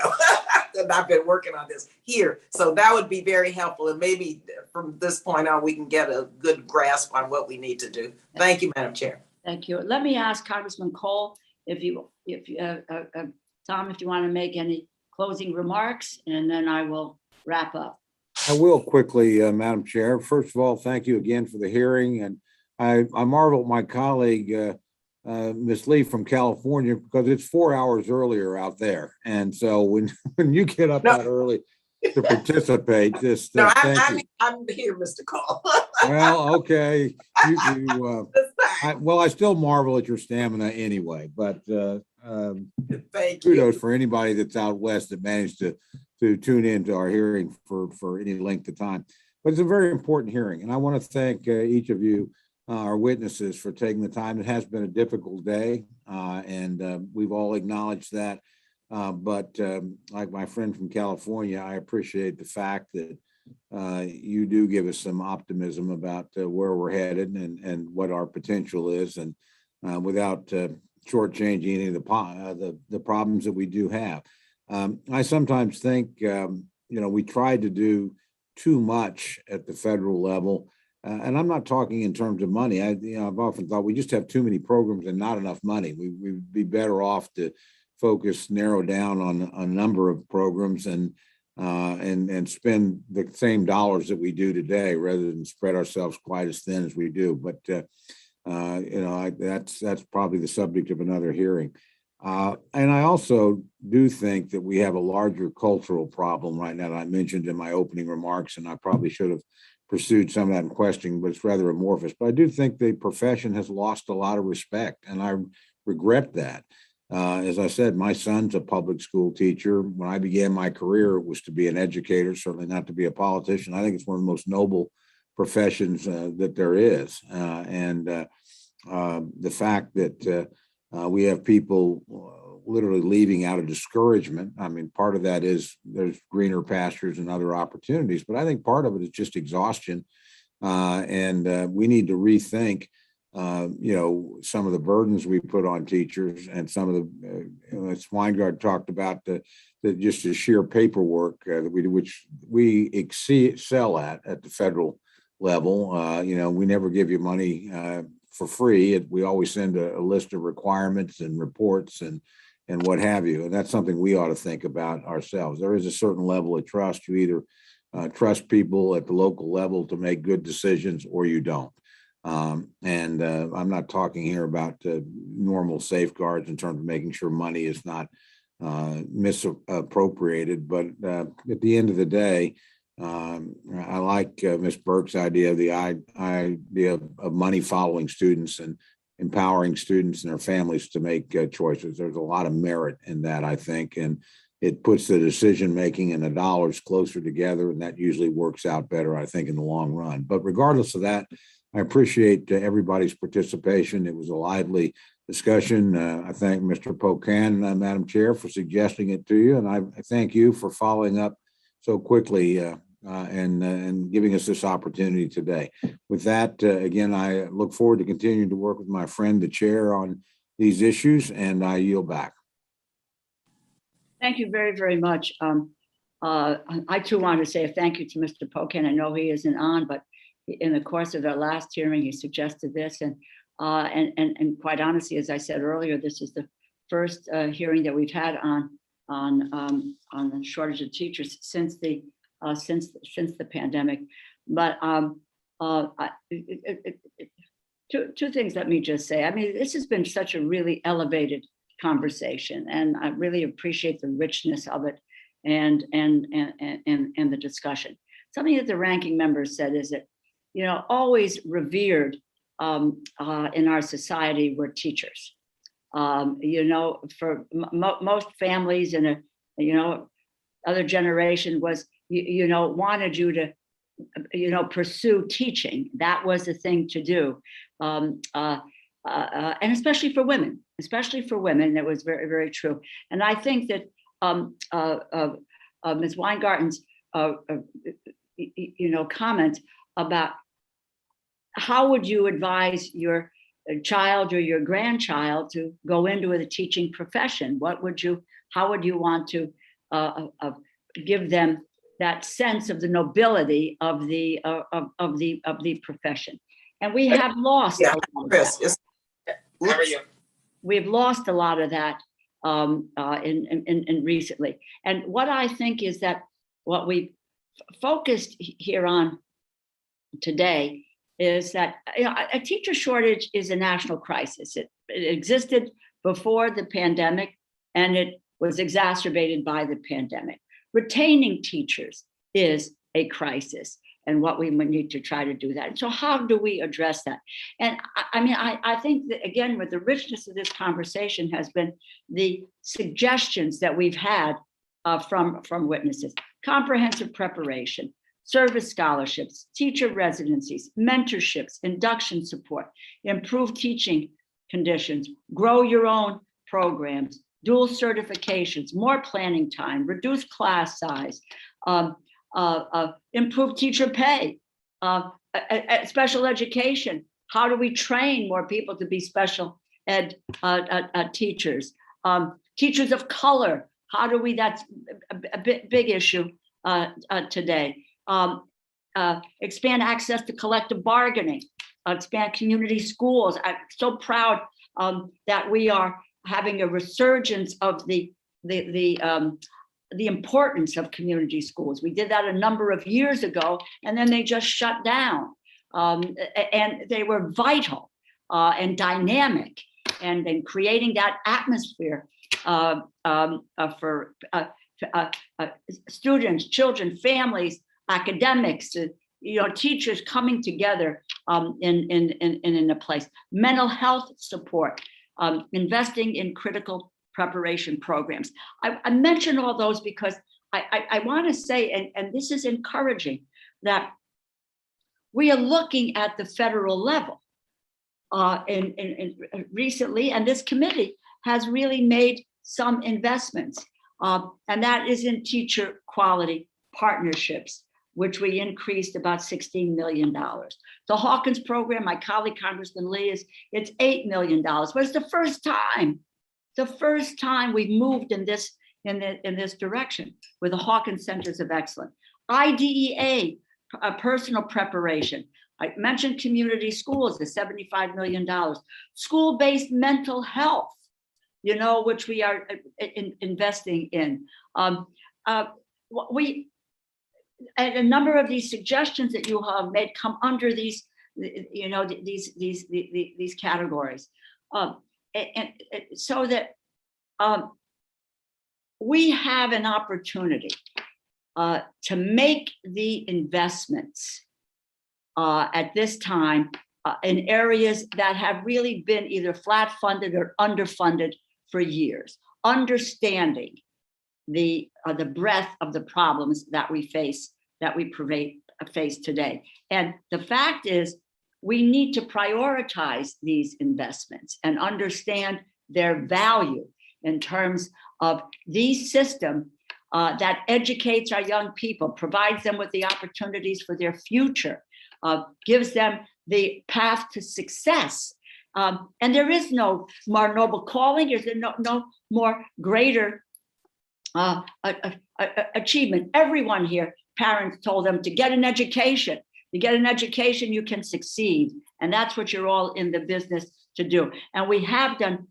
[SPEAKER 14] I've been working on this here. So that would be very helpful. And maybe from this point on, we can get a good grasp on what we need to do. Thank you, Madam Chair.
[SPEAKER 1] Thank you. Let me ask Congressman Cole, Tom, if you want to make any closing remarks, and then I will wrap up.
[SPEAKER 2] I will quickly, Madam Chair. First of all, thank you again for the hearing. And I marvel at my colleague, Ms. Lee from California, because it's 4 hours earlier out there. And so when you get up that early to participate, just
[SPEAKER 14] I'm here, Mr. Cole.
[SPEAKER 2] Well, okay. I still marvel at your stamina anyway, but kudos for anybody that's out west that managed to tune in to our hearing for any length of time. But it's a very important hearing, and I want to thank each of you, our witnesses, for taking the time. It has been a difficult day, and we've all acknowledged that. But like my friend from California, I appreciate the fact that you do give us some optimism about where we're headed and what our potential is, and without shortchanging any of the problems that we do have. I sometimes think, we try to do too much at the federal level. And I'm not talking in terms of money. I've often thought we just have too many programs and not enough money. We'd be better off to narrow down on a number of programs and spend the same dollars that we do today, rather than spread ourselves quite as thin as we do. But that's probably the subject of another hearing. And I also do think that we have a larger cultural problem right now that I mentioned in my opening remarks, and I probably should have pursued some of that in questioning, but it's rather amorphous. But I do think the profession has lost a lot of respect, and I regret that. As I said, my son's a public school teacher. When I began my career, it was to be an educator, certainly not to be a politician. I think it's one of the most noble professions that there is. And the fact that we have people literally leaving out of discouragement. I mean, part of that is there's greener pastures and other opportunities, but I think part of it is just exhaustion. And we need to rethink, some of the burdens we put on teachers, and some of the, as Weingarten talked about, just the sheer paperwork which we excel at the federal level. We never give you money for free. We always send a list of requirements and reports and what have you. And that's something we ought to think about ourselves. There is a certain level of trust. You either trust people at the local level to make good decisions, or you don't. And I'm not talking here about normal safeguards in terms of making sure money is not misappropriated. But at the end of the day, I like Ms. Burke's idea of the idea of money following students and empowering students and their families to make choices. There's a lot of merit in that, I think, and it puts the decision-making and the dollars closer together, and that usually works out better, I think, in the long run. But regardless of that, I appreciate everybody's participation. It was a lively discussion. I thank Mr. Pocan, Madam Chair, for suggesting it to you, and I thank you for following up so quickly and giving us this opportunity today. With that, again, I look forward to continuing to work with my friend, the chair, on these issues, and I yield back.
[SPEAKER 1] Thank you very, very much. I too want to say a thank you to Mr. Pocan. I know he isn't on, but in the course of our last hearing, he suggested this, and And quite honestly, as I said earlier, this is the first hearing that we've had on the shortage of teachers since the pandemic. But two things let me just say. I mean, this has been such a really elevated conversation, and I really appreciate the richness of it and the discussion. Something that the ranking member said is that, always revered in our society were teachers. For most families in a, other generation was, wanted you to, pursue teaching. That was the thing to do. And especially for women, that was very, very true. And I think that Ms. Weingarten's, comment about how would you advise your child or your grandchild to go into the teaching profession? How would you want to give them that sense of the nobility of the profession? And we have lost.
[SPEAKER 14] Yeah, Chris, how are you?
[SPEAKER 1] We've lost a lot of that in recently. And what I think is that what we focused here on today is that a teacher shortage is a national crisis. It existed before the pandemic, and it was exacerbated by the pandemic. Retaining teachers is a crisis, and what we need to try to do that. So how do we address that? And I think that, again, with the richness of this conversation has been the suggestions that we've had from witnesses: comprehensive preparation, service scholarships, teacher residencies, mentorships, induction support, improve teaching conditions, grow your own programs, dual certifications, more planning time, reduce class size, improve teacher pay, special education. How do we train more people to be special ed teachers? Teachers of color, how do we, that's a big issue today. Expand access to collective bargaining, expand community schools. I'm so proud that we are having a resurgence of the importance of community schools. We did that a number of years ago, and then they just shut down. And they were vital and dynamic, and then creating that atmosphere for students, children, families, academics, teachers coming together in a place. Mental health support, investing in critical preparation programs. I mention all those because I want to say, and this is encouraging, that we are looking at the federal level recently, and this committee has really made some investments, and that is in teacher quality partnerships, which we increased about $16 million. The Hawkins program, my colleague Congressman Lee, it's $8 million, but it's the first time we've moved in this direction with the Hawkins Centers of Excellence. IDEA, personal preparation. I mentioned community schools, the $75 million. School-based mental health, which we are investing in. And a number of these suggestions that you have made come under these categories, and so that we have an opportunity to make the investments at this time in areas that have really been either flat funded or underfunded for years, understanding the breadth of the problems that we face today. And the fact is, we need to prioritize these investments and understand their value in terms of the system that educates our young people, provides them with the opportunities for their future, gives them the path to success. And there is no more noble calling, there's no more greater achievement. Everyone here, parents told them to get an education. You get an education, you can succeed. And that's what you're all in the business to do. And we have done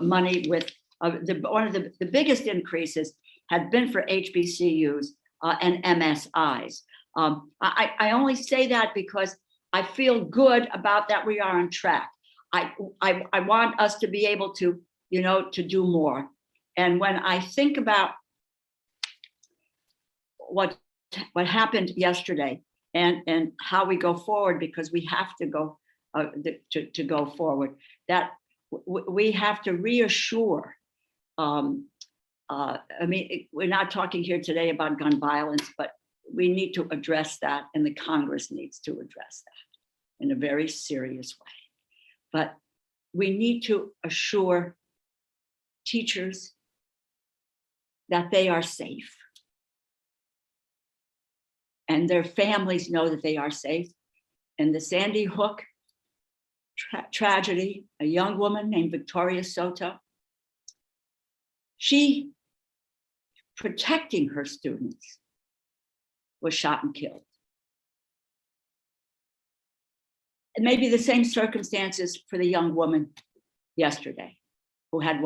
[SPEAKER 1] money with one of the biggest increases had been for HBCUs and MSIs. I only say that because I feel good about that we are on track. I want us to be able to, to do more. And when I think about what happened yesterday and how we go forward, because we have to go to go forward, that we have to reassure. We're not talking here today about gun violence, but we need to address that, and the Congress needs to address that in a very serious way. But we need to assure teachers that they are safe and their families know that they are safe. And the Sandy Hook tragedy, a young woman named Victoria Soto, she, protecting her students, was shot and killed. It may be the same circumstances for the young woman yesterday, who had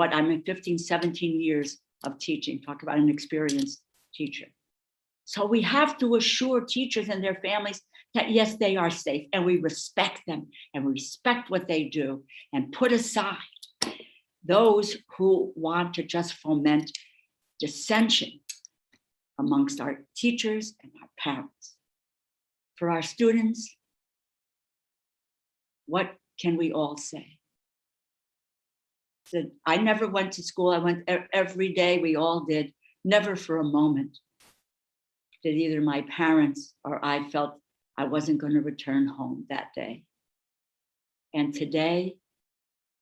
[SPEAKER 1] 15, 17 years of teaching. Talk about an experienced teacher. So we have to assure teachers and their families that yes, they are safe, and we respect them and respect what they do, and put aside those who want to just foment dissension amongst our teachers and our parents. For our students, what can we all say? So I never went to school. I went every day. We all did. Never for a moment did either my parents or I felt I wasn't going to return home that day. And today,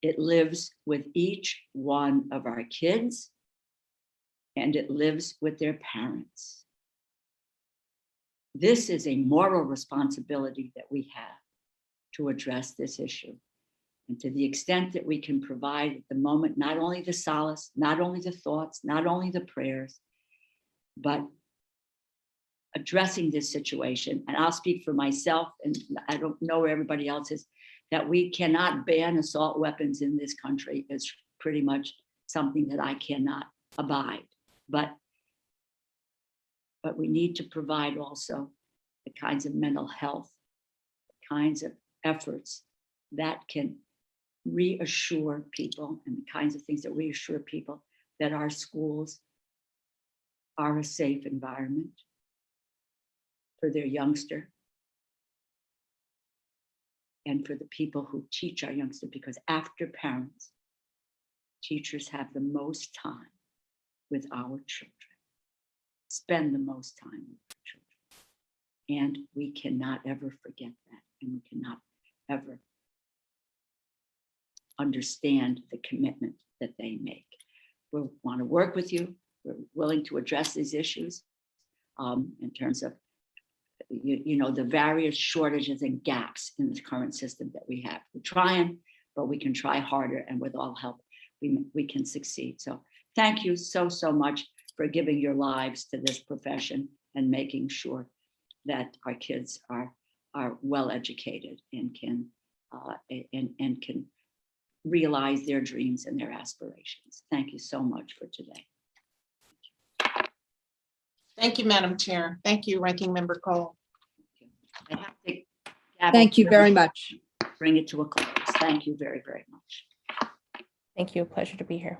[SPEAKER 1] it lives with each one of our kids, and it lives with their parents. This is a moral responsibility that we have to address this issue. And to the extent that we can provide at the moment, not only the solace, not only the thoughts, not only the prayers, but addressing this situation. And I'll speak for myself, and I don't know where everybody else is, that we cannot ban assault weapons in this country is pretty much something that I cannot abide. But we need to provide also the kinds of mental health, the kinds of efforts that can reassure people, and the kinds of things that reassure people that our schools are a safe environment for their youngster and for the people who teach our youngster, because after parents, teachers have the most time with our children, spend the most time with our children. And we cannot ever forget that, and we cannot ever understand the commitment that they make. We want to work with you. We're willing to address these issues in terms of the various shortages and gaps in the current system that we have. We're trying, but we can try harder, and with all help, we can succeed. So thank you so much for giving your lives to this profession and making sure that our kids are well educated and can realize their dreams and their aspirations. Thank you so much for today.
[SPEAKER 16] Thank you, Madam Chair. Thank you, Ranking Member Cole.
[SPEAKER 1] I have to
[SPEAKER 17] Thank you very much.
[SPEAKER 1] bring it to a close. Thank you very, very much.
[SPEAKER 3] Thank you. A pleasure to be here.